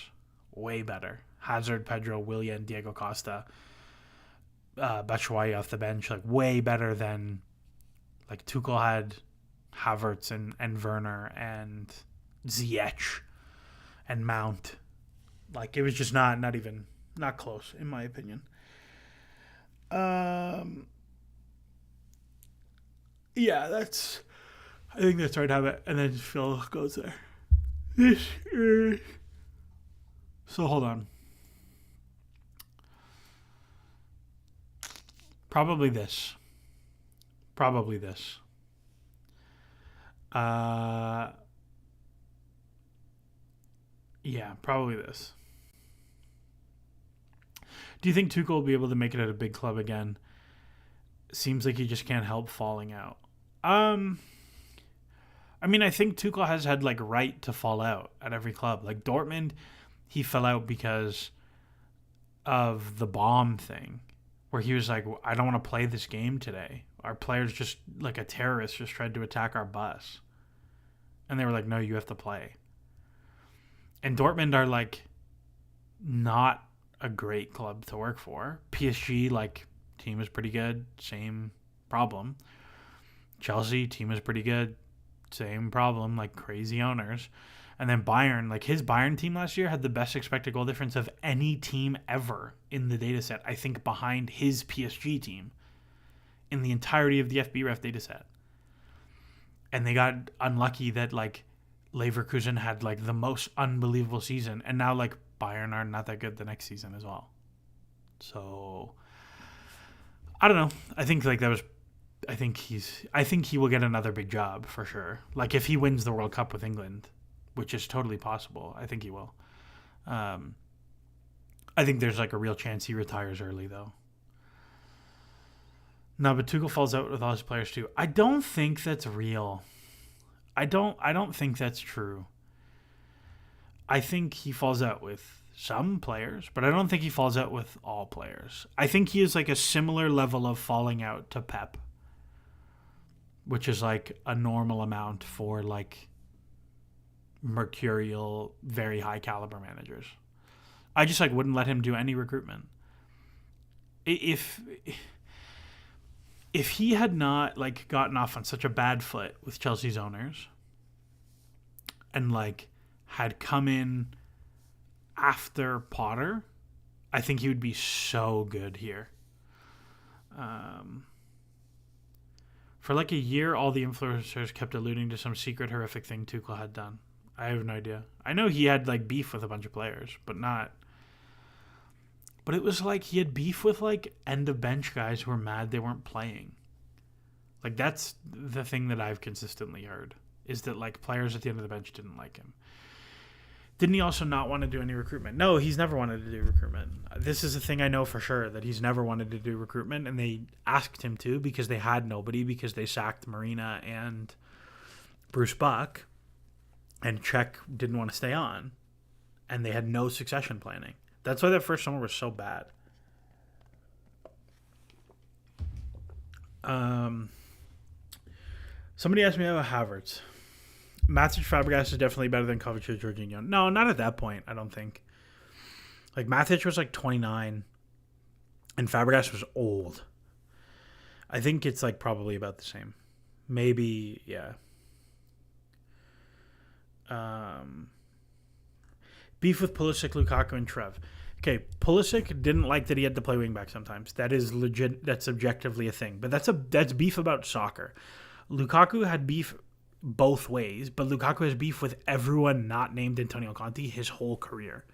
S1: Way better. Hazard, Pedro, Willian, Diego Costa, Batshuayi off the bench, like way better than like Tuchel had Havertz and Werner and Ziyech and Mount. Like it was just not close in my opinion. I think that's right to have it. And then Phil goes there. So hold on. Probably this. Probably this. Do you think Tuchel will be able to make it at a big club again? Seems like he just can't help falling out. I mean, I think Tuchel has had like right to fall out at every club. Like Dortmund, he fell out because of the bomb thing, where he was like, I don't want to play this game today. Our players just, like a terrorist, just tried to attack our bus. And they were like, no, you have to play. And Dortmund are like not a great club to work for. PSG, like, team is pretty good. Same problem. Chelsea, team is pretty good. Same problem, like crazy owners. And then Bayern, like his Bayern team last year had the best expected goal difference of any team ever in the data set, I think behind his PSG team in the entirety of the FBref data set. And they got unlucky that like Leverkusen had like the most unbelievable season, and now like Bayern are not that good the next season as well. So I don't know. I think he will get another big job for sure. Like if he wins the World Cup with England, which is totally possible, I think he will. I think there's like a real chance he retires early though. No, but Tuchel falls out with all his players too. I don't think that's real. I don't think that's true. I think he falls out with some players, but I don't think he falls out with all players. I think he is like a similar level of falling out to Pep, which is like a normal amount for like mercurial, very high caliber managers. I just like wouldn't let him do any recruitment. If he had not like gotten off on such a bad foot with Chelsea's owners and like had come in after Potter, I think he would be so good here. For like a year, all the influencers kept alluding to some secret horrific thing Tuchel had done. I have no idea. I know he had like beef with a bunch of players, but it was like he had beef with like end of bench guys who were mad they weren't playing. Like that's the thing that I've consistently heard, is that like players at the end of the bench didn't like him. Didn't he also not want to do any recruitment? No, he's never wanted to do recruitment. This is a thing I know for sure, that he's never wanted to do recruitment, and they asked him to because they had nobody, because they sacked Marina and Bruce Buck, and Czech didn't want to stay on, and they had no succession planning. That's why that first summer was so bad. Somebody asked me about Havertz. Matic Fabregas is definitely better than Kovacic, Jorginho. No, not at that point, I don't think. Like, Matic was like 29, and Fabregas was old. I think it's like probably about the same. Maybe, yeah. Beef with Pulisic, Lukaku, and Trev. Okay, Pulisic didn't like that he had to play wingback sometimes. That is legit. That's objectively a thing. But that's beef about soccer. Lukaku had beef both ways, but Lukaku has beef with everyone not named Antonio Conte his whole career.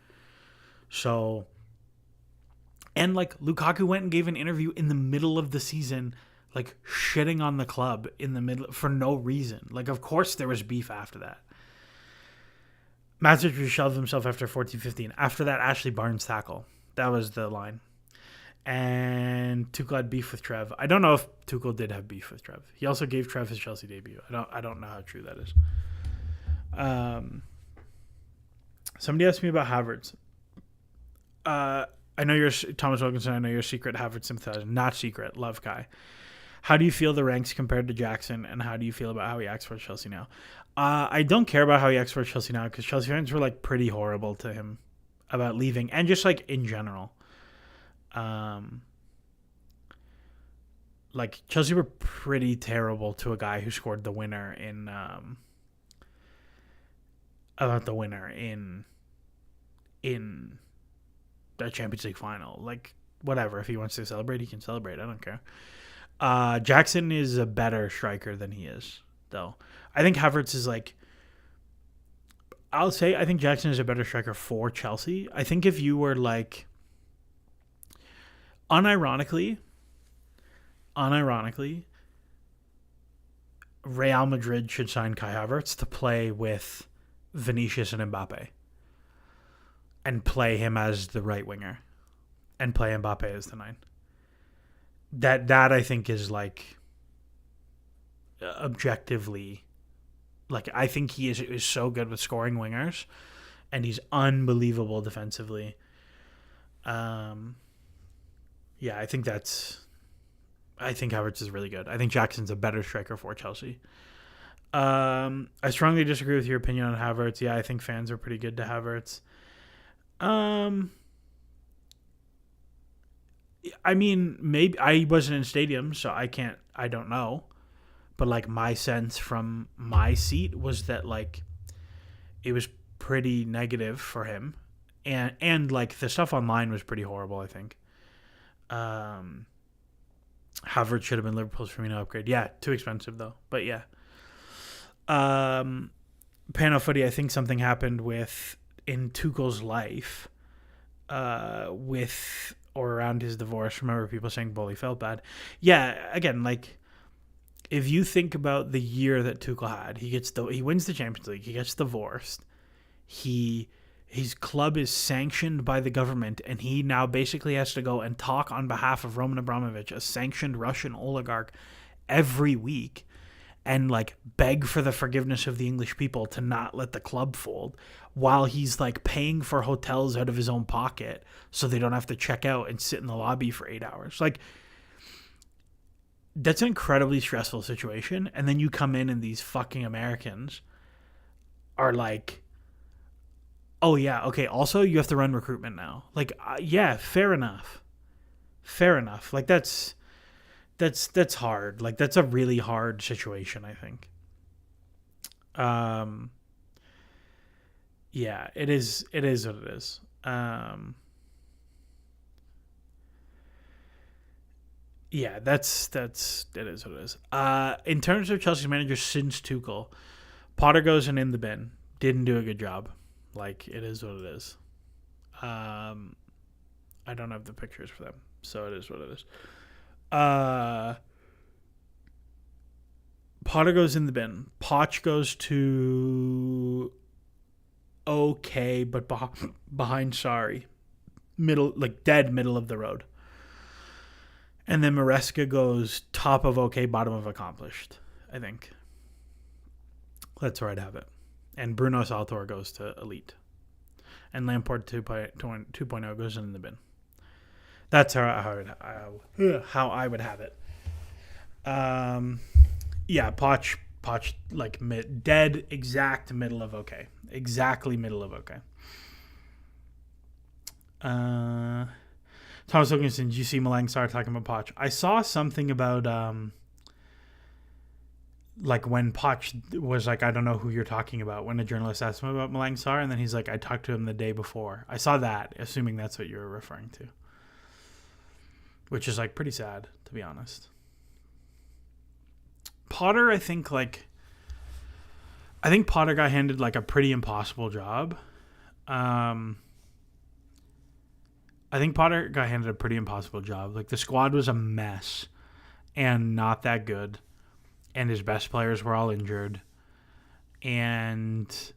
S1: So, and like Lukaku went and gave an interview in the middle of the season, like shitting on the club in the middle for no reason. Like, of course there was beef after that. Matic shelved himself after 14-15. After that, Ashley Barnes tackle. That was the line. And Tuchel had beef with Trev. I don't know if Tuchel did have beef with Trev. He also gave Trev his Chelsea debut. I don't know how true that is. Somebody asked me about Havertz. I know you're Thomas Wilkinson. I know you're a secret Havertz sympathizer. Not secret. Love guy. How do you feel the ranks compared to Jackson, and how do you feel about how he acts for Chelsea now? I don't care about how he acts for Chelsea now, because Chelsea fans were like pretty horrible to him about leaving, and just like in general. Like Chelsea were pretty terrible to a guy who scored the winner in the Champions League final. Like, whatever, if he wants to celebrate, he can celebrate. I don't care. Jackson is a better striker than he is, though. I think Havertz is like, I think Jackson is a better striker for Chelsea. I think if you were like, unironically, Real Madrid should sign Kai Havertz to play with Vinicius and Mbappe, and play him as the right winger, and play Mbappe as the 9. That I think is like objectively, like, I think he is so good with scoring wingers, and he's unbelievable defensively. Yeah, I think Havertz is really good. I think Jackson's a better striker for Chelsea. I strongly disagree with your opinion on Havertz. Yeah, I think fans are pretty good to Havertz. I mean, maybe I wasn't in stadium, so I don't know. But like, my sense from my seat was that like it was pretty negative for him, and like the stuff online was pretty horrible. I think. Havertz should have been Liverpool's Firmino upgrade. Yeah, too expensive though. But yeah. Pano Footy, I think something happened in Tuchel's life, with or around his divorce. Remember people saying Bully felt bad. Yeah, again, like if you think about the year that Tuchel had, he wins the Champions League, he gets divorced, his club is sanctioned by the government, and he now basically has to go and talk on behalf of Roman Abramovich, a sanctioned Russian oligarch, every week, and like beg for the forgiveness of the English people to not let the club fold, while he's like paying for hotels out of his own pocket so they don't have to check out and sit in the lobby for 8 hours. Like, that's an incredibly stressful situation. And then you come in and these fucking Americans are like, oh yeah, okay, also you have to run recruitment now. Like, yeah, fair enough. Like that's hard. Like, that's a really hard situation, I think. Yeah, it is what it is. Yeah, it is what it is. In terms of Chelsea's manager since Tuchel, Potter goes in the bin. Didn't do a good job. Like, it is what it is. I don't have the pictures for them, so it is what it is. Potter goes in the bin. Poch goes to okay, but behind sorry. Dead middle of the road. And then Maresca goes top of okay, bottom of accomplished, I think. That's where I'd have it. And Bruno Saltor goes to elite. And Lampard 2.0 goes in the bin. That's how I would have it. Yeah, Poch like dead exact middle of okay. Exactly middle of okay. Thomas Wilkinson, did you see Malang Sarr talking about Poch? I saw something about like when Poch was like, I don't know who you're talking about, when a journalist asked him about Malang Sarr, and then he's like, I talked to him the day before. I saw that, assuming that's what you're referring to. Which is like pretty sad, to be honest. Potter, I think Potter got handed like a pretty impossible job. I think Potter got handed a pretty impossible job. Like, the squad was a mess and not that good. And his best players were all injured. And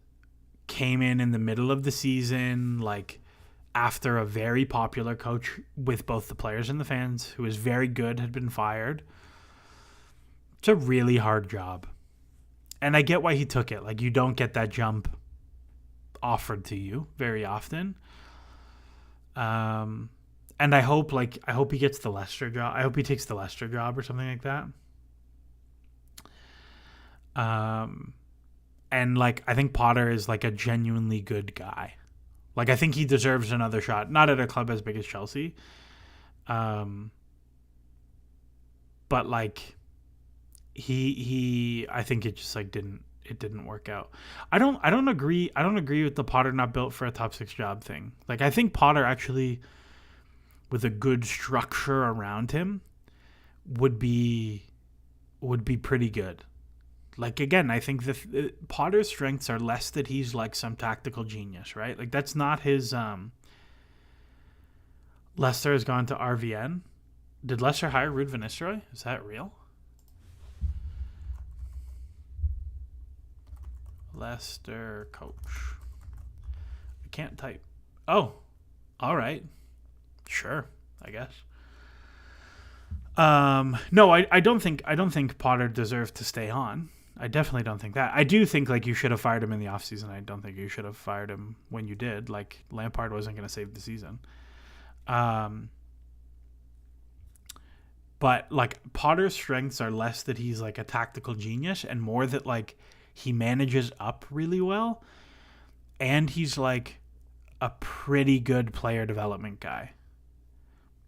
S1: came in the middle of the season, like, after a very popular coach with both the players and the fans, who was very good, had been fired. It's a really hard job. And I get why he took it. Like, you don't get that jump offered to you very often. And I hope he gets the Leicester job. I hope he takes the Leicester job or something like that. And like, I think Potter is like a genuinely good guy. Like, I think he deserves another shot, not at a club as big as Chelsea. But like, I think it just like didn't work out. I don't agree with the Potter not built for a top 6 job thing. Like, I think Potter actually, with a good structure around him, would be pretty good. Like, again, I think Potter's strengths are less that he's like some tactical genius, right? Like, that's not his. Leicester has gone to RVN. Did Leicester hire Ruud van Nistelrooy? Is that real? Leicester coach. I can't type. Oh, all right. Sure, I guess. No, I don't think Potter deserved to stay on. I definitely don't think that. I do think like you should have fired him in the offseason. I don't think you should have fired him when you did. Like, Lampard wasn't going to save the season. But like, Potter's strengths are less that he's like a tactical genius, and more that like he manages up really well, and he's like a pretty good player development guy.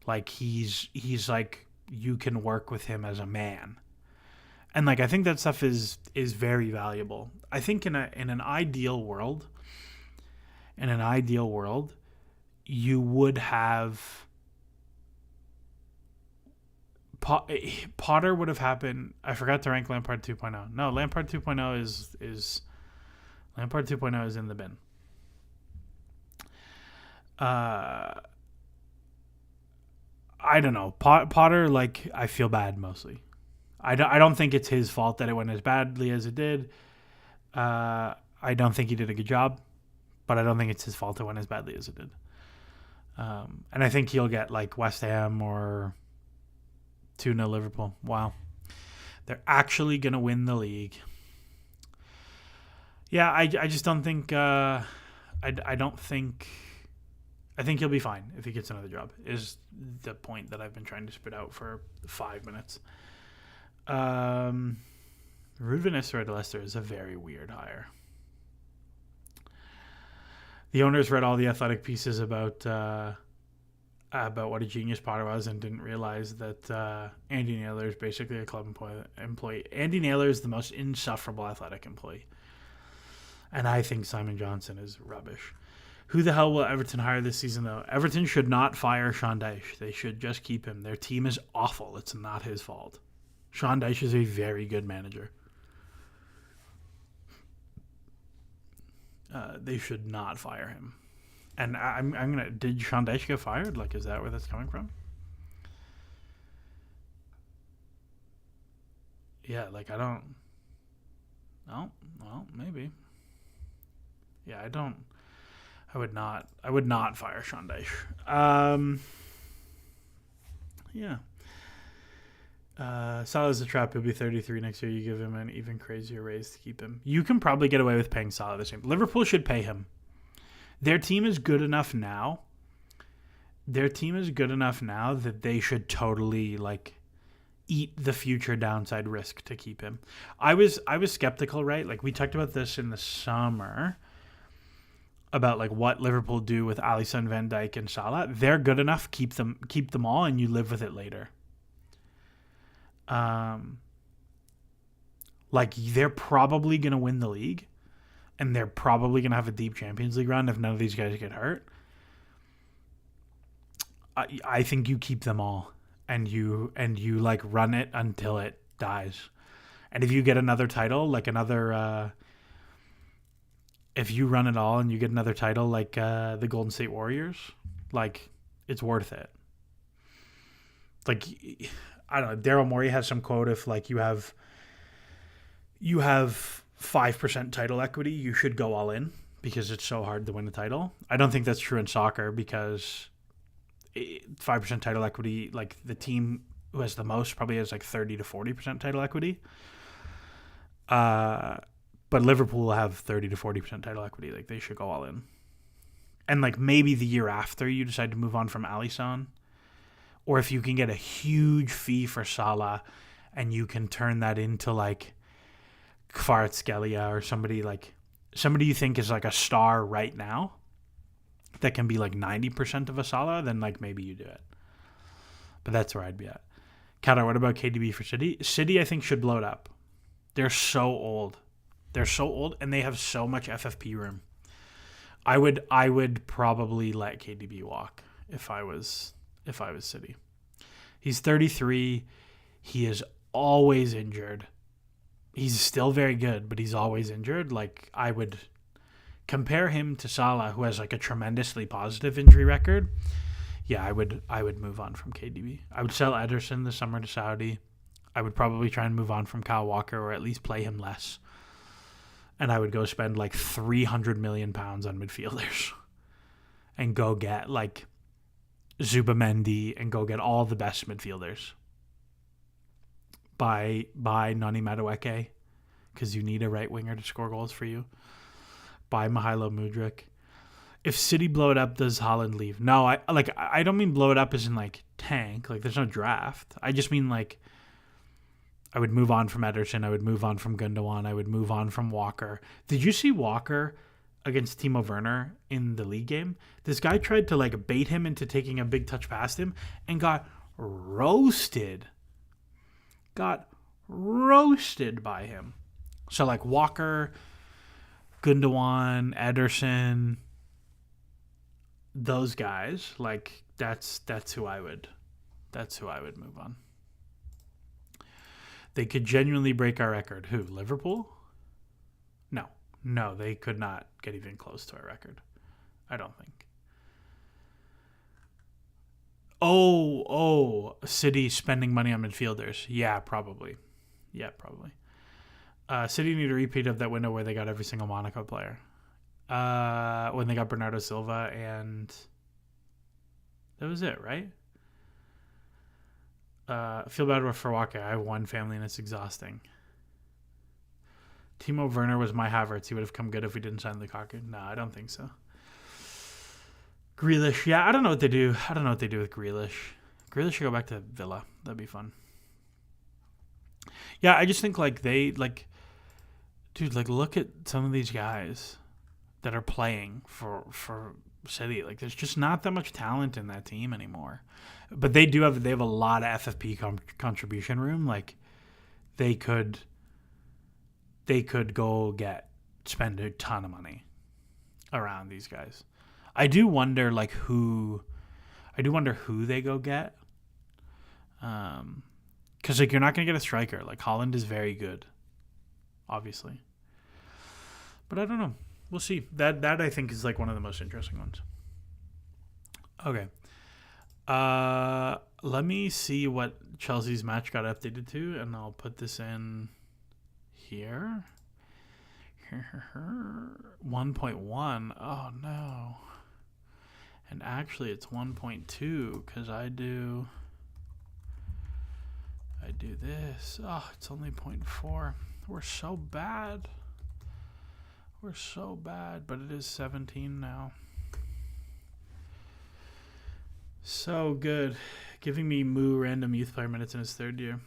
S1: Like, he's like, you can work with him as a man. And like I think that stuff is very valuable. I think in an ideal world, you would have Potter would have happened. I forgot to rank Lampard 2.0. No, Lampard 2.0 is Lampard 2.0 is in the bin. I don't know. Potter, like, I feel bad mostly. I don't think it's his fault that it went as badly as it did. I don't think he did a good job, but I don't think it's his fault it went as badly as it did. And I think he'll get like West Ham or 2-0 Liverpool. Wow. They're actually going to win the league. Yeah, I just don't think... I think he'll be fine if he gets another job, is the point that I've been trying to spit out for 5 minutes. Ruud van Nistelrooy to Leicester is a very weird hire. The owners read all the Athletic pieces about what a genius Potter was and didn't realize that Andy Naylor is basically a club employee. Andy Naylor is the most insufferable Athletic employee. And I think Simon Johnson is rubbish. Who the hell will Everton hire this season, though? Everton should not fire Sean Dyche. They should just keep him. Their team is awful. It's not his fault. Sean Dyche is a very good manager. They should not fire him. And I'm gonna. Did Sean Dyche get fired? Like, is that where that's coming from? Yeah, like I don't. No, well, maybe. Yeah, I don't. I would not fire Sean Dyche. Yeah. Salah's a trap. He'll be 33 next year. You give him an even crazier raise to keep him. You can probably get away with paying Salah the same. Liverpool should pay him. Their team is good enough now. That they should totally like eat the future downside risk to keep him. I was skeptical, right? Like we talked about this in the summer about like what Liverpool do with Alisson, Van Dijk, and Salah. They're good enough. Keep them all, and you live with it later. Like they're probably gonna win the league, and they're probably gonna have a deep Champions League run if none of these guys get hurt. I think you keep them all, and you like run it until it dies. And if you get another title, like if you run it all and you get another title like the Golden State Warriors, like it's worth it. Like I don't know, Daryl Morey has some quote, if like you have 5% title equity, you should go all in because it's so hard to win a title. I don't think that's true in soccer because 5% title equity, like the team who has the most probably has like 30 to 40% title equity. But Liverpool will have 30 to 40% title equity. Like they should go all in. And like maybe the year after you decide to move on from Alisson, or if you can get a huge fee for Salah and you can turn that into like Kvaratskhelia or somebody you think is like a star right now that can be like 90% of a Salah, then like maybe you do it. But that's where I'd be at. Katar, what about KDB for City? City, I think, should blow it up. They're so old. And they have so much FFP room. I would probably let KDB walk if I was City. He's 33. He is always injured. He's still very good, but he's always injured. Like I would compare him to Salah, who has like a tremendously positive injury record. Yeah, I would move on from KDB. I would sell Ederson this summer to Saudi. I would probably try and move on from Kyle Walker, or at least play him less. And I would go spend like £300 million on midfielders and go get like Zubamendi and go get all the best midfielders. Buy Nani Madueke because you need a right winger to score goals for you. Buy Mykhailo Mudryk. If City blow it up, does Haaland leave? No, I don't mean blow it up as in like tank. Like there's no draft. I just mean like I would move on from Ederson. I would move on from Gundogan. I would move on from Walker. Did you see Walker against Timo Werner in the league game? This guy tried to like bait him into taking a big touch past him and got roasted. roasted by him. So like Walker, Gundogan, Ederson, those guys, like that's who I would move on. They could genuinely break our record. Who? Liverpool? No, they could not get even close to our record. I don't think. City spending money on midfielders. Yeah, probably. City need a repeat of that window where they got every single Monaco player. When they got Bernardo Silva, and that was it, right? I feel bad for Walker. I have one family and it's exhausting. Timo Werner was my Havertz. He would have come good if we didn't sign Lukaku. No, I don't think so. Grealish. Yeah, I don't know what they do. I don't know what they do with Grealish. Grealish should go back to Villa. That'd be fun. Yeah, I just think like dude, like look at some of these guys that are playing for City. Like there's just not that much talent in that team anymore. But they have a lot of FFP contribution room. Like they could go spend a ton of money around these guys. I do wonder who they go get. Because like you're not gonna get a striker. Like Holland is very good, obviously. But I don't know. We'll see. That I think is like one of the most interesting ones. Okay. Let me see what Chelsea's match got updated to, and I'll put this in here. 1.1. Oh no. And actually it's 1.2 because I do this. Oh, it's only 0.4. We're so bad, but it is 17 now. So good. Giving me random youth player minutes in his third year.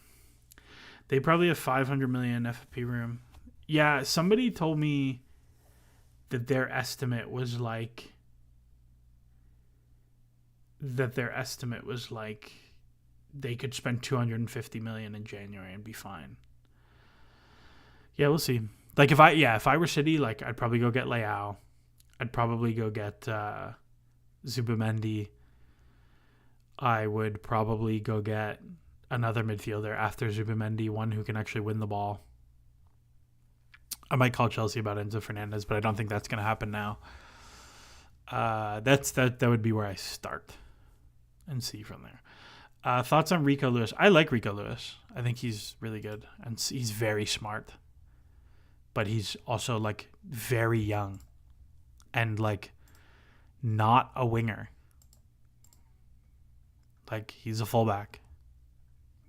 S1: They probably have 500 million FFP room. Yeah, somebody told me that their estimate was like they could spend 250 million in January and be fine. Yeah, we'll see. Like if I were City, like I'd probably go get Leao. I'd probably go get Zubimendi. I would probably go get another midfielder after Zubimendi, one who can actually win the ball. I might call Chelsea about Enzo Fernandez, but I don't think that's going to happen now. That would be where I start and see from there. Thoughts on Rico Lewis? I like Rico Lewis. I think he's really good, and he's very smart. But he's also like very young and like not a winger. Like he's a fullback,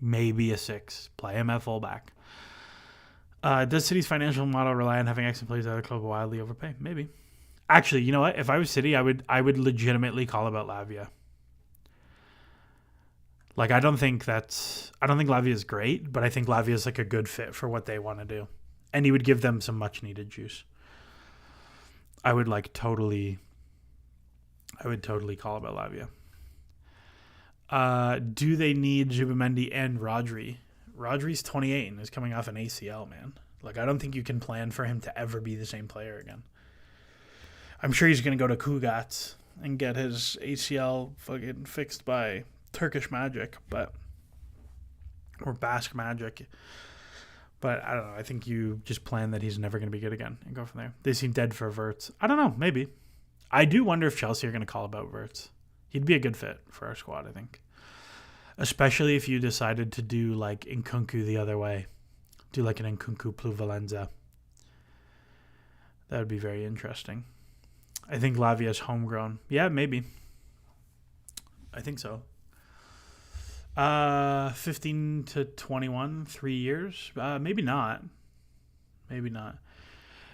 S1: maybe a 6. Play him at fullback. Does City's financial model rely on having excellent players out of the club wildly overpay? Maybe. Actually, you know what? If I was City, I would legitimately call about Lavia. Like I don't think Lavia is great, but I think Lavia is like a good fit for what they want to do, and he would give them some much needed juice. I would totally call about Lavia. Do they need Zubimendi and Rodri? Rodri's 28 and is coming off an ACL, man. Like, I don't think you can plan for him to ever be the same player again. I'm sure he's going to go to Kugats and get his ACL fucking fixed by Turkish magic, or Basque magic. But I don't know. I think you just plan that he's never going to be good again and go from there. They seem dead for Wirtz. I don't know. Maybe. I do wonder if Chelsea are going to call about Wirtz. He'd be a good fit for our squad, I think. Especially if you decided to do like Nkunku the other way. Do like an Nkunku Pluvalenza. That would be very interesting. I think Lavia's homegrown. Yeah, maybe. I think so. 15 to 21, 3 years. Maybe not.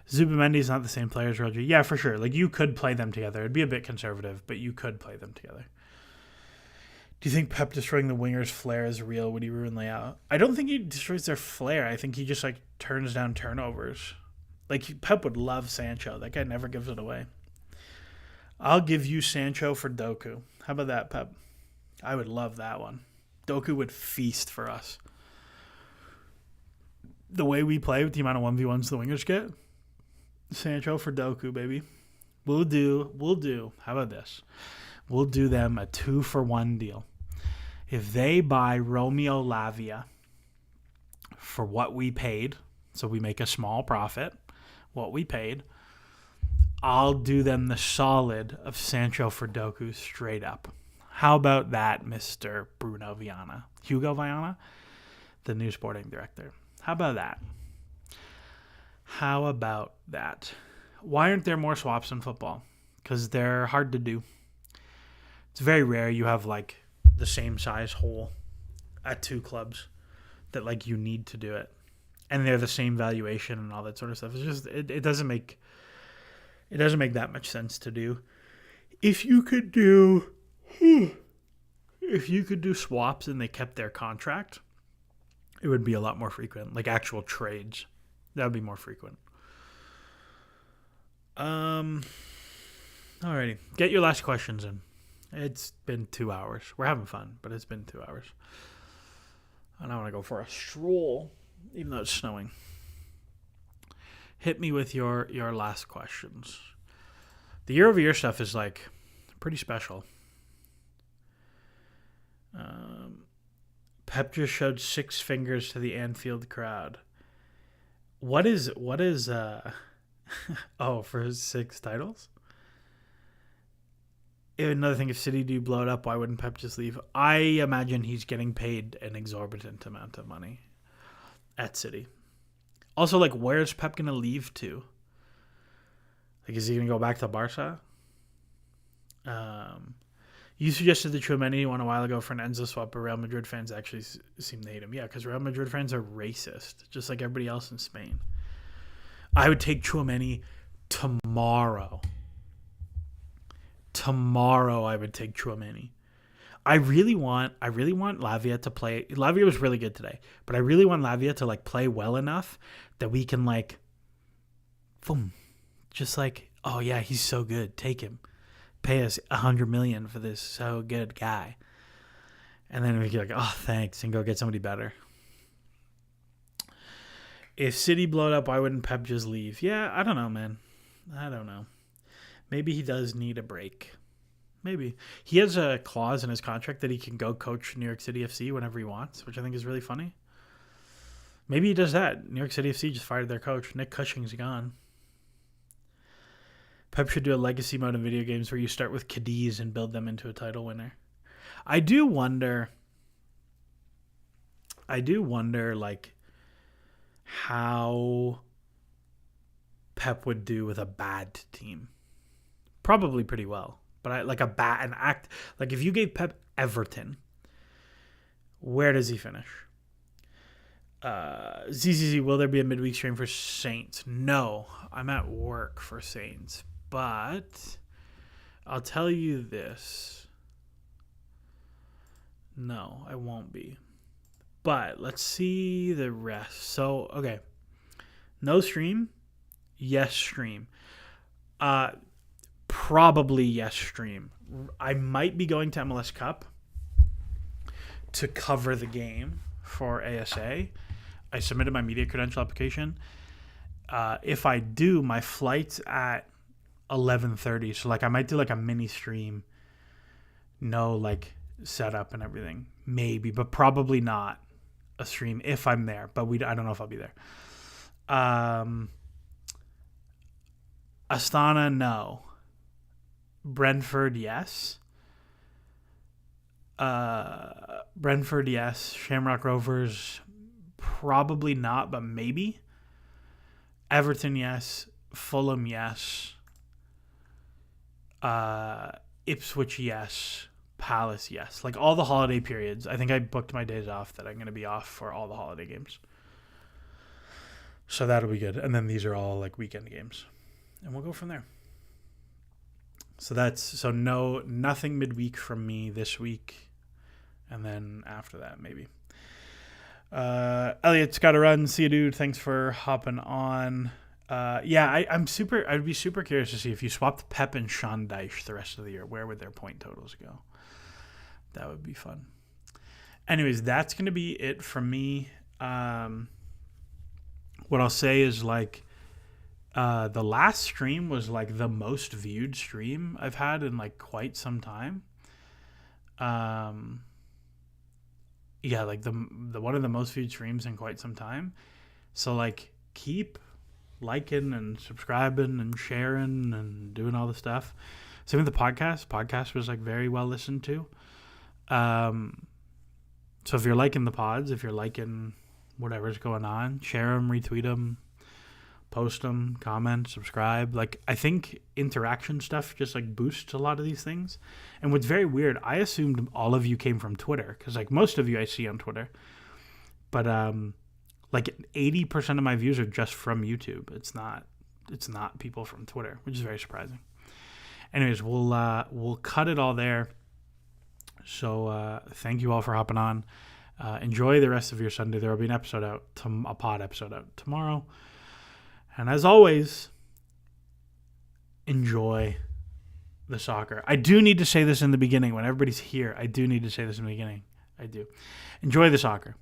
S1: Zubimendi's not the same player as Rodri. Yeah, for sure. Like, you could play them together. It'd be a bit conservative, but you could play them together. Do you think Pep destroying the wingers' flair is real? Would he ruin layout? I don't think he destroys their flair. I think he just, turns down turnovers. Like, Pep would love Sancho. That guy never gives it away. I'll give you Sancho for Doku. How about that, Pep? I would love that one. Doku would feast for us. the way we play with the amount of 1v1s the wingers get, Sancho for Doku, baby. We'll do. How about this? We'll do them a 2-for-1 deal. If they buy Romeo Lavia for what we paid, so we make a small profit, what we paid, I'll do them the solid of Sancho for Doku straight up. How about that, Mr. Hugo Viana, the new sporting director? How about that? Why aren't there more swaps in football? Because they're hard to do. It's very rare you have like the same size hole at two clubs that like you need to do it, and they're the same valuation and all that sort of stuff. It's just it doesn't make that much sense to do. If you could do swaps and they kept their contract, it would be a lot more frequent, like actual trades. That would be more frequent. Alrighty, get your last questions in. It's been 2 hours. We're having fun, but it's been 2 hours. And I want to go for a stroll, even though it's snowing. Hit me with your last questions. The year-over-year stuff is like pretty special. Pep just showed 6 fingers to the Anfield crowd. What is for his 6 titles? Another thing, if City do blow it up, why wouldn't Pep just leave? I imagine he's getting paid an exorbitant amount of money at City. Also, like, where's Pep going to leave to? Like, is he going to go back to Barca? You suggested the Tchouaméni one a while ago for an Enzo swap, but Real Madrid fans actually seem to hate him. Yeah, because Real Madrid fans are racist, just like everybody else in Spain. I would take Tchouaméni tomorrow. I would take Tchouaméni. I really want Lavia to play. Lavia was really good today, but I really want Lavia to like play well enough that we can like, boom, just like, oh yeah, he's so good. Take him, pay us $100 million for this so good guy, and then we can like, oh thanks, and go get somebody better. If City blow it up, why wouldn't Pep just leave? Yeah, I don't know, man. I don't know. Maybe he does need a break. Maybe. He has a clause in his contract that he can go coach New York City FC whenever he wants, which I think is really funny. Maybe he does that. New York City FC just fired their coach. Nick Cushing's gone. Pep should do a legacy mode in video games where you start with Cadiz and build them into a title winner. I do wonder, like, how Pep would do with a bad team. Probably pretty well, but if you gave Pep Everton, where does he finish? ZZZ, will there be a midweek stream for Saints? No, I'm at work for Saints, but I'll tell you this. No, I won't be. But let's see the rest. So, okay. No stream. Yes stream. Probably yes stream. I might be going to MLS Cup to cover the game for ASA. I submitted my media credential application. If I do, my flight's at 11:30. So like I might do like a mini stream. No like setup and everything. Maybe, but probably not a stream if I'm there. But I don't know if I'll be there. Astana, no. Brentford, yes. Brentford, yes. Shamrock Rovers, probably not, but maybe. Everton, yes. Fulham, yes. Ipswich, yes. Palace, yes. Like all the holiday periods. I think I booked my days off that I'm going to be off for all the holiday games. So that'll be good. And then these are all like weekend games. And we'll go from there. So nothing midweek from me this week. And then after that, maybe. Elliot's got to run. See you, dude. Thanks for hopping on. I'd be super curious to see if you swapped Pep and Sean Dyche the rest of the year, where would their point totals go? That would be fun. Anyways, that's going to be it from me. what I'll say is like the last stream was like the most viewed stream I've had in like quite some time. Yeah, like the one of the most viewed streams in quite some time. So like keep liking and subscribing and sharing and doing all the stuff. Same with the podcast. Podcast was like very well listened to. So if you're liking the pods, if you're liking whatever's going on, share them, retweet them, post them, comment, subscribe. Like, I think interaction stuff just like boosts a lot of these things. And what's very weird, I assumed all of you came from Twitter, because like most of you I see on Twitter, but like 80% of my views are just from YouTube. It's not people from Twitter, which is very surprising. Anyways, we'll cut it all there. So thank you all for hopping on. Enjoy the rest of your Sunday. There will be an episode out, a pod episode out tomorrow. And as always, enjoy the soccer. I do need to say this in the beginning when everybody's here. I do need to say this in the beginning. I do. Enjoy the soccer.